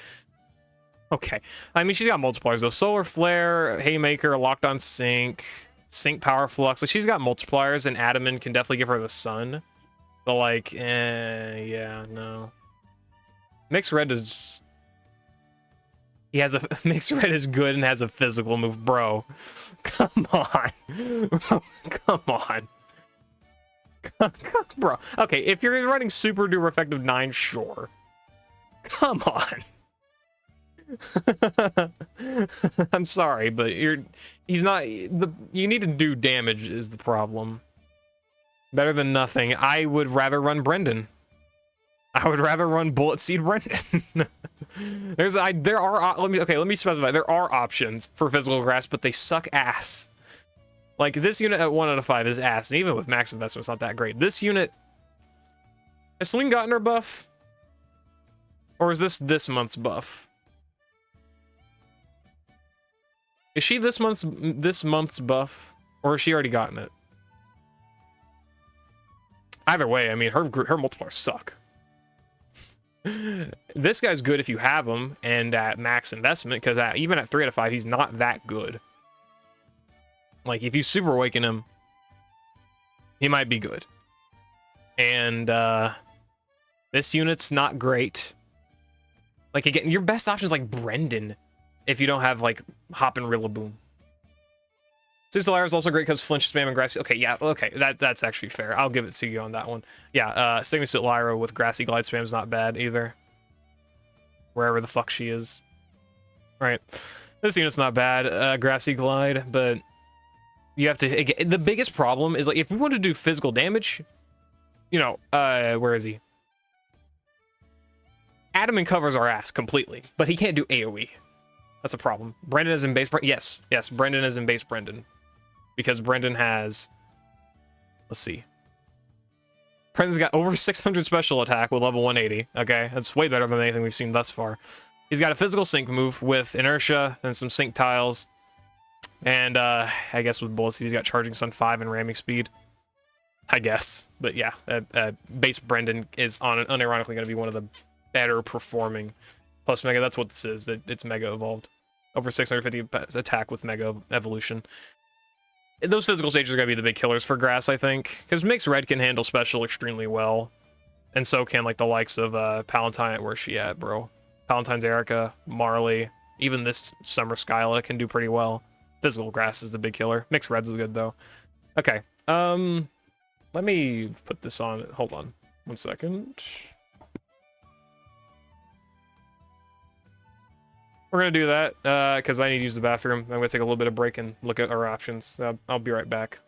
Okay. I mean, she's got multipliers though. Solar Flare, Haymaker, Locked on Sync, Sync Power Flux. Like, she's got multipliers, and Adamant can definitely give her the sun. But like, yeah, no. Mixed Red is... He has a... Mixed Red is good and has a physical move, bro. Come on. Come on. Bro. Okay, if you're running super duper effective 9, sure. Come on. I'm sorry, but he's not you need to do damage is the problem. Better than nothing. I would rather run Brendan. I would rather run Bullet Seed Brendan. Let me specify. There are options for physical grass, but they suck ass. Like, this unit at 1 out of 5 is ass, and even with max investment, it's not that great. This unit, has Celine gotten her buff? Or is this month's buff? Is she this month's buff, or has she already gotten it? Either way, I mean, her multipliers suck. This guy's good if you have him and at max investment, because even at 3 out of 5, he's not that good. Like, if you super awaken him, he might be good. And this unit's not great. Like, again, your best option is like Brendan if you don't have like Hop and Rillaboom. Sizzler is also great because flinch spam and grassy. Okay, yeah, okay, that's actually fair. I'll give it to you on that one. Yeah, Sigma Suit Lyra with grassy glide spam is not bad either. Wherever the fuck she is. Right. This unit's not bad, grassy glide, but you have to, again, the biggest problem is like if we want to do physical damage, you know, where is he? Adamant covers our ass completely, but he can't do AoE. That's a problem. Brendan is in base. Yes, Brendan is in base Brendan. Because Brendan has... Let's see. Brendan's got over 600 special attack with level 180. Okay, that's way better than anything we've seen thus far. He's got a physical sync move with inertia and some sync tiles. And I guess with Bullet Seed, he's got Charging Sun 5 and ramming speed. I guess. But yeah, base Brendan is unironically going to be one of the better performing plus Mega. That's what this is. It's Mega evolved. Over 650 attack with Mega evolution. Those physical stages are going to be the big killers for grass, I think. Because Mixed Red can handle special extremely well. And so can like the likes of Palantine. Where's she at, bro? Palantine's Erica, Marley. Even this Summer Skyla can do pretty well. Physical grass is the big killer. Mixed Red's is good though. Okay. Let me put this on. Hold on. 1 second. We're going to do that because I need to use the bathroom. I'm going to take a little bit of break and look at our options. I'll be right back.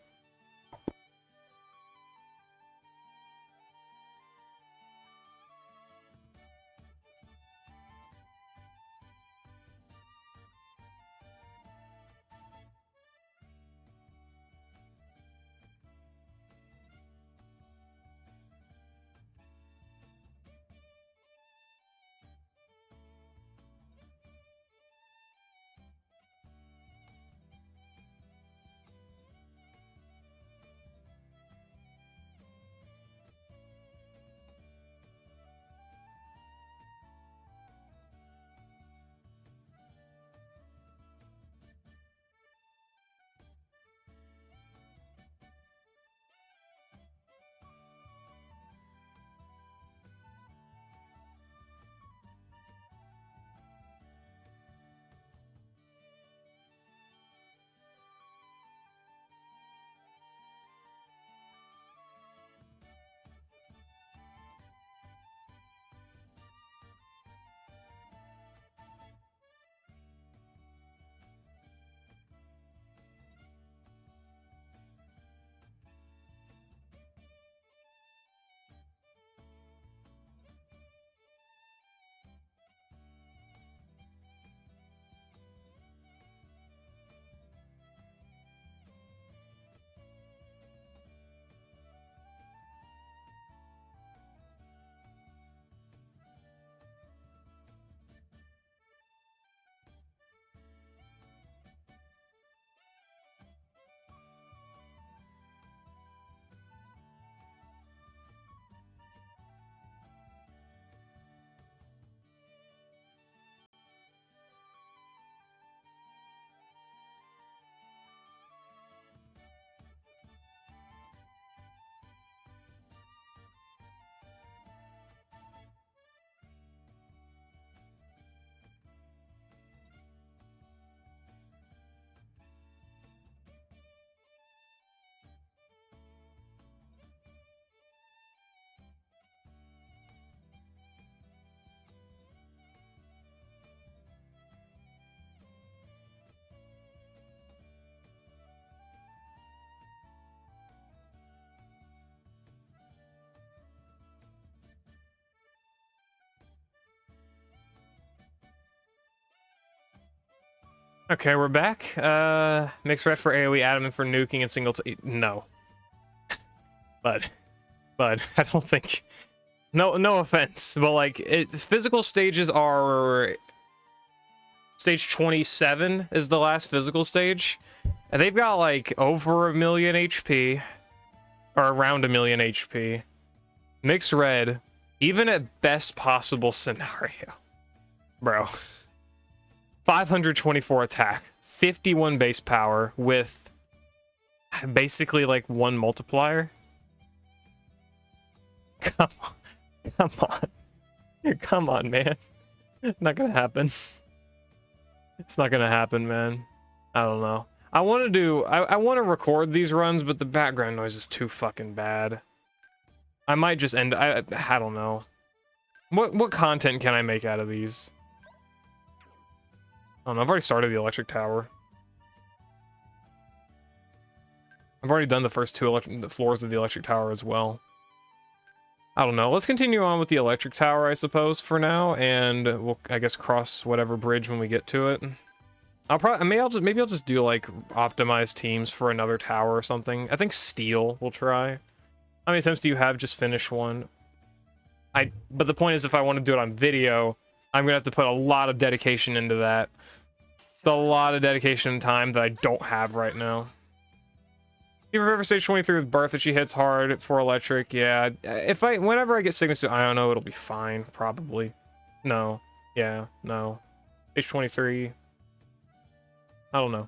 Okay, we're back. Mixed red for AoE, adamant for nuking, and single. No, but I don't think. No offense, but like physical stages are. Stage 27 is the last physical stage, and they've got like over 1 million HP, or around 1 million HP. Mixed red, even at best possible scenario, bro. 524 attack, 51 base power with basically like 1 multiplier. Come on, man. Not gonna happen. It's not gonna happen, man. I don't know. I want to do. I want to record these runs, but the background noise is too fucking bad. I might just end. I don't know. What content can I make out of these? I don't know. I've already started the electric tower. I've already done the first 2 floors of the electric tower as well. I don't know. Let's continue on with the electric tower, I suppose, for now, and we'll, I guess, cross whatever bridge when we get to it. I'll probably, maybe I'll just do like optimized teams for another tower or something. I think steel we'll try. How many attempts do you have? Just finish one. But the point is, if I want to do it on video, I'm gonna have to put a lot of dedication into that. It's a lot of dedication and time that I don't have right now. You ever stage 23 with Bertha, she hits hard for electric. Yeah, whenever I get sickness to Iono, it'll be fine, probably. No. Yeah, no. Stage 23. I don't know.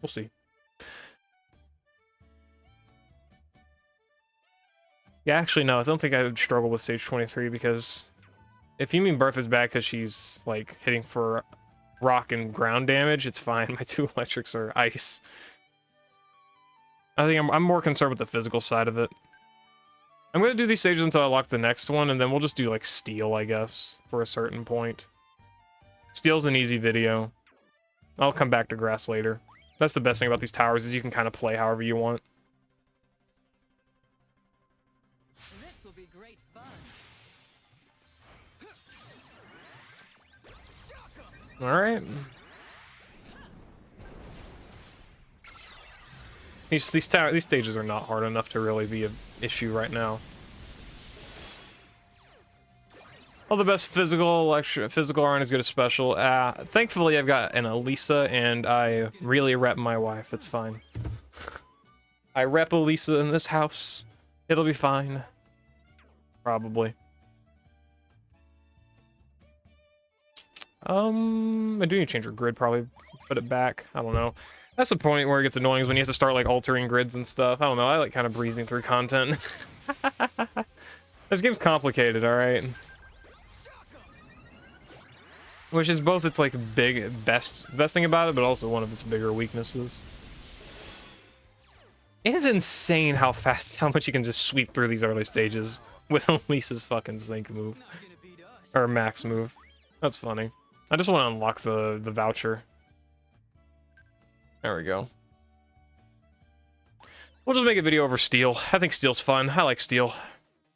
We'll see. Yeah, actually, no, I don't think I would struggle with stage 23 because if you mean Bertha's bad because she's like hitting for rock and ground damage, it's fine. My 2 electrics are ice. I think I'm more concerned with the physical side of it. I'm gonna do these stages until I lock the next one, and then we'll just do like steel, I guess, for a certain point. Steel's an easy video. I'll come back to grass later. That's the best thing about these towers is you can kind of play however you want. This will be great fun. All right. These stages are not hard enough to really be an issue right now. All the best physical aren't as good as special. Thankfully, I've got an Elisa, and I really rep my wife. It's fine. I rep Elisa in this house. It'll be fine. Probably. I do need to change her grid, probably. Put it back. I don't know. That's the point where it gets annoying is when you have to start like altering grids and stuff. I don't know. I like kind of breezing through content. This game's complicated, all right. Which is both its like best thing about it, but also one of its bigger weaknesses. It is insane how much you can just sweep through these early stages with Elisa's fucking sync move. Or max move. That's funny. I just want to unlock the voucher. There we go. We'll just make a video over steel. I think steel's fun. I like steel.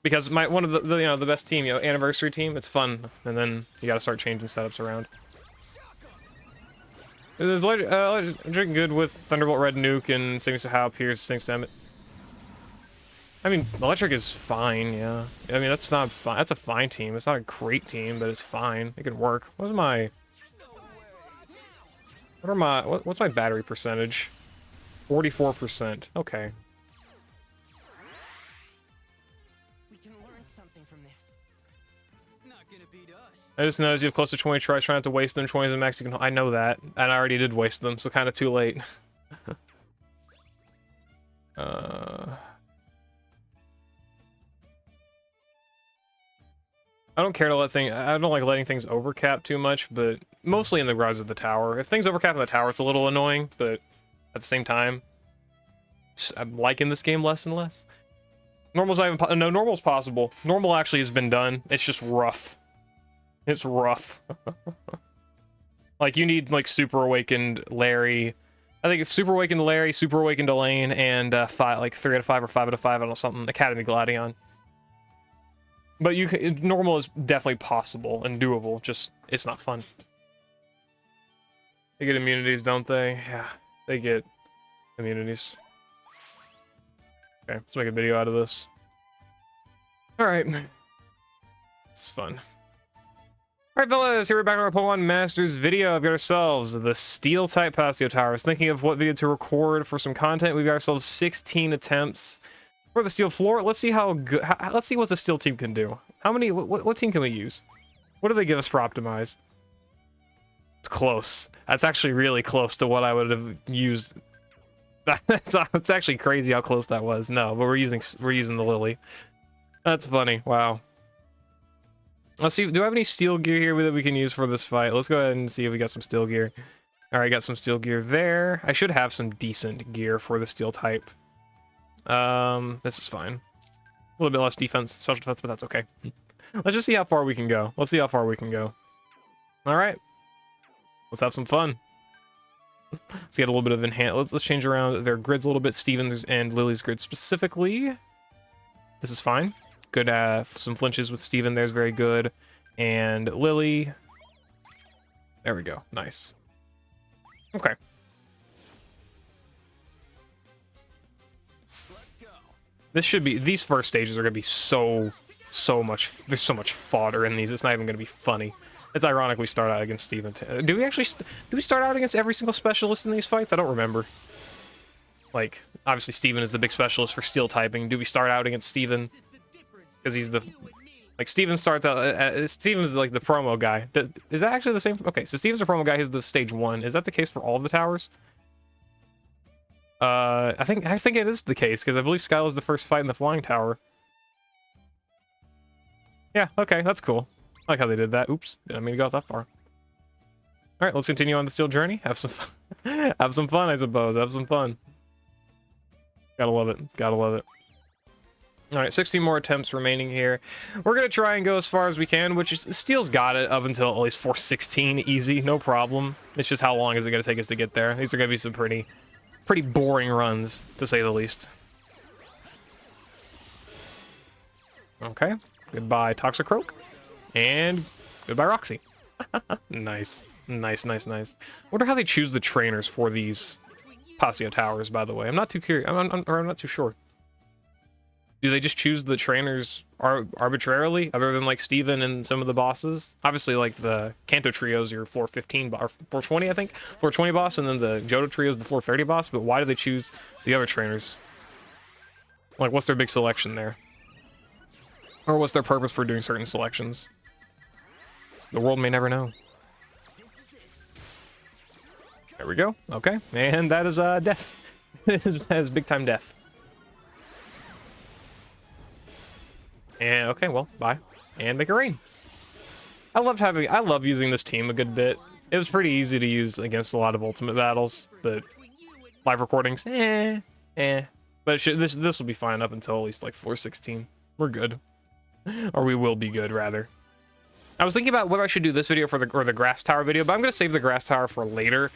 Because one of the best team, anniversary team, it's fun, and then you gotta start changing setups around. Is drinking good with Thunderbolt Red Nuke and Signature How Pierce Sinks Emmett. I mean, electric is fine, yeah. I mean, that's not fine. That's a fine team. It's not a great team, but it's fine. It can work. What's my battery percentage? 44%. Okay. I just know as you have close to 20 tries, try not to waste them. 20 is the max you can. I know that, and I already did waste them, so kind of too late. I don't care to I don't like letting things overcap too much, but mostly in the rise of the tower. If things overcap in the tower, it's a little annoying, but at the same time, I'm liking this game less and less. Normal's not even no, normal's possible. Normal actually has been done. It's just rough. It's rough. Like, you need, like, Super Awakened Larry. I think it's Super Awakened Larry, Super Awakened Elaine, and 3 out of 5 or 5 out of 5, I don't know, something. Academy Gladion. But normal is definitely possible and doable, just, it's not fun. They get immunities, don't they? Yeah, they get immunities. Okay, let's make a video out of this. Alright. It's fun. Alright, fellas, here we're back on our Pokemon Masters video. We've got ourselves the Steel-type Pacio Towers. Thinking of what video to record for some content. We've got ourselves 16 attempts for the Steel floor. Let's see how good. Let's see what the Steel team can do. How many? What team can we use? What do they give us for optimize? It's close. That's actually really close to what I would have used. It's actually crazy how close that was. No, but we're using the Lily. That's funny. Wow. Let's see. Do I have any steel gear here that we can use for this fight? Let's go ahead and see if we got some steel gear. All right, got some steel gear there. I should have some decent gear for the steel type. This is fine. A little bit less defense, special defense, but that's okay. Let's just see how far we can go. Let's see how far we can go. All right. Let's have some fun. Let's get a little bit of enhance. Let's change around their grids a little bit. Steven's and Lily's grid specifically. This is fine. Good, some flinches with Steven there's very good. And Lily. There we go. Nice. Okay. Let's go. This should be, these first stages are going to be so much, there's so much fodder in these, it's not even going to be funny. It's ironic we start out against Steven. Do we actually, do we start out against every single specialist in these fights? I don't remember. Like, obviously Steven is the big specialist for steel typing. Do we start out against Steven? Because he's the, like, Steven starts out, Steven's like the promo guy. Is that actually the same? Okay, so Steven's a promo guy, he's the stage 1. Is that the case for all of the towers? I think it is the case, because I believe Skyla's the first fight in the flying tower. Yeah, okay, that's cool. I like how they did that. Oops, didn't mean to go that far. Alright, let's continue on the steel journey. Have some fun. Have some fun, I suppose. Have some fun. Gotta love it. Gotta love it. Alright, 16 more attempts remaining here. We're gonna try and go as far as we can, which is, Steel's got it up until at least 416, easy, no problem. It's just how long is it gonna take us to get there. These are gonna be some pretty boring runs, to say the least. Okay, goodbye Toxicroak, and goodbye Roxy. Nice, nice, nice, nice. Wonder how they choose the trainers for these Pacio Towers, by the way. I'm not too curious, I'm not too sure. Do they just choose the trainers arbitrarily, other than like Steven and some of the bosses? Obviously, like the Kanto Trio's your floor 15 or floor 20, I think, floor 20 boss, and then the Johto Trio's the floor 30 boss. But why do they choose the other trainers? Like, what's their big selection there? Or what's their purpose for doing certain selections? The world may never know. There we go. Okay, and that is death. That is big time death. And okay, well, bye. And make it rain. I love using this team a good bit. It was pretty easy to use against a lot of ultimate battles, but live recordings, But this will be fine up until at least like 416. We're good. Or we will be good, rather. I was thinking about whether I should do this video for the grass tower video, but I'm gonna save the grass tower for later.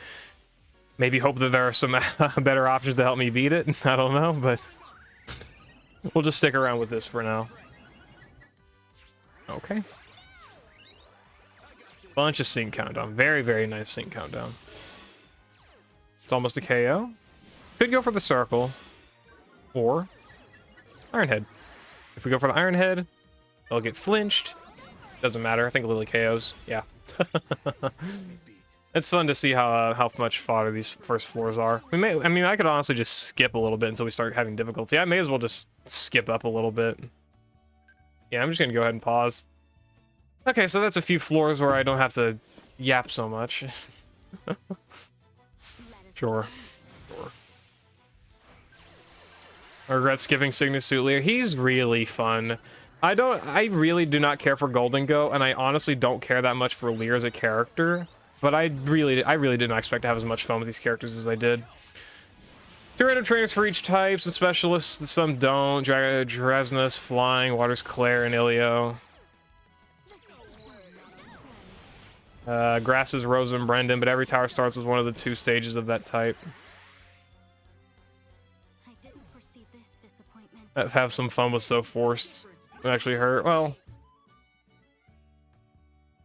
Maybe hope that there are some better options to help me beat it. I don't know, but we'll just stick around with this for now. Okay. Bunch of sync countdown. Very, very nice sync countdown. It's almost a KO. Could go for the circle. Or Iron Head. If we go for the Iron Head, they'll get flinched. Doesn't matter. I think Lily KOs. Yeah. It's fun to see how much fodder these first floors are. I mean, I could honestly just skip a little bit until we start having difficulty. I may as well just skip up a little bit. Yeah, I'm just gonna go ahead and pause. Okay, so that's a few floors where I don't have to yap so much. Sure. I regret skipping Cygnus Suit Lear. He's really fun. I really do not care for Golden Go, and I honestly don't care that much for Lear as a character. But I really did not expect to have as much fun with these characters as I did. 2 random trainers for each type, some specialists, some don't. Dresnus, Flying, Water's Claire, and Ilio. Grass is Rosa and Brendan, but every tower starts with one of the 2 stages of that type. I didn't foresee this disappointment. Have some fun was so forced. It actually hurt. Well,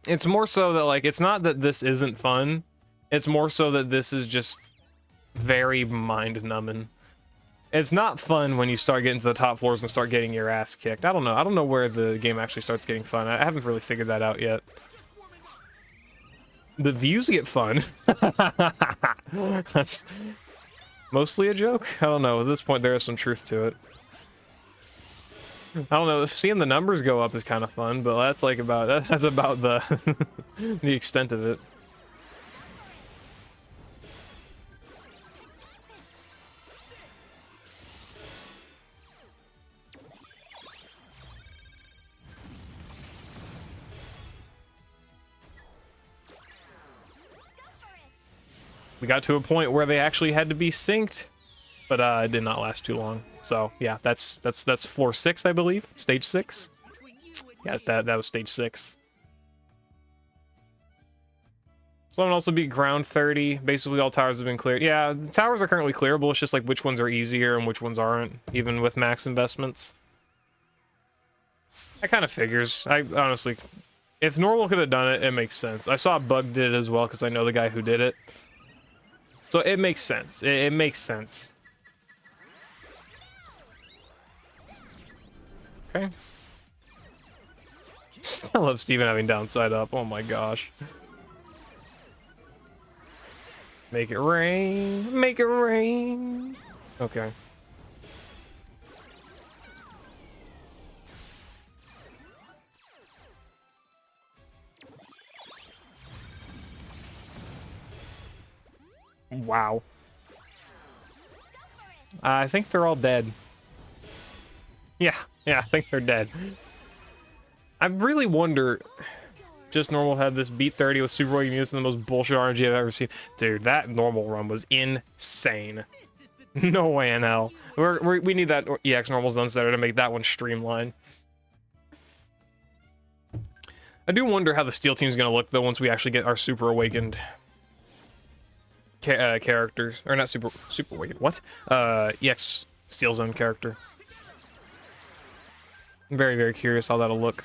it's more so that, like, it's not that this isn't fun. It's more so that this is just very mind-numbing. It's not fun when you start getting to the top floors and start getting your ass kicked. I don't know. I don't know where the game actually starts getting fun. I haven't really figured that out yet. The views get fun. That's mostly a joke. I don't know. At this point, there is some truth to it. I don't know. Seeing the numbers go up is kind of fun, but that's like about the the extent of it. We got to a point where they actually had to be synced, but it did not last too long. So yeah, that's floor 6, I believe, stage 6. Yeah, that was stage 6. Someone also beat ground 30. Basically, all towers have been cleared. Yeah, the towers are currently clearable. It's just like which ones are easier and which ones aren't, even with max investments. That kind of figures. I honestly, if normal could have done it, it makes sense. I saw Bug did it as well because I know the guy who did it. So it makes sense. It makes sense. Okay. I love Steven having downside up. Oh my gosh. Make it rain. Make it rain. Okay. Wow. I think they're all dead. Yeah, I think they're dead. I really wonder, just normal had this beat 30 with super weight units and the most bullshit RNG I've ever seen. Dude, that normal run was insane. No way in hell. We need that EX normal zone setter to make that one streamline. I do wonder how the steel team's gonna look though once we actually get our super awakened characters, or not super awakened. What? EX steel zone character. I'm very, very curious how that'll look.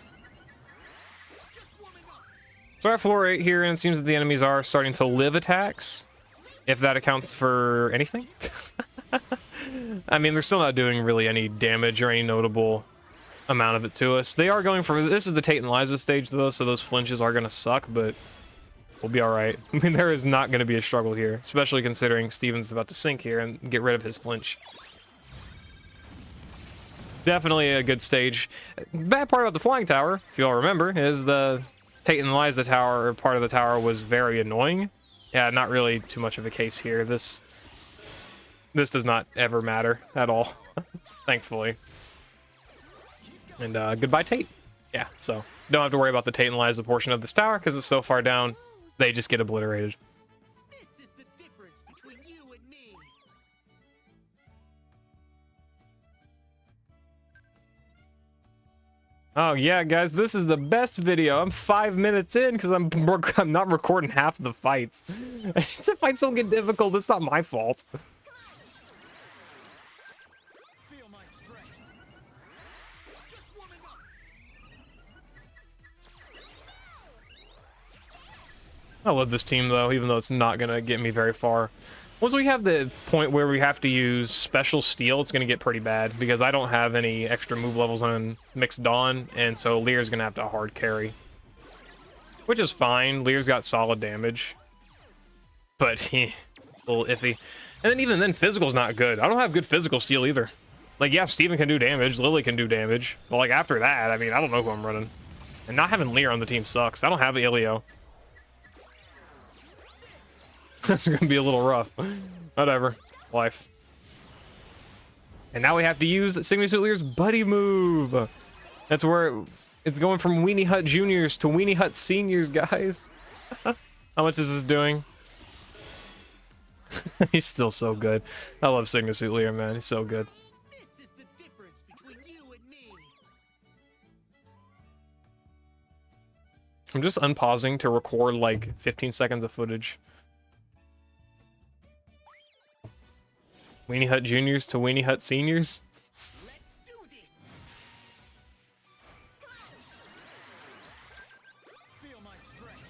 So we're at floor 8 here, and it seems that the enemies are starting to live attacks, if that accounts for anything. I mean, they're still not doing really any damage or any notable amount of it to us. They are going for, this is the Tate and Liza stage though, so those flinches are gonna suck, but we'll be all right. I mean, there is not going to be a struggle here, especially considering Steven's about to sink here and get rid of his flinch. Definitely a good stage. Bad part about the flying tower, if you all remember, is the Tate and Liza tower, or part of the tower, was very annoying. Yeah, not really too much of a case here. This does not ever matter at all, thankfully. And goodbye, Tate. Yeah, so don't have to worry about the Tate and Liza portion of this tower because it's so far down. They just get obliterated. This is the difference between you and me. Oh yeah, guys, this is the best video. I'm 5 minutes in because I'm not recording half the fights. If fights don't get difficult, it's not my fault. Feel my strength. Just warming up. I love this team though, even though it's not gonna get me very far. Once we have the point where we have to use special steel, it's gonna get pretty bad because I don't have any extra move levels on Mixed Dawn, and so Lear's gonna have to hard carry. Which is fine, Lear's got solid damage. But, a little iffy. And then even then, physical's not good. I don't have good physical steel either. Like, yeah, Steven can do damage, Lily can do damage, but like after that, I mean, I don't know who I'm running. And not having Lear on the team sucks. I don't have Ilio. That's gonna be a little rough. Whatever. It's life. And now we have to use Sigma Suit Lear's buddy move. That's where it's going from Weenie Hut Juniors to Weenie Hut Seniors, guys. How much is this doing? He's still so good. I love Sigma Suit Lear, man. He's so good. This is the difference between you and me. I'm just unpausing to record like 15 seconds of footage. Weenie Hut Juniors to Weenie Hut Seniors. Let's do this. Feel my strength.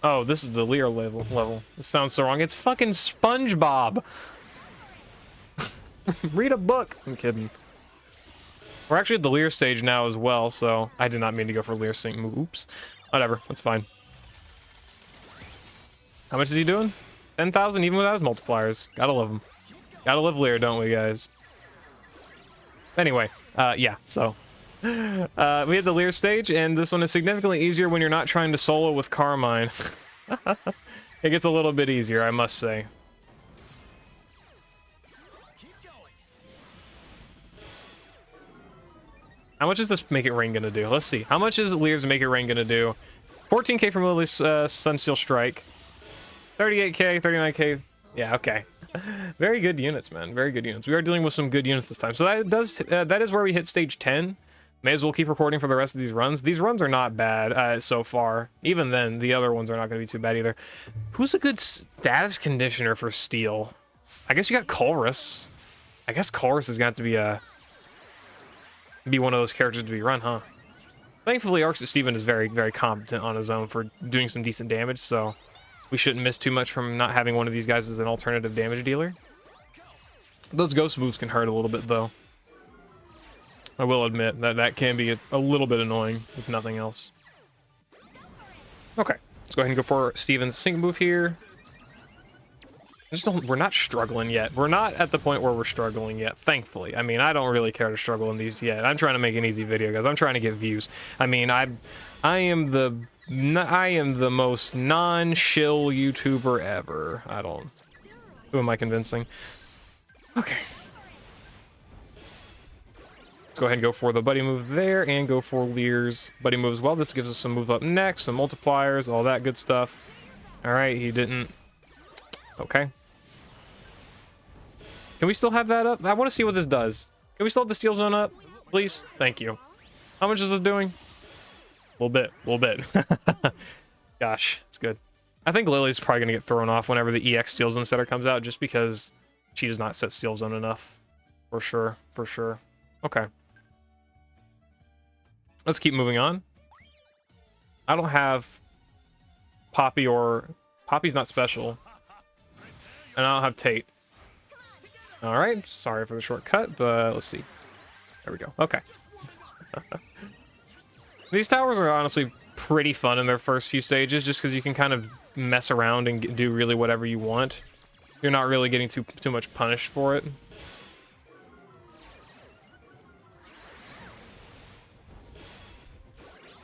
Oh, this is the Lear level. This sounds so wrong. It's fucking SpongeBob. Read a book. I'm kidding. We're actually at the Lear stage now as well, so I did not mean to go for Lear sync move. Oops. Whatever, that's fine. How much is he doing? 10,000 even without his multipliers. Gotta love him. Gotta love Lear, don't we, guys? Anyway, yeah, so. We had the Lear stage, and this one is significantly easier when you're not trying to solo with Carmine. It gets a little bit easier, I must say. How much is this Make It Rain gonna do? Let's see. How much is Lear's Make It Rain gonna do? 14k from Lily's Sunsteel Strike. 38k, 39k. Yeah, okay. Very good units, man. Very good units. We are dealing with some good units this time. So that is where we hit stage 10. May as well keep recording for the rest of these runs. These runs are not bad so far. Even then, the other ones are not going to be too bad either. Who's a good status conditioner for Steel? I guess you got Colrus. I guess Colrus is going to have to be one of those characters to be run, huh? Thankfully, Arctic Steven is very, very competent on his own for doing some decent damage, so we shouldn't miss too much from not having one of these guys as an alternative damage dealer. Those ghost moves can hurt a little bit, though. I will admit that that can be a little bit annoying, if nothing else. Okay, let's go ahead and go for Steven's sync move here. We're not struggling yet. We're not at the point where we're struggling yet, thankfully. I mean, I don't really care to struggle in these yet. I'm trying to make an easy video, guys. I'm trying to get views. I mean, I am the most non-shill YouTuber ever. Who am I convincing? Okay. Let's go ahead and go for the buddy move there and go for Lear's buddy move as well. This gives us some move up next, some multipliers, all that good stuff. All right, he didn't. Okay. Can we still have that up? I want to see what this does. Can we still have the Steel Zone up, please? Thank you. How much is this doing? A little bit. Gosh, it's good. I think Lily's probably going to get thrown off whenever the EX Steel Zone setter comes out, just because she does not set Steel Zone enough. For sure, for sure. Okay. Let's keep moving on. I don't have Poppy or... Poppy's not special. And I don't have Tate. Alright, sorry for the shortcut, but let's see. There we go. Okay. These towers are honestly pretty fun in their first few stages, just because you can kind of mess around and do really whatever you want. You're not really getting too much punished for it.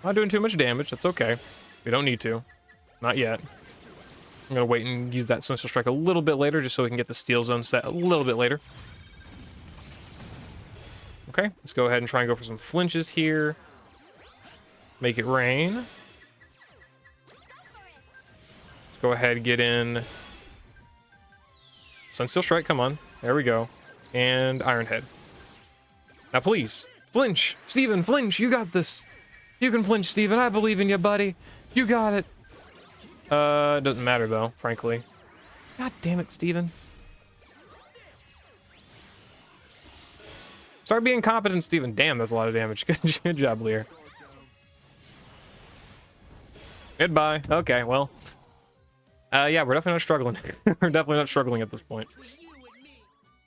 Not doing too much damage, that's okay. We don't need to. Not yet. I'm gonna wait and use that Sunsteel Strike a little bit later, just so we can get the Steel Zone set a little bit later. Okay, let's go ahead and try and go for some flinches here. Make it rain. Let's go ahead and get in Sunsteel Strike, come on. There we go. And Iron Head. Now please, flinch! Steven, flinch! You got this! You can flinch, Steven. I believe in you, buddy. You got it. It doesn't matter, though, frankly. God damn it, Steven. Start being competent, Steven. Damn, that's a lot of damage. Good job, Lear. Goodbye. Okay, well. Yeah, we're definitely not struggling. We're definitely not struggling at this point.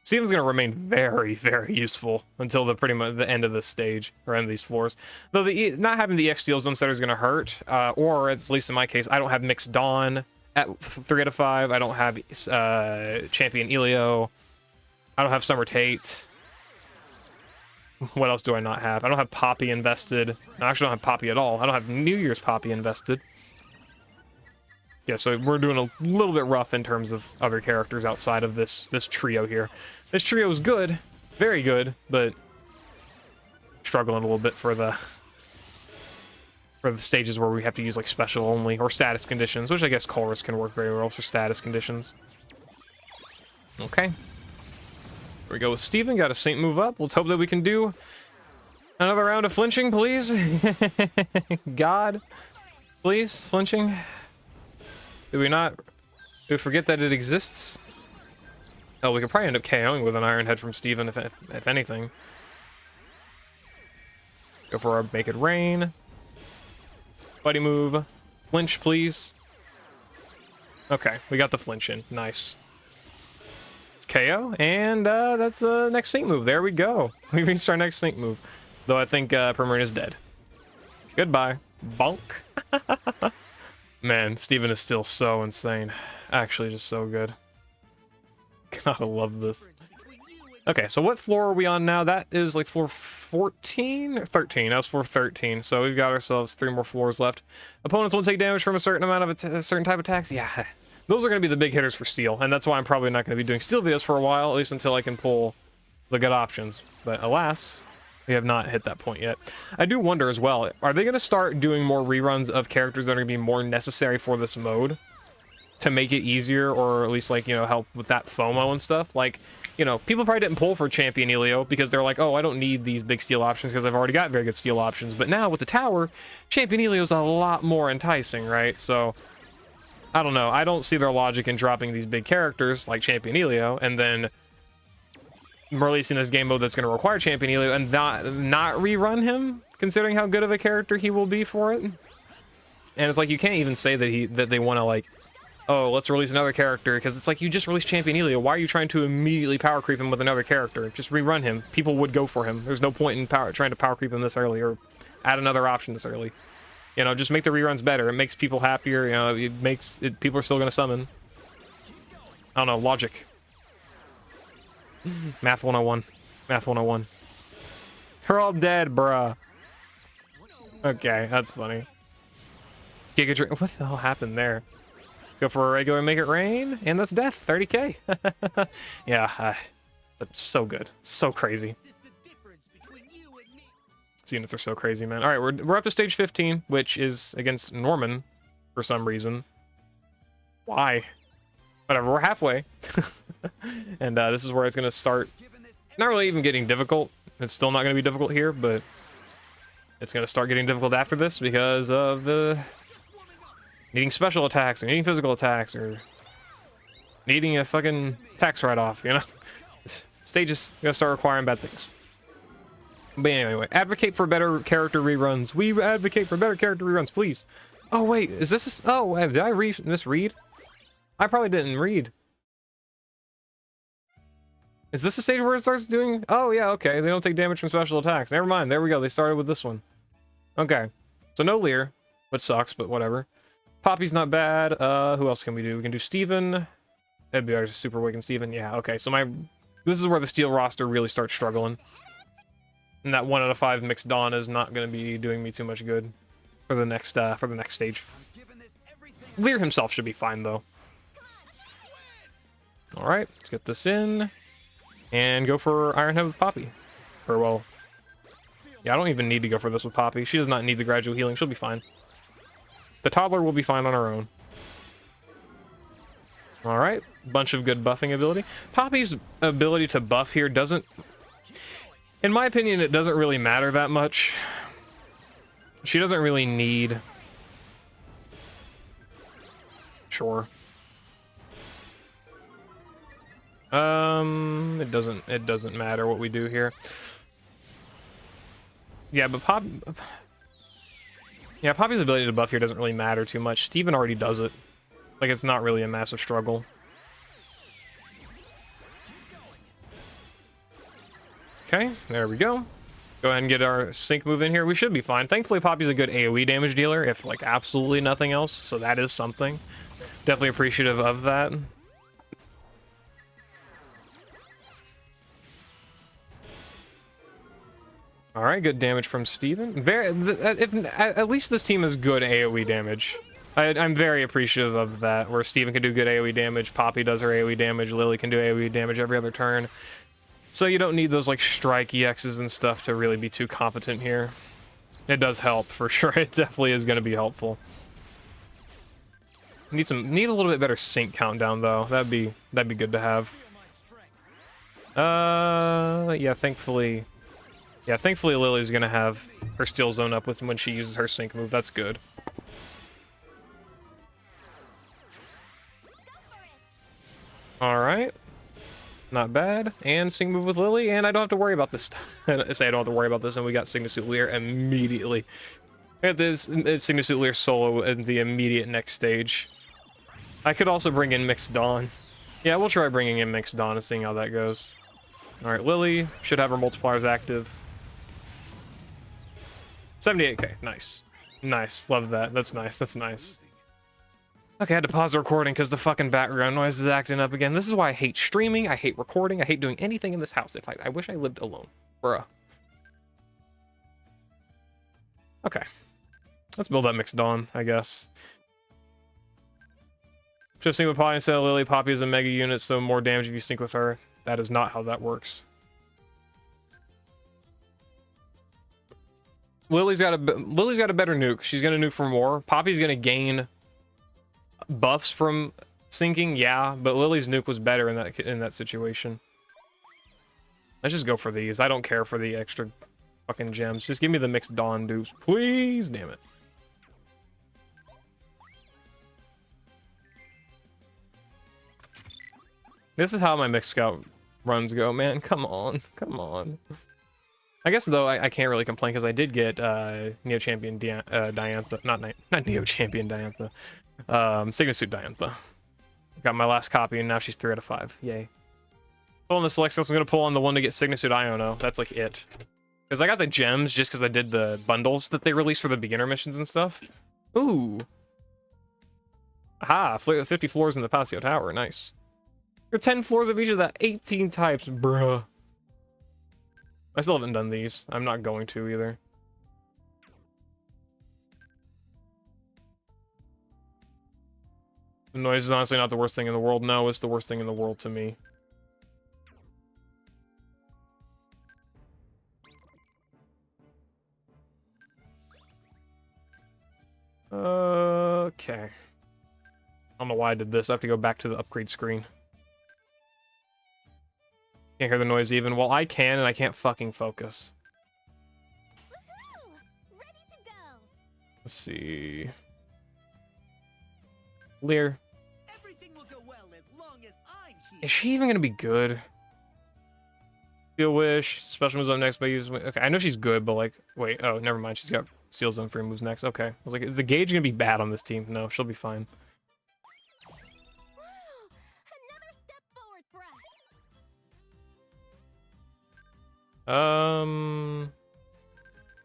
Steven's gonna remain very, very useful until pretty much the end of this stage, or end of these floors. Though not having the EX Steel Zone setter is gonna hurt, or at least in my case, I don't have Mixed Dawn at 3 out of 5. I don't have Champion Elio. I don't have Summer Tate. What else do I not have? I don't have Poppy invested. I actually don't have Poppy at all. I don't have New Year's Poppy invested. Yeah, so we're doing a little bit rough in terms of other characters outside of this trio here. This trio is good, very good, but struggling a little bit for the stages where we have to use like special only or status conditions, which I guess Colrus can work very well for status conditions. Okay. Here we go with Steven, got a Saint move up. Let's hope that we can do another round of flinching, please. God, please, flinching. Did we forget that it exists? Oh, we could probably end up KOing with an Iron Head from Steven, if anything. Go for our Make It Rain. Buddy move. Flinch, please. Okay, we got the flinch in. Nice. It's KO, and that's next sync move. There we go. We reached our next sync move. Though I think Primarina's dead. Goodbye. Bonk. Man, Steven is still so insane. Actually, just so good. God, I love this. Okay, so what floor are we on now? That is like floor 14 or 13. That was floor 13. So we've got ourselves 3 more floors left. Opponents won't take damage from a certain amount of a certain type of attacks. Yeah, those are going to be the big hitters for steel, and that's why I'm probably not going to be doing steel videos for a while, at least until I can pull the good options. But alas, we have not hit that point yet. I do wonder as well, are they going to start doing more reruns of characters that are going to be more necessary for this mode to make it easier, or at least, like, you know, help with that FOMO and stuff? Like, you know, people probably didn't pull for Champion Elio because they're like, oh, I don't need these big steel options because I've already got very good steel options. But now with the tower, Champion Elio's a lot more enticing, right? So, I don't know. I don't see their logic in dropping these big characters like Champion Elio and then releasing this game mode that's going to require Champion Elio and not rerun him, considering how good of a character he will be for it. And it's like, you can't even say that they want to, like, oh, let's release another character, because it's like, you just released Champion Elio. Why are you trying to immediately power creep him with another character? Just rerun him. People would go for him. There's no point in trying to power creep him this early or add another option this early. You know, just make the reruns better. It makes people happier. You know, it makes it, people are still going to summon. I don't know, logic. Math 101. Math 101. They're all dead, bruh. Okay, that's funny. Giga, what the hell happened there? Go for a regular make it rain, and that's death. 30k. Yeah, that's so good. So crazy. These units are so crazy, man. All right, we're up to stage 15, which is against Norman for some reason. Why? Whatever, we're halfway. And this is where it's going to start. Not really even getting difficult. It's still not going to be difficult here, but it's going to start getting difficult after this because of the needing special attacks, or needing physical attacks, or needing a fucking tax write-off, you know? Stage is gonna start requiring bad things. But anyway, advocate for better character reruns. We advocate for better character reruns, please. Oh, wait, is this... Oh, did I misread? I probably didn't read. Is this the stage where it starts doing... Oh, yeah, okay, they don't take damage from special attacks. Never mind, there we go, they started with this one. Okay, so no Lear, which sucks, but whatever. Poppy's not bad. Who else can we do? We can do Steven. That'd be our super weak and Steven. Yeah, okay. So this is where the steel roster really starts struggling. And that 1 out of 5 mixed Dawn is not going to be doing me too much good for the next stage. Lear himself should be fine though. All right, let's get this in and go for Iron Head with Poppy. Or well, yeah, I don't even need to go for this with Poppy. She does not need the gradual healing. She'll be fine. The toddler will be fine on her own. All right, bunch of good buffing ability. Poppy's ability to buff here doesn't, in my opinion, it doesn't really matter that much. She doesn't really need. Sure. It doesn't matter what we do here. Yeah, but Poppy's ability to buff here doesn't really matter too much. Steven already does it. Like, it's not really a massive struggle. Okay, there we go. Go ahead and get our sync move in here. We should be fine. Thankfully, Poppy's a good AoE damage dealer, if, like, absolutely nothing else. So that is something. Definitely appreciative of that. All right, good damage from Steven. At least this team has good AoE damage. I'm very appreciative of that, where Steven can do good AoE damage, Poppy does her AoE damage, Lily can do AoE damage every other turn. So you don't need those like strike EXs and stuff to really be too competent here. It does help for sure. It definitely is going to be helpful. Need a little bit better sync countdown though. That'd be good to have. Yeah, thankfully Lily's gonna have her steel zone up with when she uses her sync move. That's good. All right, not bad. And sync move with Lily, and I don't have to worry about this. I say I don't have to worry about this, and we got Signusuit Lear immediately. We have this Signusuit Lear solo in the immediate next stage. I could also bring in Mixed Dawn. Yeah, we'll try bringing in Mixed Dawn and seeing how that goes. Alright, Lily should have her multipliers active. 78k, nice. Nice, love that. That's nice, that's nice. Okay, I had to pause the recording because the fucking background noise is acting up again. This is why I hate streaming, I hate recording, I hate doing anything in this house. I wish I lived alone. Bruh. Okay. Let's build up Mixed Dawn, I guess. Just sync with Poppy instead of Lily. Poppy is a mega unit, so more damage if you sync with her. That is not how that works. Lily's got a better nuke. She's gonna nuke for more. Poppy's gonna gain buffs from syncing, yeah, but Lily's nuke was better in that situation. Let's just go for these. I don't care for the extra fucking gems. Just give me the Mixed Dawn dupes, please. Damn it. This is how my Mixed Scout runs go, man. Come on, come on. I guess though I can't really complain because I did get Neo Champion Diantha, not Neo Champion Diantha, Sigma Suit Diantha. Got my last copy and now she's 3 out of 5. Yay. Pull on the select skills. I'm gonna pull on the one to get Sigma Suit Iono. That's like it. Because I got the gems just because I did the bundles that they released for the beginner missions and stuff. Ooh. Aha, 50 floors in the Pacio Tower. Nice. You're 10 floors of each of the 18 types, bruh. I still haven't done these. I'm not going to either. The noise is honestly not the worst thing in the world. No, it's the worst thing in the world to me. Okay. I don't know why I did this. I have to go back to the upgrade screen. Can't hear the noise even. Well, I can, and I can't fucking focus. Ready to go. Let's see. Lear. Everything will go well as long as I'm here. Is she even gonna be good? Steel Wish. Special moves up next by using. Okay, I know she's good, but like, wait. Oh, never mind. She's got Steel Zone free moves next. Okay. I was like, is the gauge gonna be bad on this team? No, she'll be fine. Another step forward for us.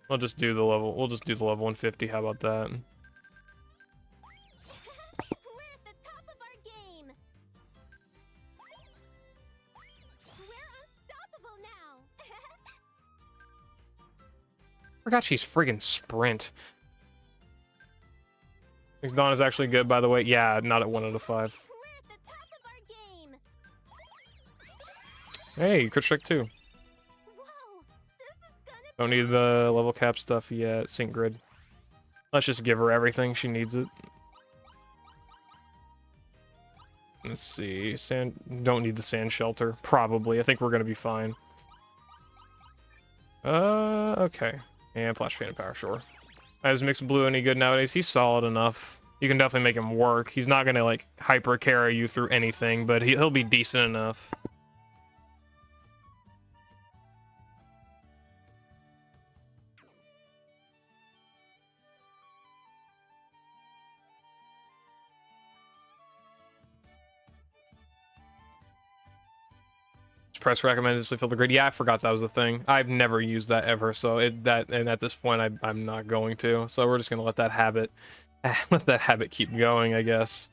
We'll just do the level. We'll just do the level 150. How about that? We're at the top of our game. We're unstoppable now. Forgot she's friggin' sprint. Mixed Dawn is actually good, by the way. Yeah, not at 1 out of 5. We're at the top of our game. Hey, crit strike too. Whoa, this is gonna Don't need the level cap stuff yet. Sync grid. Let's just give her everything. She needs it. Let's see. Sand. Don't need the sand shelter. Probably. I think we're gonna be fine. Okay. And flash painted power, sure. Is Mixed Blue any good nowadays? He's solid enough. You can definitely make him work. He's not gonna like hyper carry you through anything, but he'll be decent enough. Press recommended to fill the grid. Yeah, I forgot that was a thing. I've never used that ever, so and at this point I'm not going to. So we're just gonna let that habit keep going, I guess.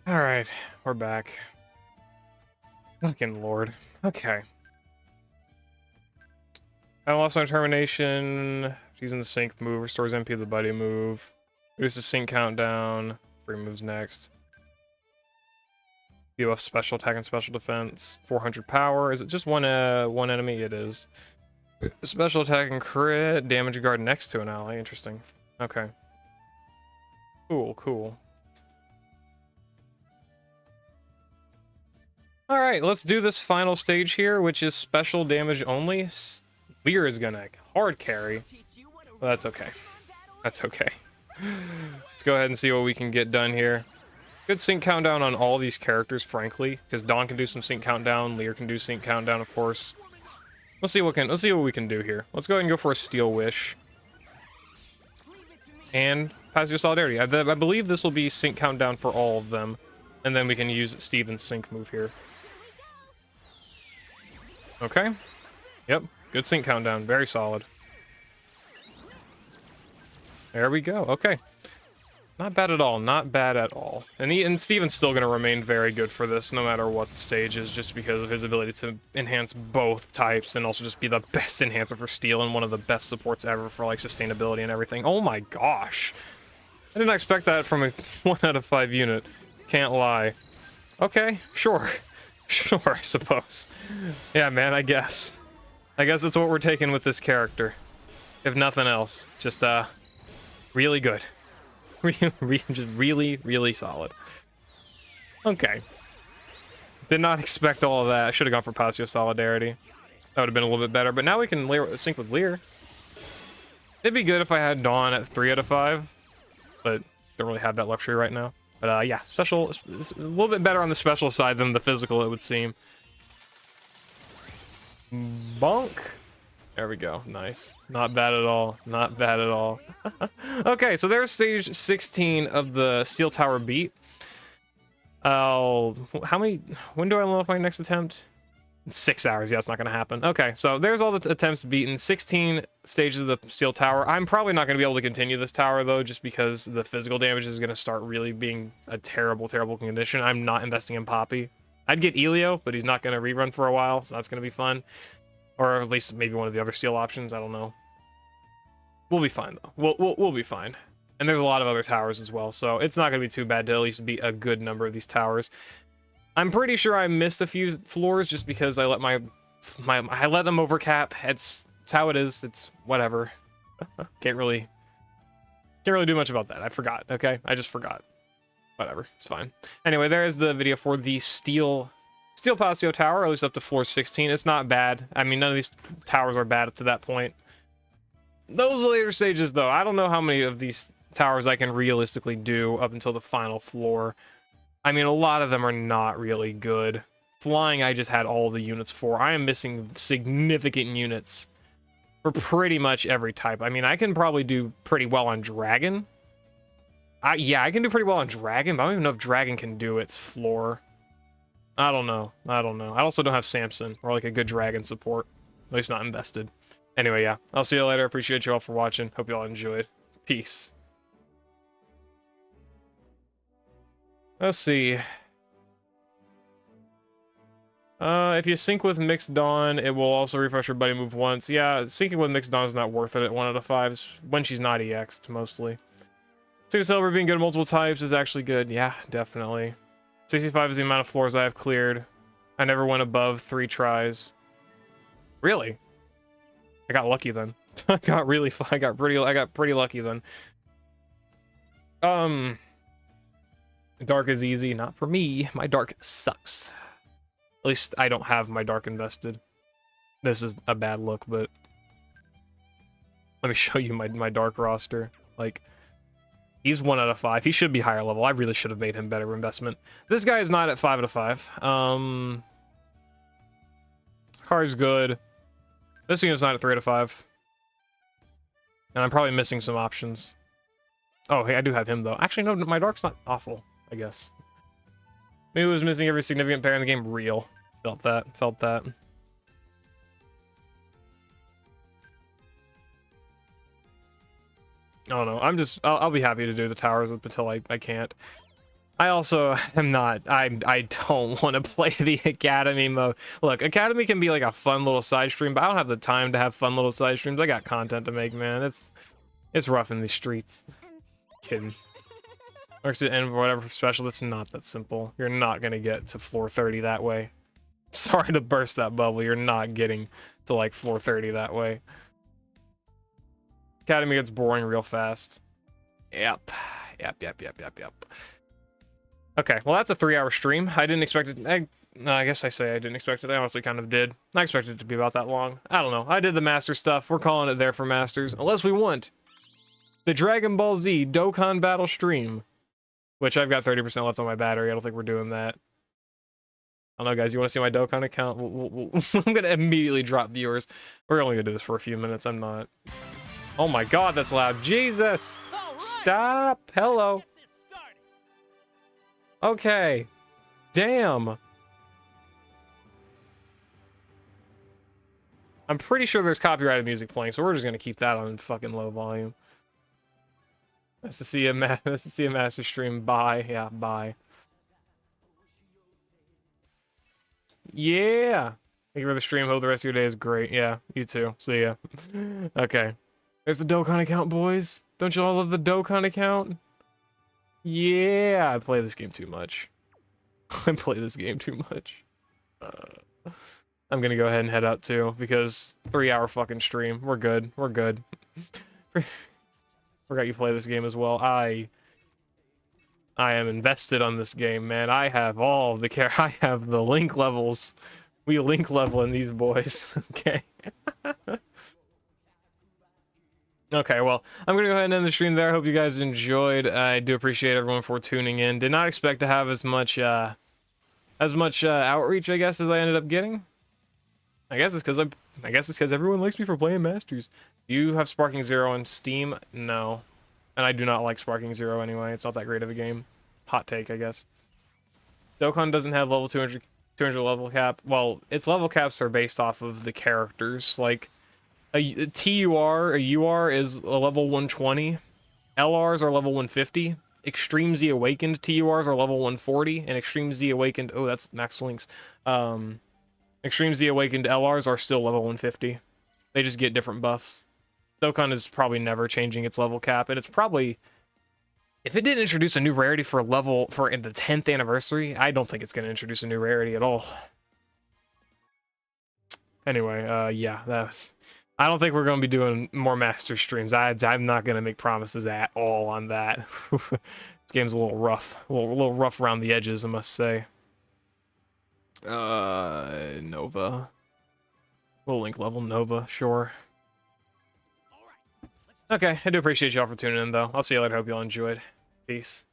Alright, we're back. Fucking lord. Okay. I lost my determination. Using the sync move, restores MP of the buddy move. Boost the sync countdown. Free moves next. Buff special attack and special defense. 400 power. Is it just one enemy? It is. Special attack and crit. Damage a guard next to an ally. Interesting. Okay. Cool, cool. Alright, let's do this final stage here, which is special damage only. Lear is gonna hard carry. Well, that's okay. That's okay. Let's go ahead and see what we can get done here. Good sync countdown on all these characters, frankly, because Dawn can do some sync countdown, Lear can do sync countdown, of course. Let's see what we can do here. Let's go ahead and go for a Steel Wish. And Pacio Solidarity. I believe this will be sync countdown for all of them, and then we can use Steven's sync move here. Okay. Yep. Good sync countdown. Very solid. There we go. Okay. Not bad at all. Not bad at all. And Steven's still going to remain very good for this, no matter what the stage is, just because of his ability to enhance both types and also just be the best enhancer for steel and one of the best supports ever for, like, sustainability and everything. Oh my gosh. I didn't expect that from a 1 out of 5 unit. Can't lie. Okay, sure. Sure, I suppose. Yeah, man, I guess. I guess that's what we're taking with this character. If nothing else. Just, really good. Just really, really solid. Okay. Did not expect all of that. I should have gone for Pacio Solidarity. That would have been a little bit better. But now we can sync with Lear. It'd be good if I had Dawn at 3 out of 5. But don't really have that luxury right now. But yeah, special, it's a little bit better on the special side than the physical, it would seem. Bonk. There we go. Nice. Not bad at all. Not bad at all. Okay, so there's stage 16 of the Steel Tower beat. When do I unlock my next attempt? 6 hours. Yeah, it's not going to happen. Okay, so there's all the attempts beaten. 16 stages of the Steel Tower. I'm probably not going to be able to continue this tower, though, just because the physical damage is going to start really being a terrible, terrible condition. I'm not investing in Poppy. I'd get Elio, but he's not going to rerun for a while, so that's going to be fun. Or at least maybe one of the other steel options. I don't know. We'll be fine, though. We'll be fine. And there's a lot of other towers as well, so it's not going to be too bad to at least beat a good number of these towers. I'm pretty sure I missed a few floors just because I let I let them overcap. It's how it is. It's whatever. Can't really do much about that. I forgot. Okay, I just forgot. Whatever. It's fine. Anyway, there is the video for the Steel Pacio Tower, at least up to floor 16. It's not bad. I mean, none of these towers are bad up to that point. Those later stages, though, I don't know how many of these towers I can realistically do up until the final floor. I mean, a lot of them are not really good. Flying, I just had all the units for. I am missing significant units for pretty much every type. I mean, I can probably do pretty well on Dragon. Yeah, I can do pretty well on Dragon, but I don't even know if Dragon can do its floor. I don't know. I also don't have Samson or like a good Dragon support. At least not invested. Anyway, yeah. I'll see you later. Appreciate you all for watching. Hope you all enjoyed. Peace. Let's see. If you sync with Mixed Dawn, it will also refresh your buddy move once. Yeah, syncing with Mixed Dawn is not worth it at 1 out of 5 when she's not EX'd, mostly. 6 Silver being good at multiple types is actually good. Yeah, definitely. 65 is the amount of floors I have cleared. I never went above 3 tries. Really? I got lucky then. I got pretty lucky then. Dark is easy, not for me. My dark sucks. At least I don't have my dark invested. This is a bad look, but let me show you my dark roster. Like, he's 1 out of 5. He should be higher level. I really should have made him better investment. This guy is not at 5 out of 5. Car's good. This thing is not at 3 out of 5. And I'm probably missing some options. Oh, hey, I do have him, though. Actually, no, my dark's not awful, I guess. Maybe it was missing every significant pair in the game. Real. Felt that. I don't know. I'll be happy to do the towers up until I can't. I also am not, I don't want to play the Academy mode. Look, Academy can be like a fun little side stream, but I don't have the time to have fun little side streams. I got content to make, man. It's rough in these streets. Kidding. Or and whatever special, it's not that simple. You're not gonna get to 430 that way. Sorry to burst that bubble, you're not getting to like 430 that way. Academy gets boring real fast. Yep. Okay, well that's a 3-hour stream. I didn't expect it. No, I guess I say I didn't expect it. I honestly kind of did. I expected it to be about that long. I don't know. I did the master stuff. We're calling it there for masters. Unless we want the Dragon Ball Z Dokkan Battle stream, which I've got 30% left on my battery. I don't think we're doing that. I don't know, guys. You want to see my Dokkan account? I'm going to immediately drop viewers. We're only going to do this for a few minutes. I'm not. Oh my god, that's loud. Jesus! Stop! Hello. Okay. Damn. I'm pretty sure there's copyrighted music playing, so we're just gonna keep that on fucking low volume. Nice to see a master stream. Bye. Yeah, bye. Yeah. Thank you for the stream. Hope the rest of your day is great. Yeah, you too. See ya. Okay. There's the Dokkan account, boys. Don't you all love the Dokkan account? Yeah, I play this game too much. I play this game too much. I'm gonna go ahead and head out too, because 3-hour fucking stream. We're good. We're good. Forgot you play this game as well. I am invested on this game, man. I have all the care. I have the link levels. We link level in these boys. Okay. Okay, well, I'm gonna go ahead and end the stream there. I hope you guys enjoyed. I do appreciate everyone for tuning in. Did not expect to have as much outreach, I guess, as I ended up getting. I guess it's because everyone likes me for playing Masters. Do you have Sparking Zero on Steam? No, and I do not like Sparking Zero anyway. It's not that great of a game. Hot take, I guess. Dokkan doesn't have level 200 level cap. Well, its level caps are based off of the characters, like. A TUR, a UR is a level 120. LRs are level 150. Extreme Z Awakened TURs are level 140. And Extreme Z Awakened... Oh, that's Max Links. Extreme Z Awakened LRs are still level 150. They just get different buffs. Dokkan is probably never changing its level cap. And it's probably... If it didn't introduce a new rarity for in the 10th anniversary, I don't think it's going to introduce a new rarity at all. Anyway, yeah, that was... I don't think we're going to be doing more master streams. I'm not going to make promises at all on that. This game's a little rough. A little rough around the edges, I must say. Nova. We'll link level Nova, sure. Okay, I do appreciate y'all for tuning in, though. I'll see you later. Hope y'all enjoyed. Peace.